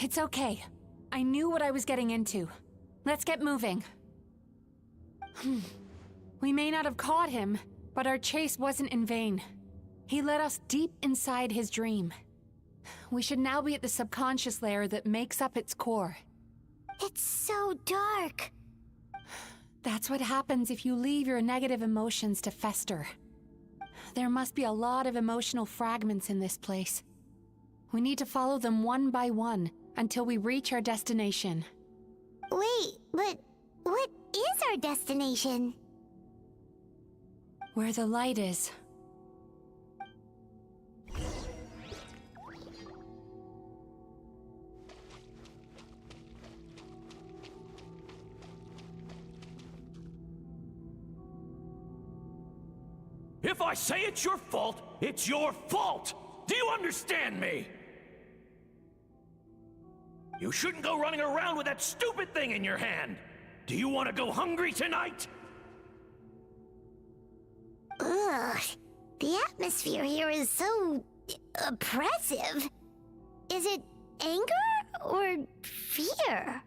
S17: It's okay. I knew what I was getting into. Let's get moving. We may not have caught him, but our chase wasn't in vain. He led us deep inside his dream. We should now be at the subconscious layer that makes up its core.
S4: It's so dark.
S17: That's what happens if you leave your negative emotions to fester. There must be a lot of emotional fragments in this place. We need to follow them one by one until we reach our destination.
S4: Wait, but what is our destination?
S17: Where the light is.
S14: If I say it's your fault, it's your fault! Do you understand me? You shouldn't go running around with that stupid thing in your hand! Do you want to go hungry tonight?
S4: Ugh. The atmosphere here is so... oppressive. Is it anger or fear?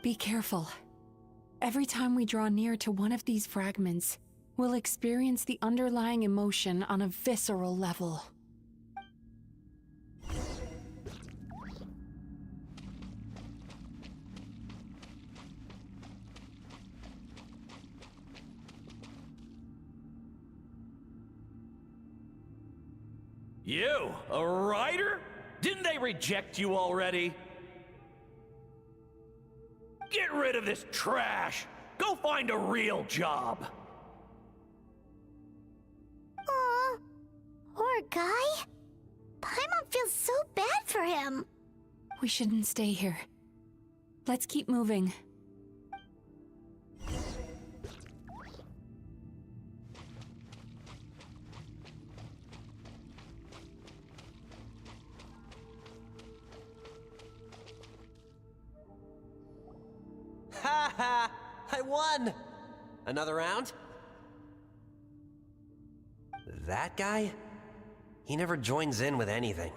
S17: Be careful. Every time we draw near to one of these fragments, we'll experience the underlying emotion on a visceral level.
S19: You, a writer? Didn't they reject you already? Get rid of this trash! Go find a real job!
S4: Aw, poor guy. Paimon feels so bad for him.
S17: We shouldn't stay here. Let's keep moving.
S20: Ha ha! I won! Another round? That guy? He never joins in with anything.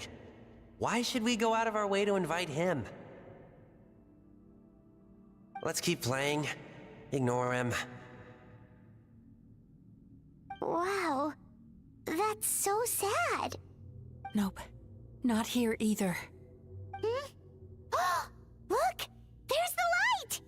S20: Why should we go out of our way to invite him? Let's keep playing. Ignore him.
S4: Wow, that's so sad.
S17: Nope, not here either.
S4: Hmm? Look! There's the light!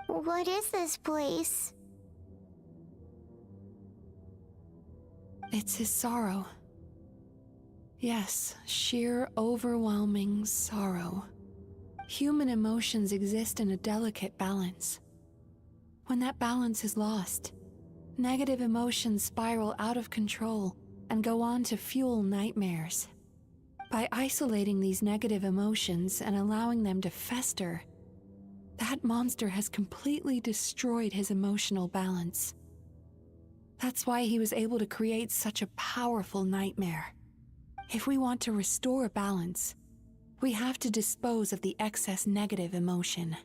S4: What is this place?
S17: It's his sorrow. Yes, sheer overwhelming sorrow. Human emotions exist in a delicate balance. When that balance is lost, negative emotions spiral out of control and go on to fuel nightmares. By isolating these negative emotions and allowing them to fester, that monster has completely destroyed his emotional balance. That's why he was able to create such a powerful nightmare. If we want to restore balance, we have to dispose of the excess negative emotion.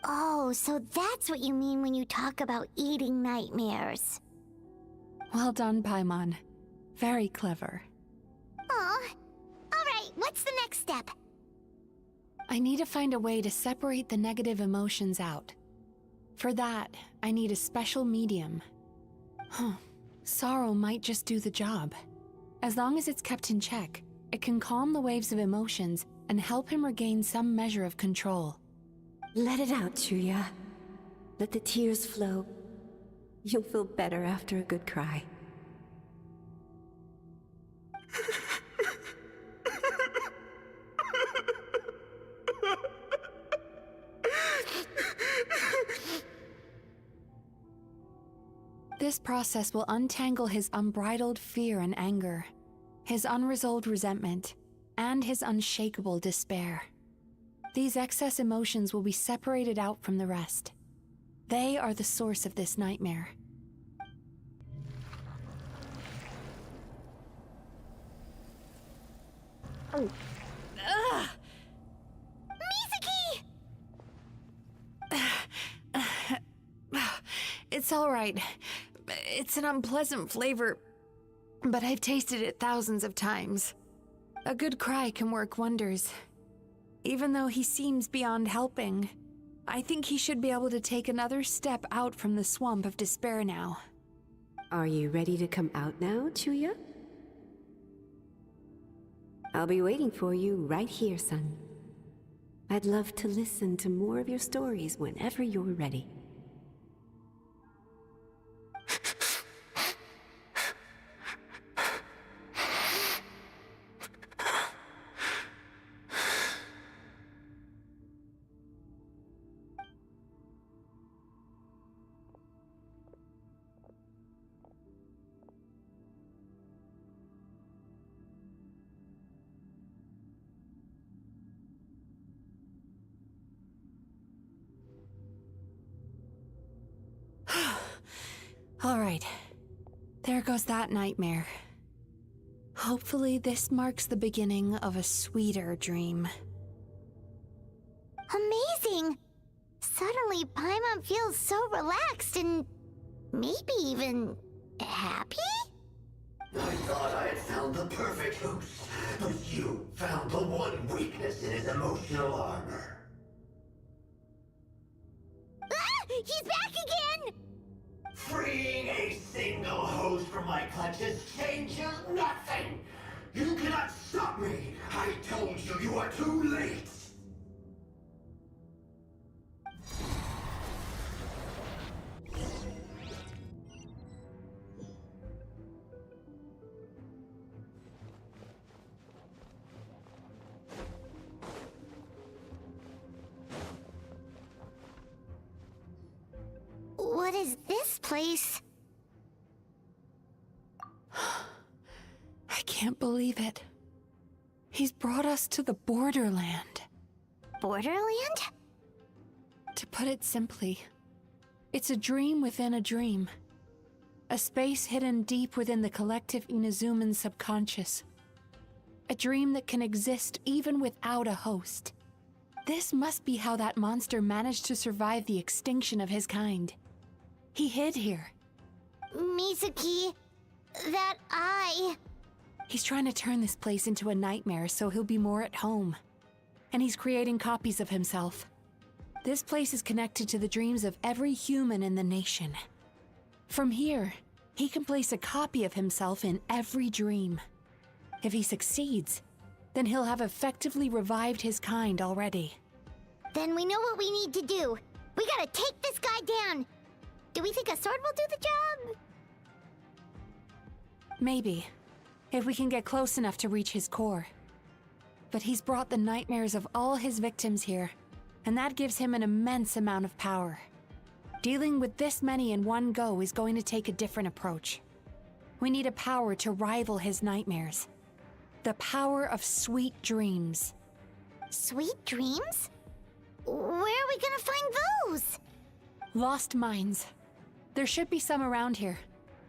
S4: Oh, so that's what you mean when you talk about eating nightmares.
S17: Well done, Paimon. Very clever.
S4: Aw. Alright, what's the next step?
S17: I need to find a way to separate the negative emotions out. For that, I need a special medium. Sorrow might just do the job. As long as it's kept in check, it can calm the waves of emotions and help him regain some measure of control.
S21: Let it out, Chuya. Let the tears flow. You'll feel better after a good cry.
S17: This process will untangle his unbridled fear and anger, his unresolved resentment, and his unshakable despair. These excess emotions will be separated out from the rest. They are the source of this nightmare.
S4: Oh. Ugh! Mizuki!
S17: It's all right. It's an unpleasant flavor, but I've tasted it thousands of times. A good cry can work wonders. Even though he seems beyond helping, I think he should be able to take another step out from the swamp of despair now.
S21: Are you ready to come out now, Chuya? I'll be waiting for you right here, son. I'd love to listen to more of your stories whenever you're ready.
S17: All right. There goes that nightmare. Hopefully this marks the beginning of a sweeter dream.
S4: Amazing! Suddenly, Paimon feels so relaxed and maybe even happy?
S18: I thought I had found the perfect host, but you found the one weakness in his emotional armor.
S4: Ah! He's back again!
S18: exposed from my clutches changes nothing! You cannot stop me! I told you, you are too late!
S4: What is this place?
S17: I can't believe it. He's brought us to the Borderland.
S4: Borderland?
S17: To put it simply, it's a dream within a dream. A space hidden deep within the collective Inazuman subconscious. A dream that can exist even without a host. This must be how that monster managed to survive the extinction of his kind. He hid here.
S4: Mizuki, that eye.
S17: He's trying to turn this place into a nightmare so he'll be more at home. And he's creating copies of himself. This place is connected to the dreams of every human in the nation. From here, he can place a copy of himself in every dream. If he succeeds, then he'll have effectively revived his kind already.
S4: Then we know what we need to do. We gotta take this guy down. Do we think a sword will do the job?
S17: Maybe, if we can get close enough to reach his core. But he's brought the nightmares of all his victims here, and that gives him an immense amount of power. Dealing with this many in one go is going to take a different approach. We need a power to rival his nightmares. The power of sweet dreams.
S4: Sweet dreams? Where are we gonna find those?
S17: Lost minds. There should be some around here,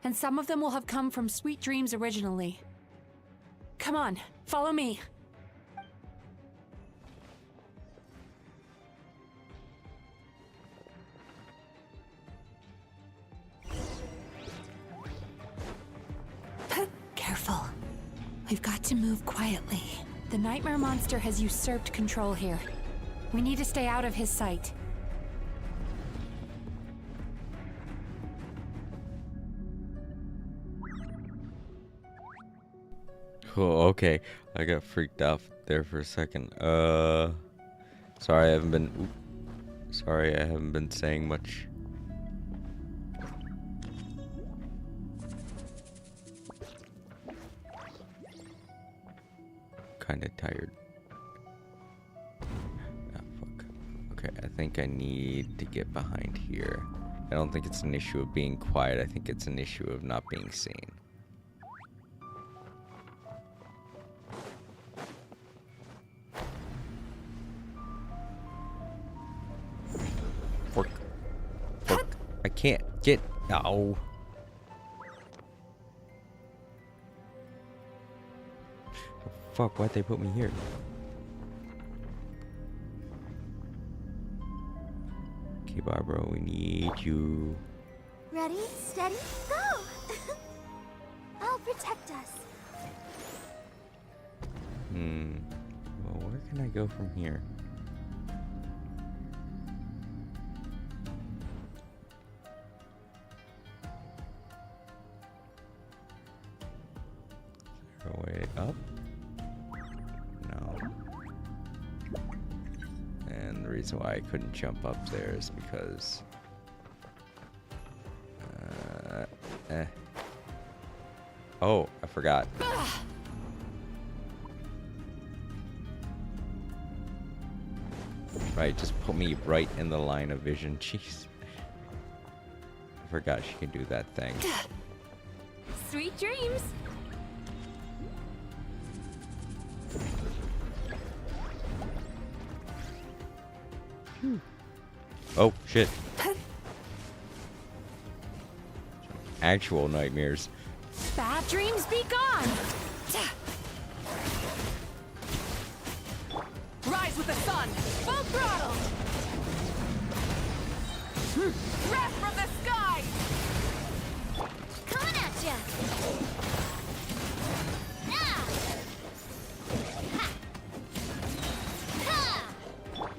S17: and some of them will have come from sweet dreams originally. Come on, follow me. Careful. We've got to move quietly. The nightmare monster has usurped control here. We need to stay out of his sight.
S1: Oh, okay. I got freaked out there for a second. Sorry, I haven't been. Sorry, I haven't been saying much. Kinda tired. Ah, fuck. Okay, I think I need to get behind here. I don't think it's an issue of being quiet. I think it's an issue of not being seen. Fork. Fork. I can't get. No. Fuck, why'd they put me here? Okay, Barbara, we need you.
S4: Ready, steady, go! I'll protect us.
S1: Well, where can I go from here? Is there a way up? No. And the reason why I couldn't jump up there is because... Oh, I forgot. Right, just put me right in the line of vision. Jeez. I forgot she can do that thing.
S10: Sweet dreams!
S1: Oh, shit. Actual nightmares.
S17: Bad dreams be gone!
S10: Rise with the sun! Full throttle! Wrath from the sky!
S4: Coming at ya!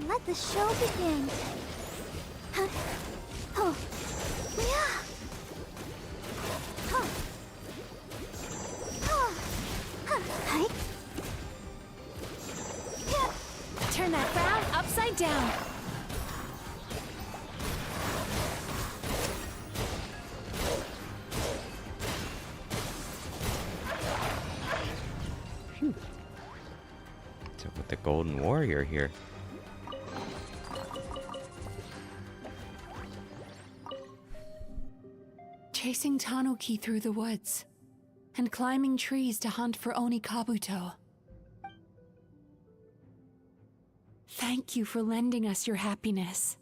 S4: Let the show begin. Oh, yeah.
S17: Upside down.
S1: What's up with the Golden Warrior here?
S17: Chasing Tanuki through the woods and climbing trees to hunt for Oni Kabuto. Thank you for lending us your happiness.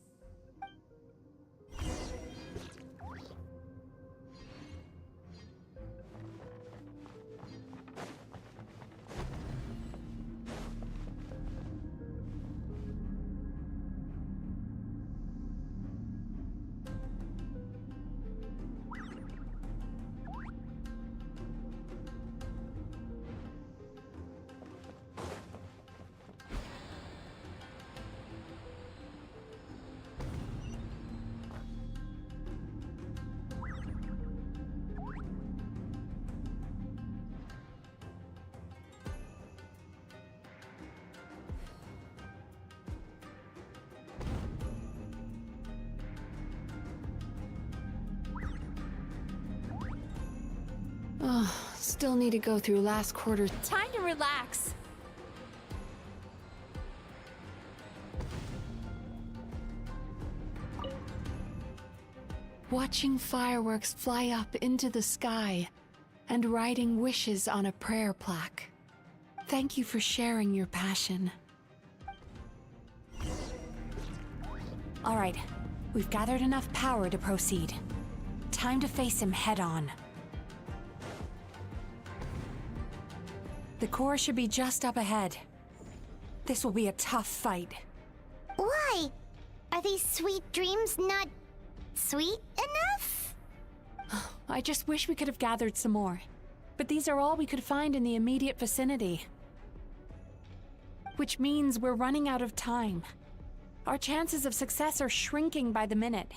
S17: Oh, still need to go through last quarter.
S10: Time to relax.
S17: Watching fireworks fly up into the sky and writing wishes on a prayer plaque. Thank you for sharing your passion. All right, we've gathered enough power to proceed. Time to face him head on. The core should be just up ahead. This will be a tough fight.
S4: Why? Are these sweet dreams not sweet enough?
S17: I just wish we could have gathered some more. But these are all we could find in the immediate vicinity. Which means we're running out of time. Our chances of success are shrinking by the minute.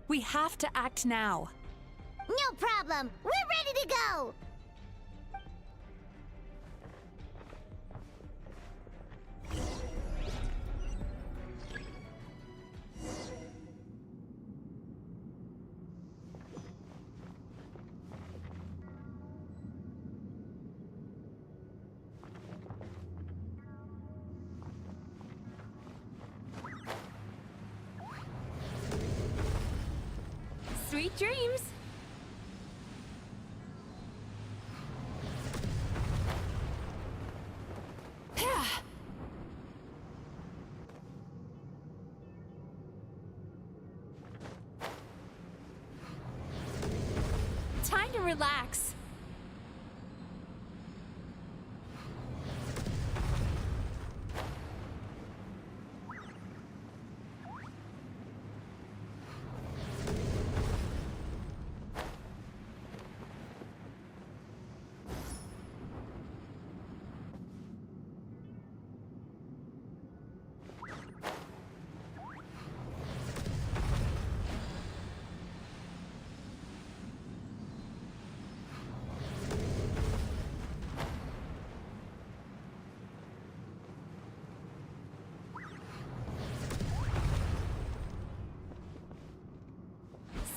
S17: We have to act now.
S4: No problem. We're ready to go.
S10: Sweet dreams. Time to relax.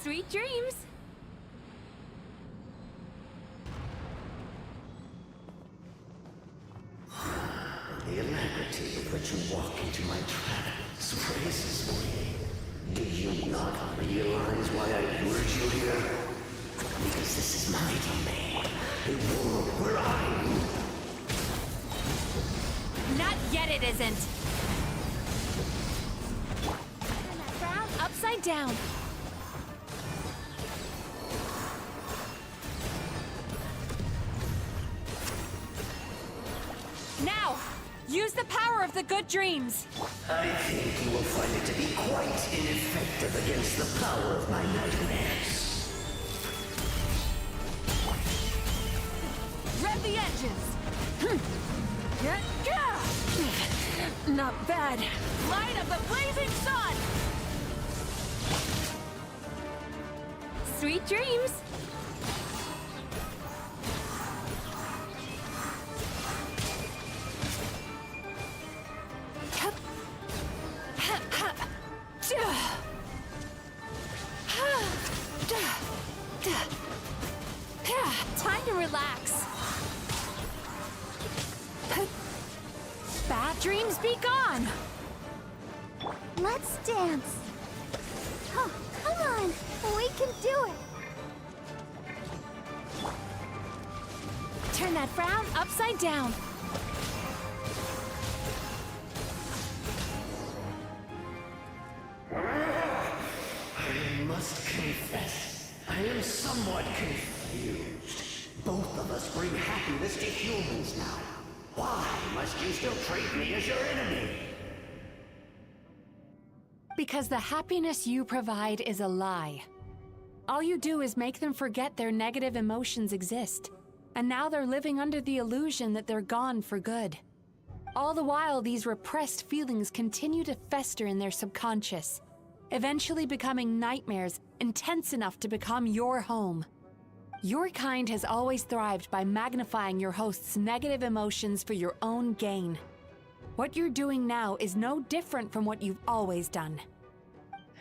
S10: Sweet dreams.
S18: The alacrity with which you walk into my trap surprises me. Do you not realize why I lured you here? Because this is my domain, a world where I rule.
S17: Not yet it isn't.
S10: Turn that frown upside down.
S17: Now, use the power of the good dreams.
S18: I think you will find it to be quite ineffective against the power of my nightmares.
S17: Rev the engines. Not bad. Light of the blazing sun.
S10: Sweet dreams.
S17: dreams be gone!
S4: Let's dance. Oh, come on. We can do it.
S17: Turn that frown upside down.
S18: I must confess, I am somewhat confused. Both of us bring happiness to humans now. Why must you still treat me as your enemy?
S17: Because the happiness you provide is a lie. All you do is make them forget their negative emotions exist. And now they're living under the illusion that they're gone for good. All the while, these repressed feelings continue to fester in their subconscious, eventually becoming nightmares intense enough to become your home. Your kind has always thrived by magnifying your host's negative emotions for your own gain. What you're doing now is no different from what you've always done.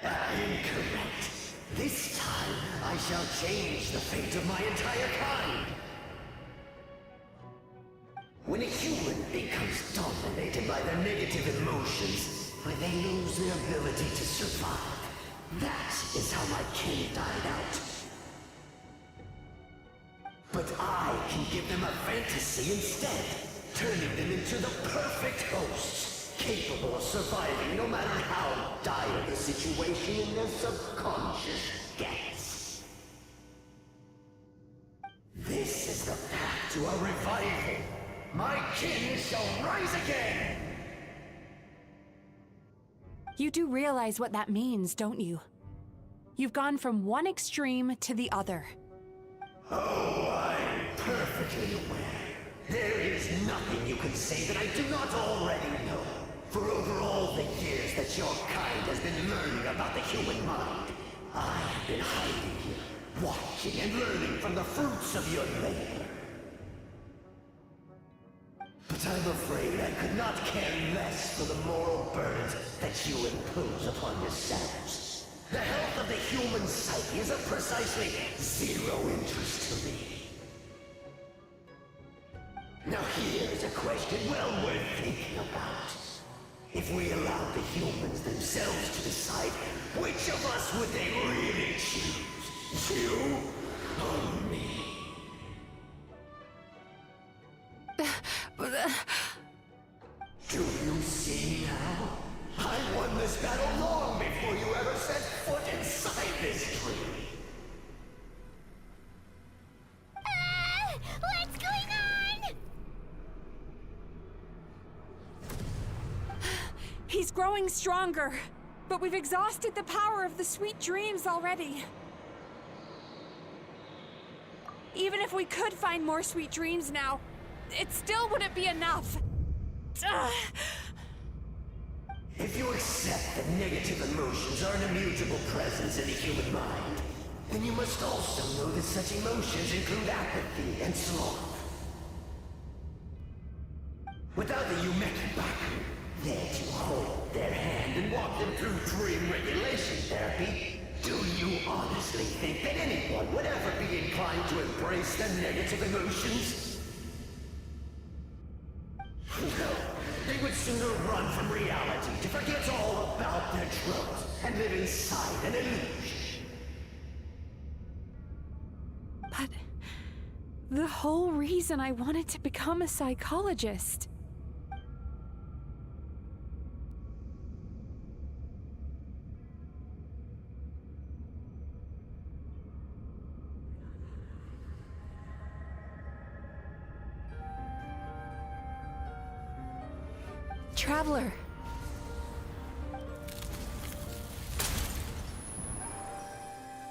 S18: Incorrect. This time, I shall change the fate of my entire kind. When a human becomes dominated by their negative emotions, when they lose their ability to survive, that is how my kin died out. But I can give them a fantasy instead, turning them into the perfect hosts, capable of surviving no matter how dire the situation in their subconscious gets. This is the path to a revival. My kin shall rise again!
S17: You do realize what that means, don't you? You've gone from one extreme to the other.
S18: Oh, I'm perfectly aware. There is nothing you can say that I do not already know. For over all the years that your kind has been learning about the human mind, I have been hiding here, watching and learning from the fruits of your labor. But I'm afraid I could not care less for the moral burdens that you impose upon yourselves. The health of the human psyche is of precisely zero interest to me. Now here's a question well worth thinking about. If we allowed the humans themselves to decide, which of us would they really choose? You or me? Do you see now? I won this battle long before you ever set foot inside this tree.
S4: What's going on?
S17: He's growing stronger, but we've exhausted the power of the sweet dreams already. Even if we could find more sweet dreams now, it still wouldn't be enough.
S18: If you accept that negative emotions are an immutable presence in the human mind, then you must also know that such emotions include apathy and sloth. Without the Yumekibaku there to hold their hand and walk them through dream regulation therapy, do you honestly think that anyone would ever be inclined to embrace their negative emotions? No, they would sooner run from reality to forget all about their troubles and live inside an illusion.
S17: But the whole reason I wanted to become a psychologist. Traveler.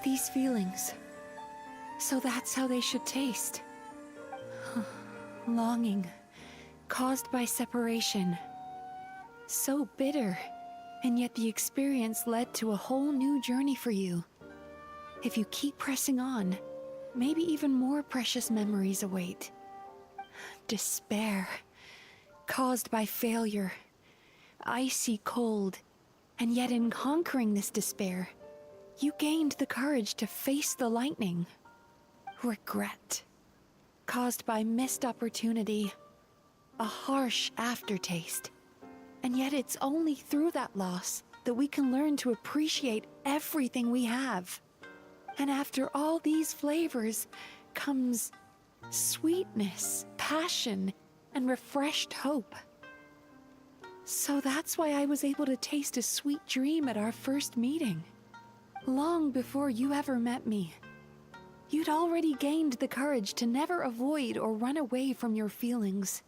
S17: These feelings. So that's how they should taste. Longing, caused by separation. So bitter, and yet the experience led to a whole new journey for you. If you keep pressing on, maybe even more precious memories await. Despair, caused by failure. Icy cold, and yet in conquering this despair, you gained the courage to face the lightning. Regret, caused by missed opportunity. A harsh aftertaste,
S9: And yet it's only through that loss that we can learn to appreciate everything we have. And after all these flavors comes sweetness, passion, and refreshed hope. So that's why I was able to taste a sweet dream at our first meeting. Long before you ever met me, you'd already gained the courage to never avoid or run away from your feelings.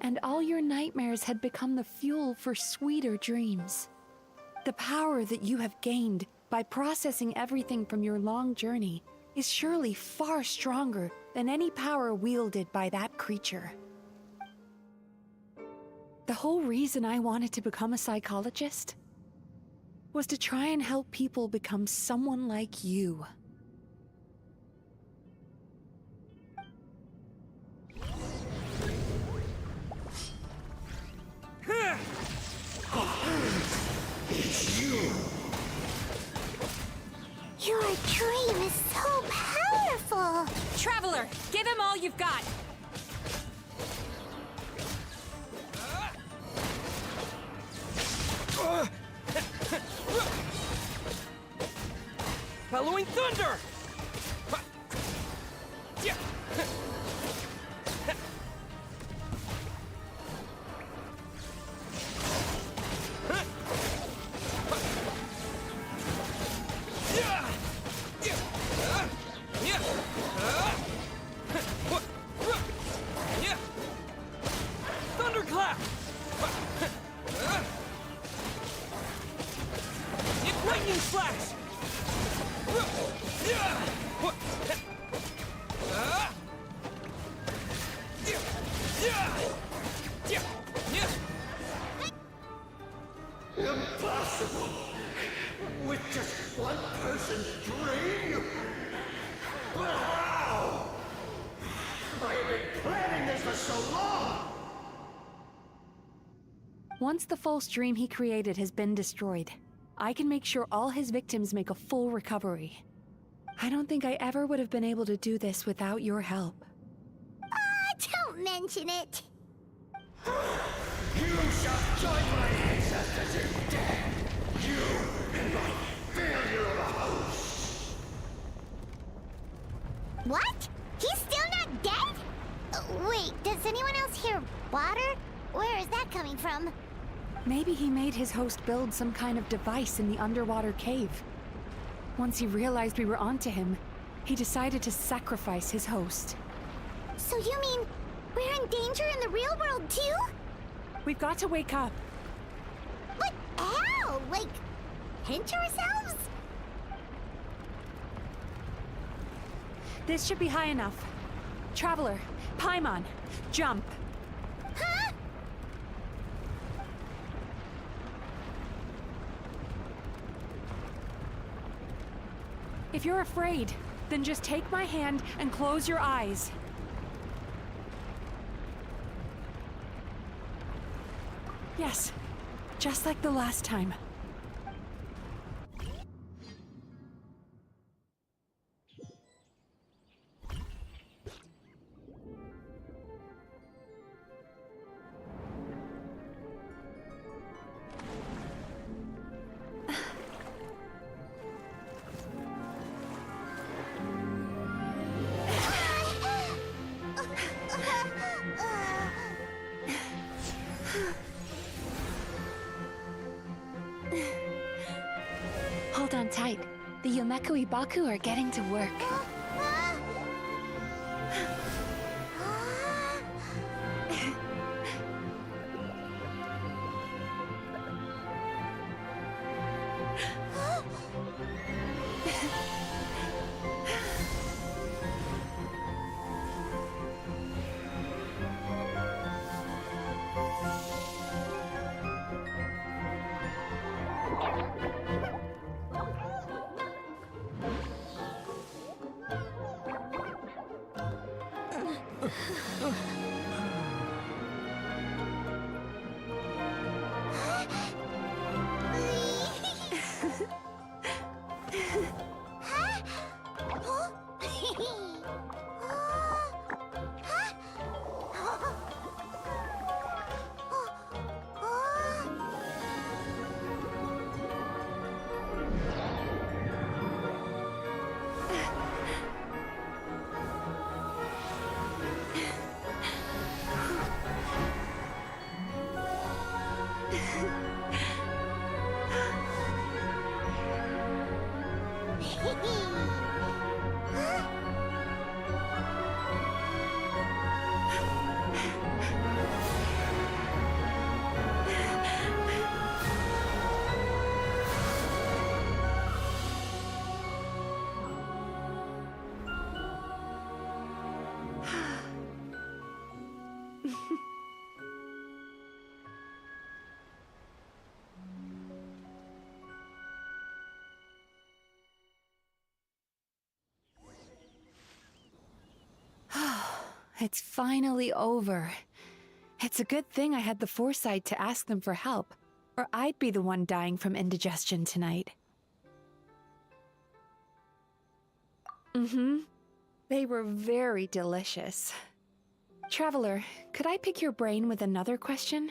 S9: And all your nightmares had become the fuel for sweeter dreams. The power that you have gained by processing everything from your long journey is surely far stronger than any power wielded by that creature. The whole reason I wanted to become a psychologist was to try and help people become someone like you.
S18: It's you!
S4: Your dream is so powerful!
S17: Traveler, give him all you've got!
S19: Bellowing thunder! Thunderclap! Lightning flash!
S18: Impossible! With just one person's dream? But how? I have been planning this for so long!
S9: Once the false dream he created has been destroyed, I can make sure all his victims make a full recovery. I don't think I ever would have been able to do this without your help.
S4: Don't mention it.
S18: You shall join my ancestors in death! You and my failure of a host!
S4: What? He's still not dead? Wait, does anyone else hear water? Where is that coming from?
S9: Maybe he made his host build some kind of device in the underwater cave. Once he realized we were onto him, he decided to sacrifice his host.
S4: So you mean we're in danger in the real world too?
S9: We've got to wake up.
S4: But how? Like, pinch ourselves?
S9: This should be high enough. Traveler, Paimon, jump.
S4: Huh?
S9: If you're afraid, then just take my hand and close your eyes. Yes, just like the last time. Hold on tight. The Yomeku Ibaku are getting to work.
S17: It's finally over. It's a good thing I had the foresight to ask them for help, or I'd be the one dying from indigestion tonight. They were very delicious. Traveler, could I pick your brain with another question?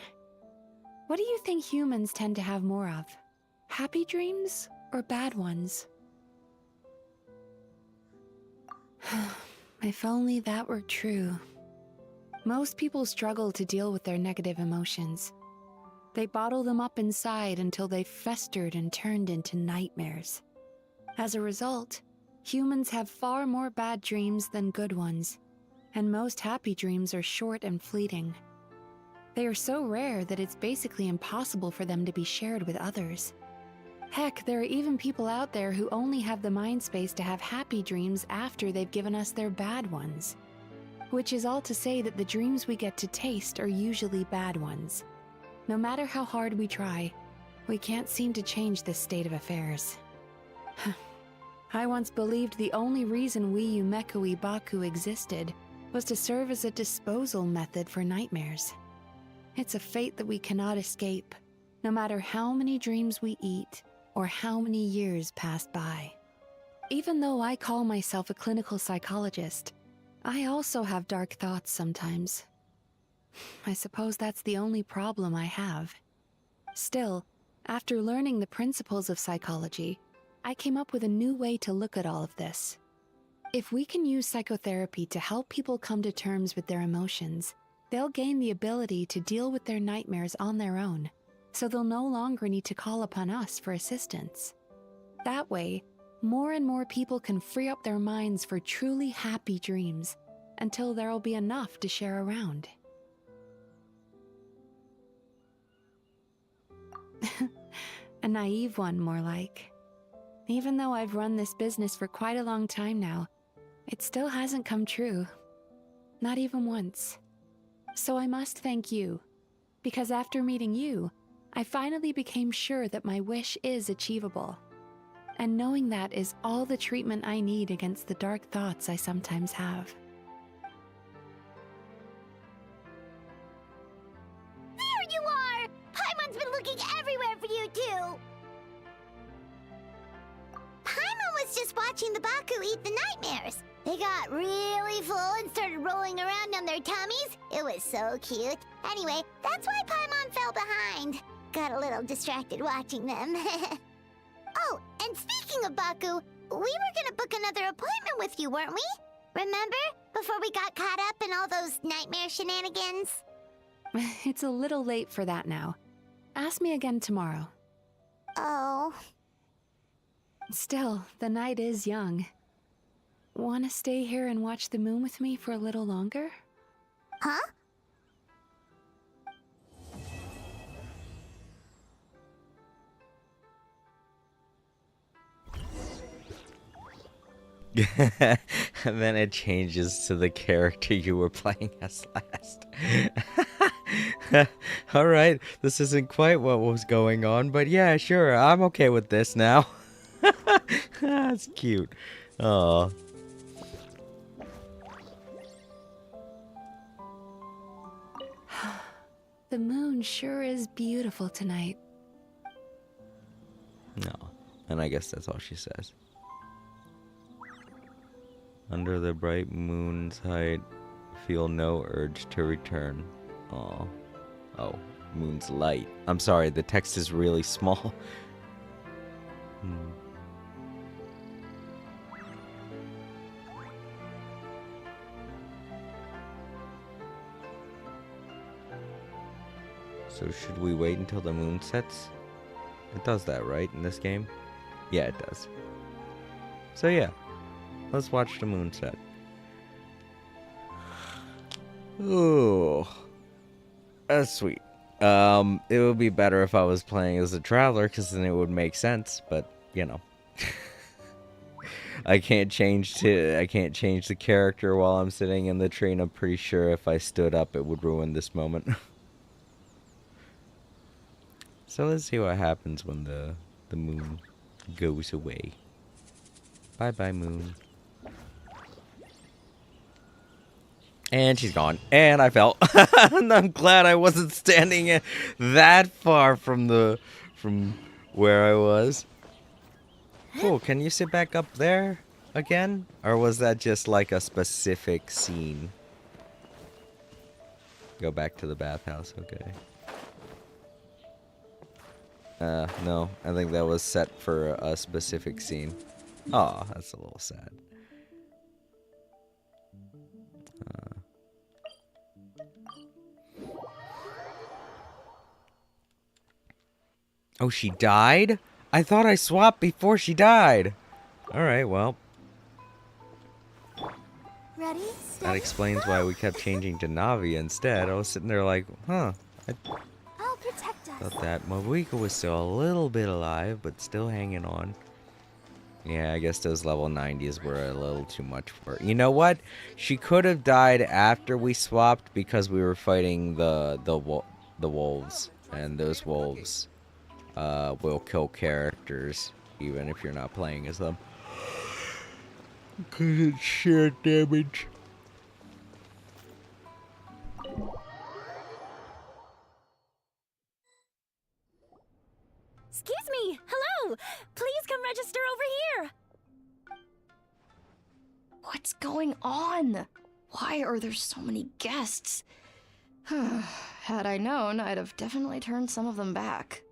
S17: What do you think humans tend to have more of? Happy dreams or bad ones? If only that were true. Most people struggle to deal with their negative emotions. They bottle them up inside until they've festered and turned into nightmares. As a result, humans have far more bad dreams than good ones, and most happy dreams are short and fleeting. They are so rare that it's basically impossible for them to be shared with others. Heck, there are even people out there who only have the mind space to have happy dreams after they've given us their bad ones. Which is all to say that the dreams we get to taste are usually bad ones. No matter how hard we try, we can't seem to change this state of affairs. I once believed the only reason we Yumeku Ibaku existed was to serve as a disposal method for nightmares. It's a fate that we cannot escape, no matter how many dreams we eat or how many years pass by. Even though I call myself a clinical psychologist, I also have dark thoughts sometimes. I suppose that's the only problem I have. Still, after learning the principles of psychology, I came up with a new way to look at all of this. If we can use psychotherapy to help people come to terms with their emotions, they'll gain the ability to deal with their nightmares on their own, so they'll no longer need to call upon us for assistance. That way, more and more people can free up their minds for truly happy dreams, until there'll be enough to share around. A naive one, more like. Even though I've run this business for quite a long time now, it still hasn't come true. Not even once. So I must thank you, because after meeting you, I finally became sure that my wish is achievable. And knowing that is all the treatment I need against the dark thoughts I sometimes have.
S4: There you are! Paimon's been looking everywhere for you, too! Paimon was just watching the Baku eat the nightmares. They got really full and started rolling around on their tummies. It was so cute. Anyway, that's why Paimon fell behind. Got a little distracted watching them. Oh, and speaking of Baku, we were gonna book another appointment with you, weren't we? Remember? Before we got caught up in all those nightmare shenanigans?
S17: It's a little late for that now. Ask me again tomorrow.
S4: Oh.
S17: Still, the night is young. Wanna stay here and watch the moon with me for a little longer?
S4: Huh?
S1: And then it changes to the character you were playing as last. Alright, this isn't quite what was going on, but yeah, sure, I'm okay with this now. That's cute. Oh.
S17: The moon sure is beautiful tonight.
S1: No. And I guess that's all she says. Under the bright moon's height, feel no urge to return. Aw. Oh, moon's light. I'm sorry, the text is really small. So should we wait until the moon sets? It does that, right, in this game? Yeah, it does. So yeah, let's watch the moon set. Ooh, that's sweet. It would be better if I was playing as a traveler, because then it would make sense, but, you know. I can't change the character while I'm sitting in the tree, and I'm pretty sure if I stood up it would ruin this moment. So let's see what happens when the moon goes away. Bye bye, moon. And she's gone. And I fell. And I'm glad I wasn't standing that far from where I was. Cool, can you sit back up there again? Or was that just like a specific scene? Go back to the bathhouse, okay. No, I think that was set for a specific scene. Aw, that's a little sad. Oh, she died? I thought I swapped before she died. Alright, well.
S4: Ready?
S1: That explains why we kept changing to Navi instead. I was sitting there like, huh.
S4: I'll protect us.
S1: Thought that Mabuika was still a little bit alive, but still hanging on. Yeah, I guess those level 90s were a little too much for her. You know what? She could have died after we swapped because we were fighting the wolves. And those wolves will kill characters, even if you're not playing as them. Because it's sheer damage.
S10: Excuse me! Hello! Please come register over here!
S11: What's going on? Why are there so many guests? Had I known, I'd have definitely turned some of them back.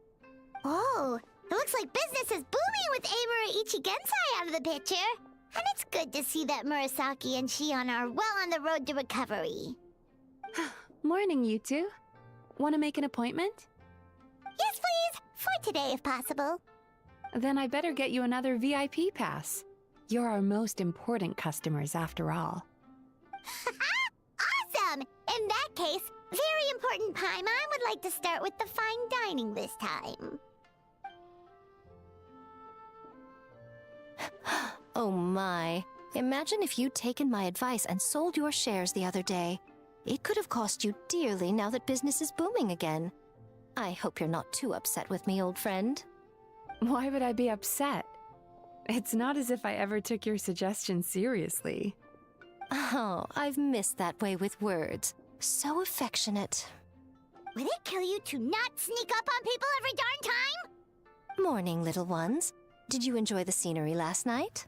S4: Oh, it looks like business is booming with Amura Ichigensai out of the picture. And it's good to see that Murasaki and Shion are well on the road to recovery.
S9: Morning, you two. Want to make an appointment?
S4: Yes, please! For today, if possible.
S9: Then I better get you another VIP pass. You're our most important customers, after all.
S4: Awesome! In that case, very important Paimon would like to start with the fine dining this time.
S12: Oh my. Imagine if you'd taken my advice and sold your shares the other day. It could have cost you dearly now that business is booming again. I hope you're not too upset with me, old friend.
S9: Why would I be upset? It's not as if I ever took your suggestion seriously.
S12: Oh, I've missed that way with words. So affectionate.
S4: Would it kill you to not sneak up on people every darn time?
S12: Morning, little ones. Did you enjoy the scenery last night?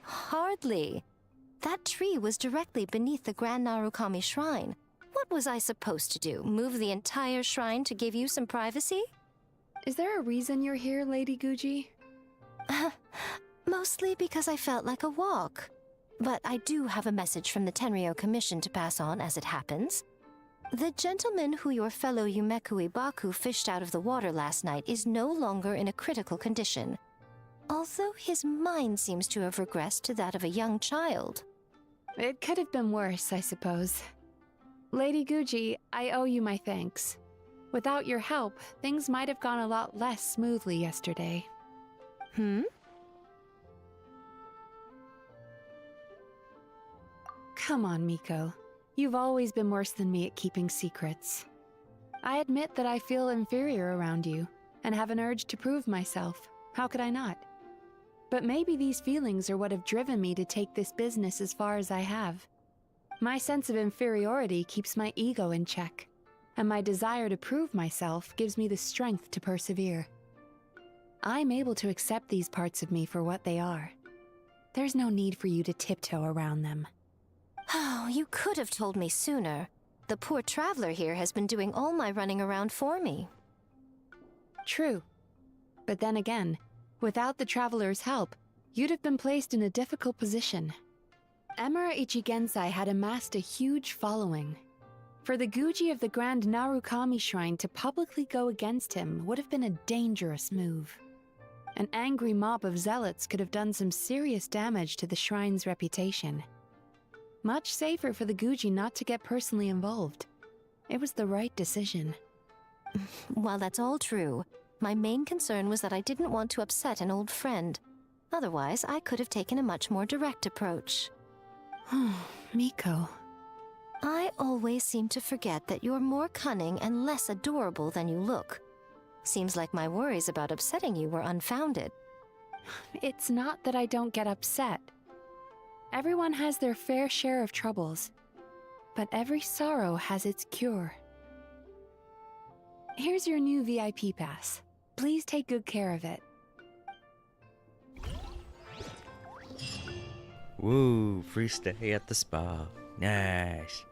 S12: Hardly. That tree was directly beneath the Grand Narukami Shrine. What was I supposed to do? Move the entire shrine to give you some privacy?
S9: Is there a reason you're here, Lady Guji?
S12: Mostly because I felt like a walk. But I do have a message from the Tenryo Commission to pass on as it happens. The gentleman who your fellow Yumeku Ibaku fished out of the water last night is no longer in a critical condition. Although his mind seems to have regressed to that of a young child.
S9: It could have been worse, I suppose. Lady Guji, I owe you my thanks. Without your help, things might have gone a lot less smoothly yesterday. Come on, Miko. You've always been worse than me at keeping secrets. I admit that I feel inferior around you, and have an urge to prove myself. How could I not? But maybe these feelings are what have driven me to take this business as far as I have. My sense of inferiority keeps my ego in check, and my desire to prove myself gives me the strength to persevere. I'm able to accept these parts of me for what they are. There's no need for you to tiptoe around them.
S12: Oh, you could have told me sooner. The poor traveler here has been doing all my running around for me.
S9: True. But then again, without the traveler's help, you'd have been placed in a difficult position. Emura Ichigensai had amassed a huge following. For the Guji of the Grand Narukami Shrine to publicly go against him would have been a dangerous move. An angry mob of zealots could have done some serious damage to the shrine's reputation. Much safer for the Guji not to get personally involved. It was the right decision.
S12: While that's all true, my main concern was that I didn't want to upset an old friend. Otherwise, I could have taken a much more direct approach.
S9: Miko.
S12: I always seem to forget that you're more cunning and less adorable than you look. Seems like my worries about upsetting you were unfounded.
S17: It's not that I don't get upset. Everyone has their fair share of troubles, but every sorrow has its cure. Here's your new VIP pass. Please take good care of it.
S1: Woo, free stay at the spa. Nice.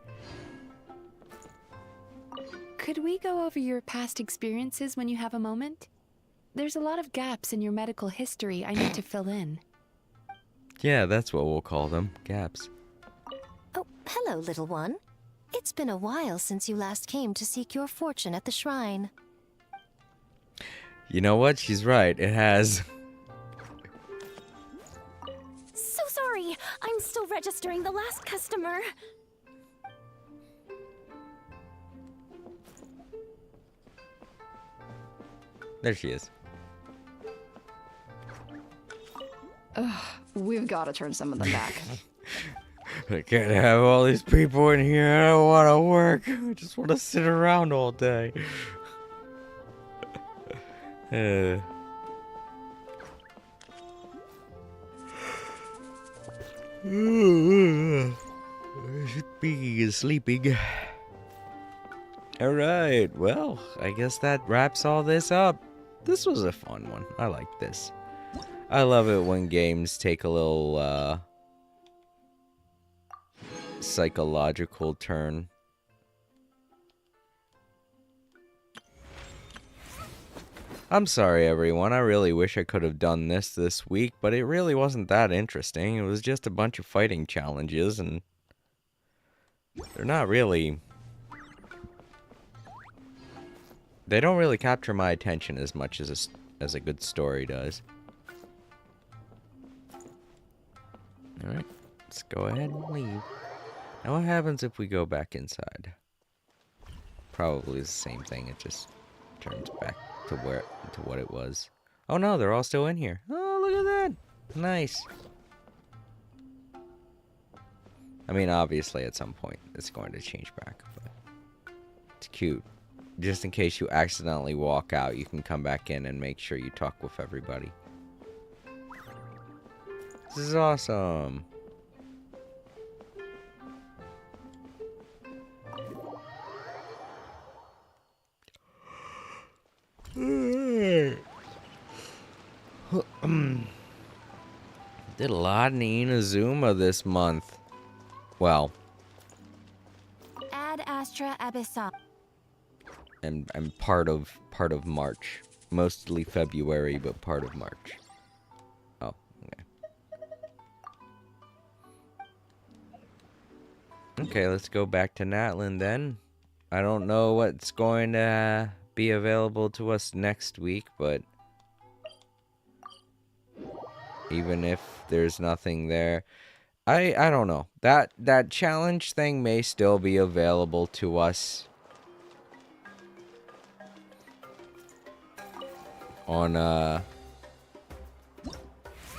S17: Could we go over your past experiences when you have a moment? There's a lot of gaps in your medical history I need to fill in.
S1: Yeah, that's what we'll call them. Gaps.
S12: Oh, hello, little one. It's been a while since you last came to seek your fortune at the shrine.
S1: You know what? She's right. It has.
S10: So sorry. I'm still registering the last customer.
S1: There she is.
S11: Ugh, we've got to turn some of them back.
S1: I can't have all these people in here. I don't want to work. I just want to sit around all day. Speaking of sleeping. Alright, well, I guess that wraps all this up. This was a fun one. I like this. I love it when games take a little, psychological turn. I'm sorry, everyone. I really wish I could have done this week, but it really wasn't that interesting. It was just a bunch of fighting challenges, and they're not really... They don't really capture my attention as much as a good story does. Alright, let's go ahead and leave. Now what happens if we go back inside? Probably the same thing, it just turns back to what it was. Oh no, they're all still in here. Oh, look at that! Nice. I mean, obviously at some point it's going to change back, but it's cute. Just in case you accidentally walk out, you can come back in and make sure you talk with everybody. This is awesome. Did a lot in Inazuma this month. Well,
S10: Ad Astra Abyssal.
S1: and part of March. Mostly February, but part of March. Oh, okay. Okay, let's go back to Natlin then. I don't know what's going to be available to us next week, but even if there's nothing there, I don't know. That challenge thing may still be available to us on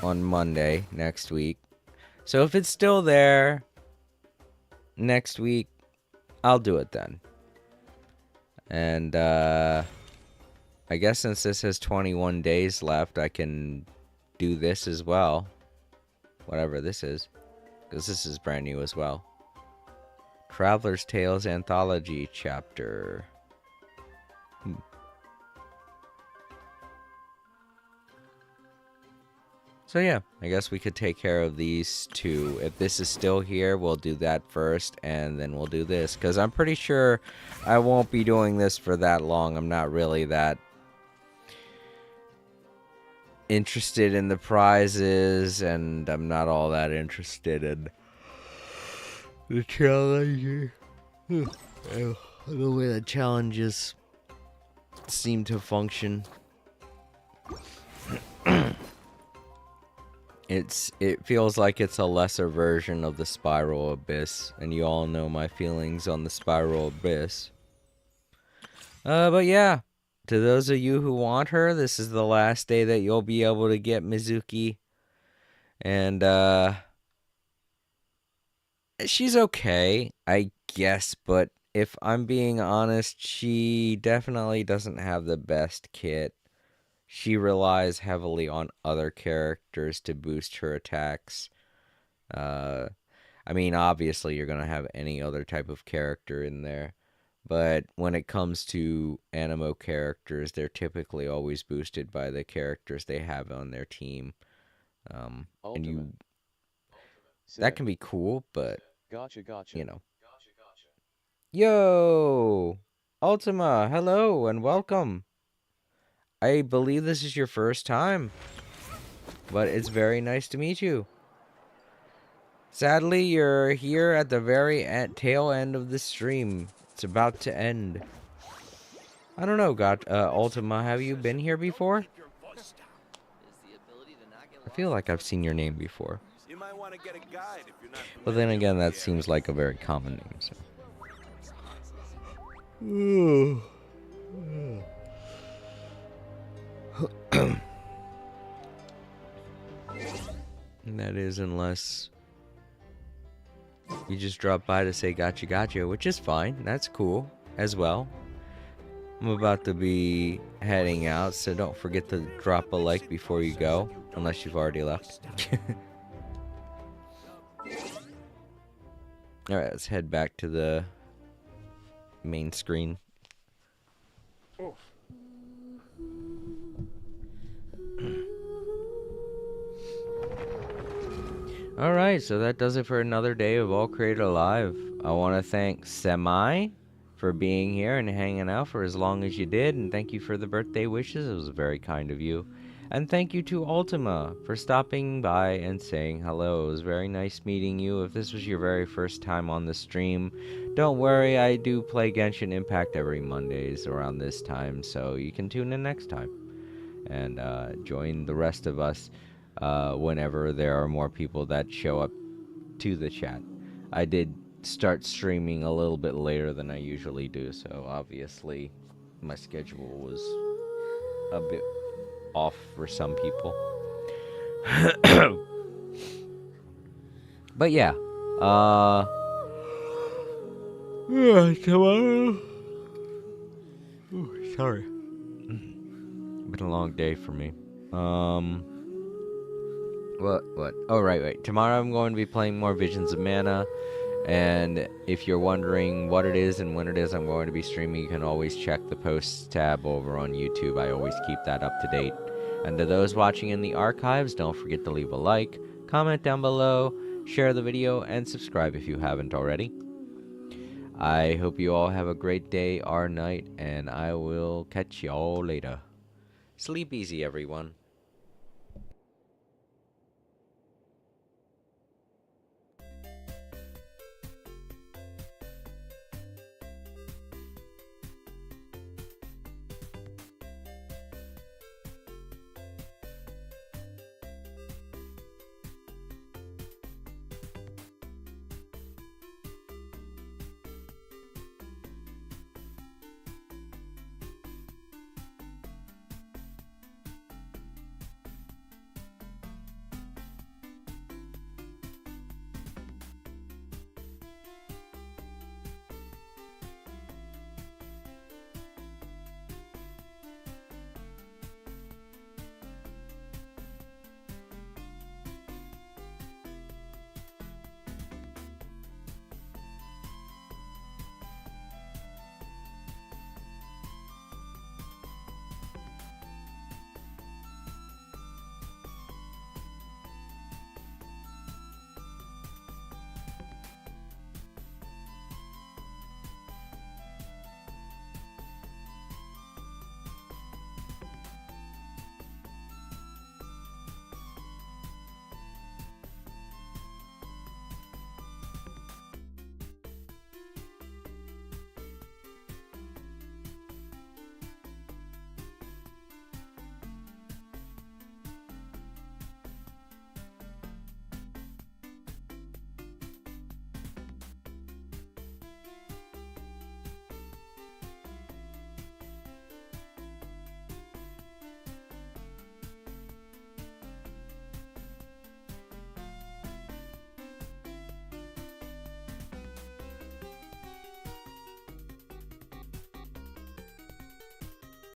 S1: Monday next week. So if it's still there next week, I'll do it then. And I guess since this has 21 days left, I can do this as well. Whatever this is, because this is brand new as well. Traveler's Tales Anthology Chapter. So yeah, I guess we could take care of these two. If this is still here, we'll do that first, and then we'll do this. Because I'm pretty sure I won't be doing this for that long. I'm not really that interested in the prizes, and I'm not all that interested in the challenges. The way the challenges seem to function. It feels like it's a lesser version of the Spiral Abyss, and you all know my feelings on the Spiral Abyss. But yeah, to those of you who want her, this is the last day that you'll be able to get Mizuki. And, she's okay, I guess, but if I'm being honest, she definitely doesn't have the best kit. She relies heavily on other characters to boost her attacks. I mean, obviously, you're going to have any other type of character in there. But when it comes to animo characters, they're typically always boosted by the characters they have on their team. And that can be cool, but,
S2: Gotcha.
S1: you know. Yo! Ultima, hello and welcome. I believe this is your first time, but it's very nice to meet you. Sadly, you're here at the very tail end of the stream. It's about to end. I don't know, Ultima, have you been here before? I feel like I've seen your name before. But then again, that seems like a very common name, so. And that is unless you just drop by to say gotcha, which is fine. That's cool as well. I'm about to be heading out, so don't forget to drop a like before you go, unless you've already left. Alright, let's head back to the main screen. Alright, so that does it for another day of All Created Alive. I want to thank Semi for being here and hanging out for as long as you did, and thank you for the birthday wishes. It was very kind of you. And thank you to Ultima for stopping by and saying hello. It was very nice meeting you. If this was your very first time on the stream, don't worry, I do play Genshin Impact every Mondays around this time, so you can tune in next time. And join the rest of us whenever there are more people that show up to the chat. I did start streaming a little bit later than I usually do, so obviously my schedule was a bit off for some people. But yeah, tomorrow. Ooh, sorry. Been a long day for me. What? Oh, right. Tomorrow I'm going to be playing more Visions of Mana. And if you're wondering what it is and when it is I'm going to be streaming, you can always check the posts tab over on YouTube. I always keep that up to date. And to those watching in the archives, don't forget to leave a like, comment down below, share the video, and subscribe if you haven't already. I hope you all have a great day or night, and I will catch y'all later. Sleep easy, everyone.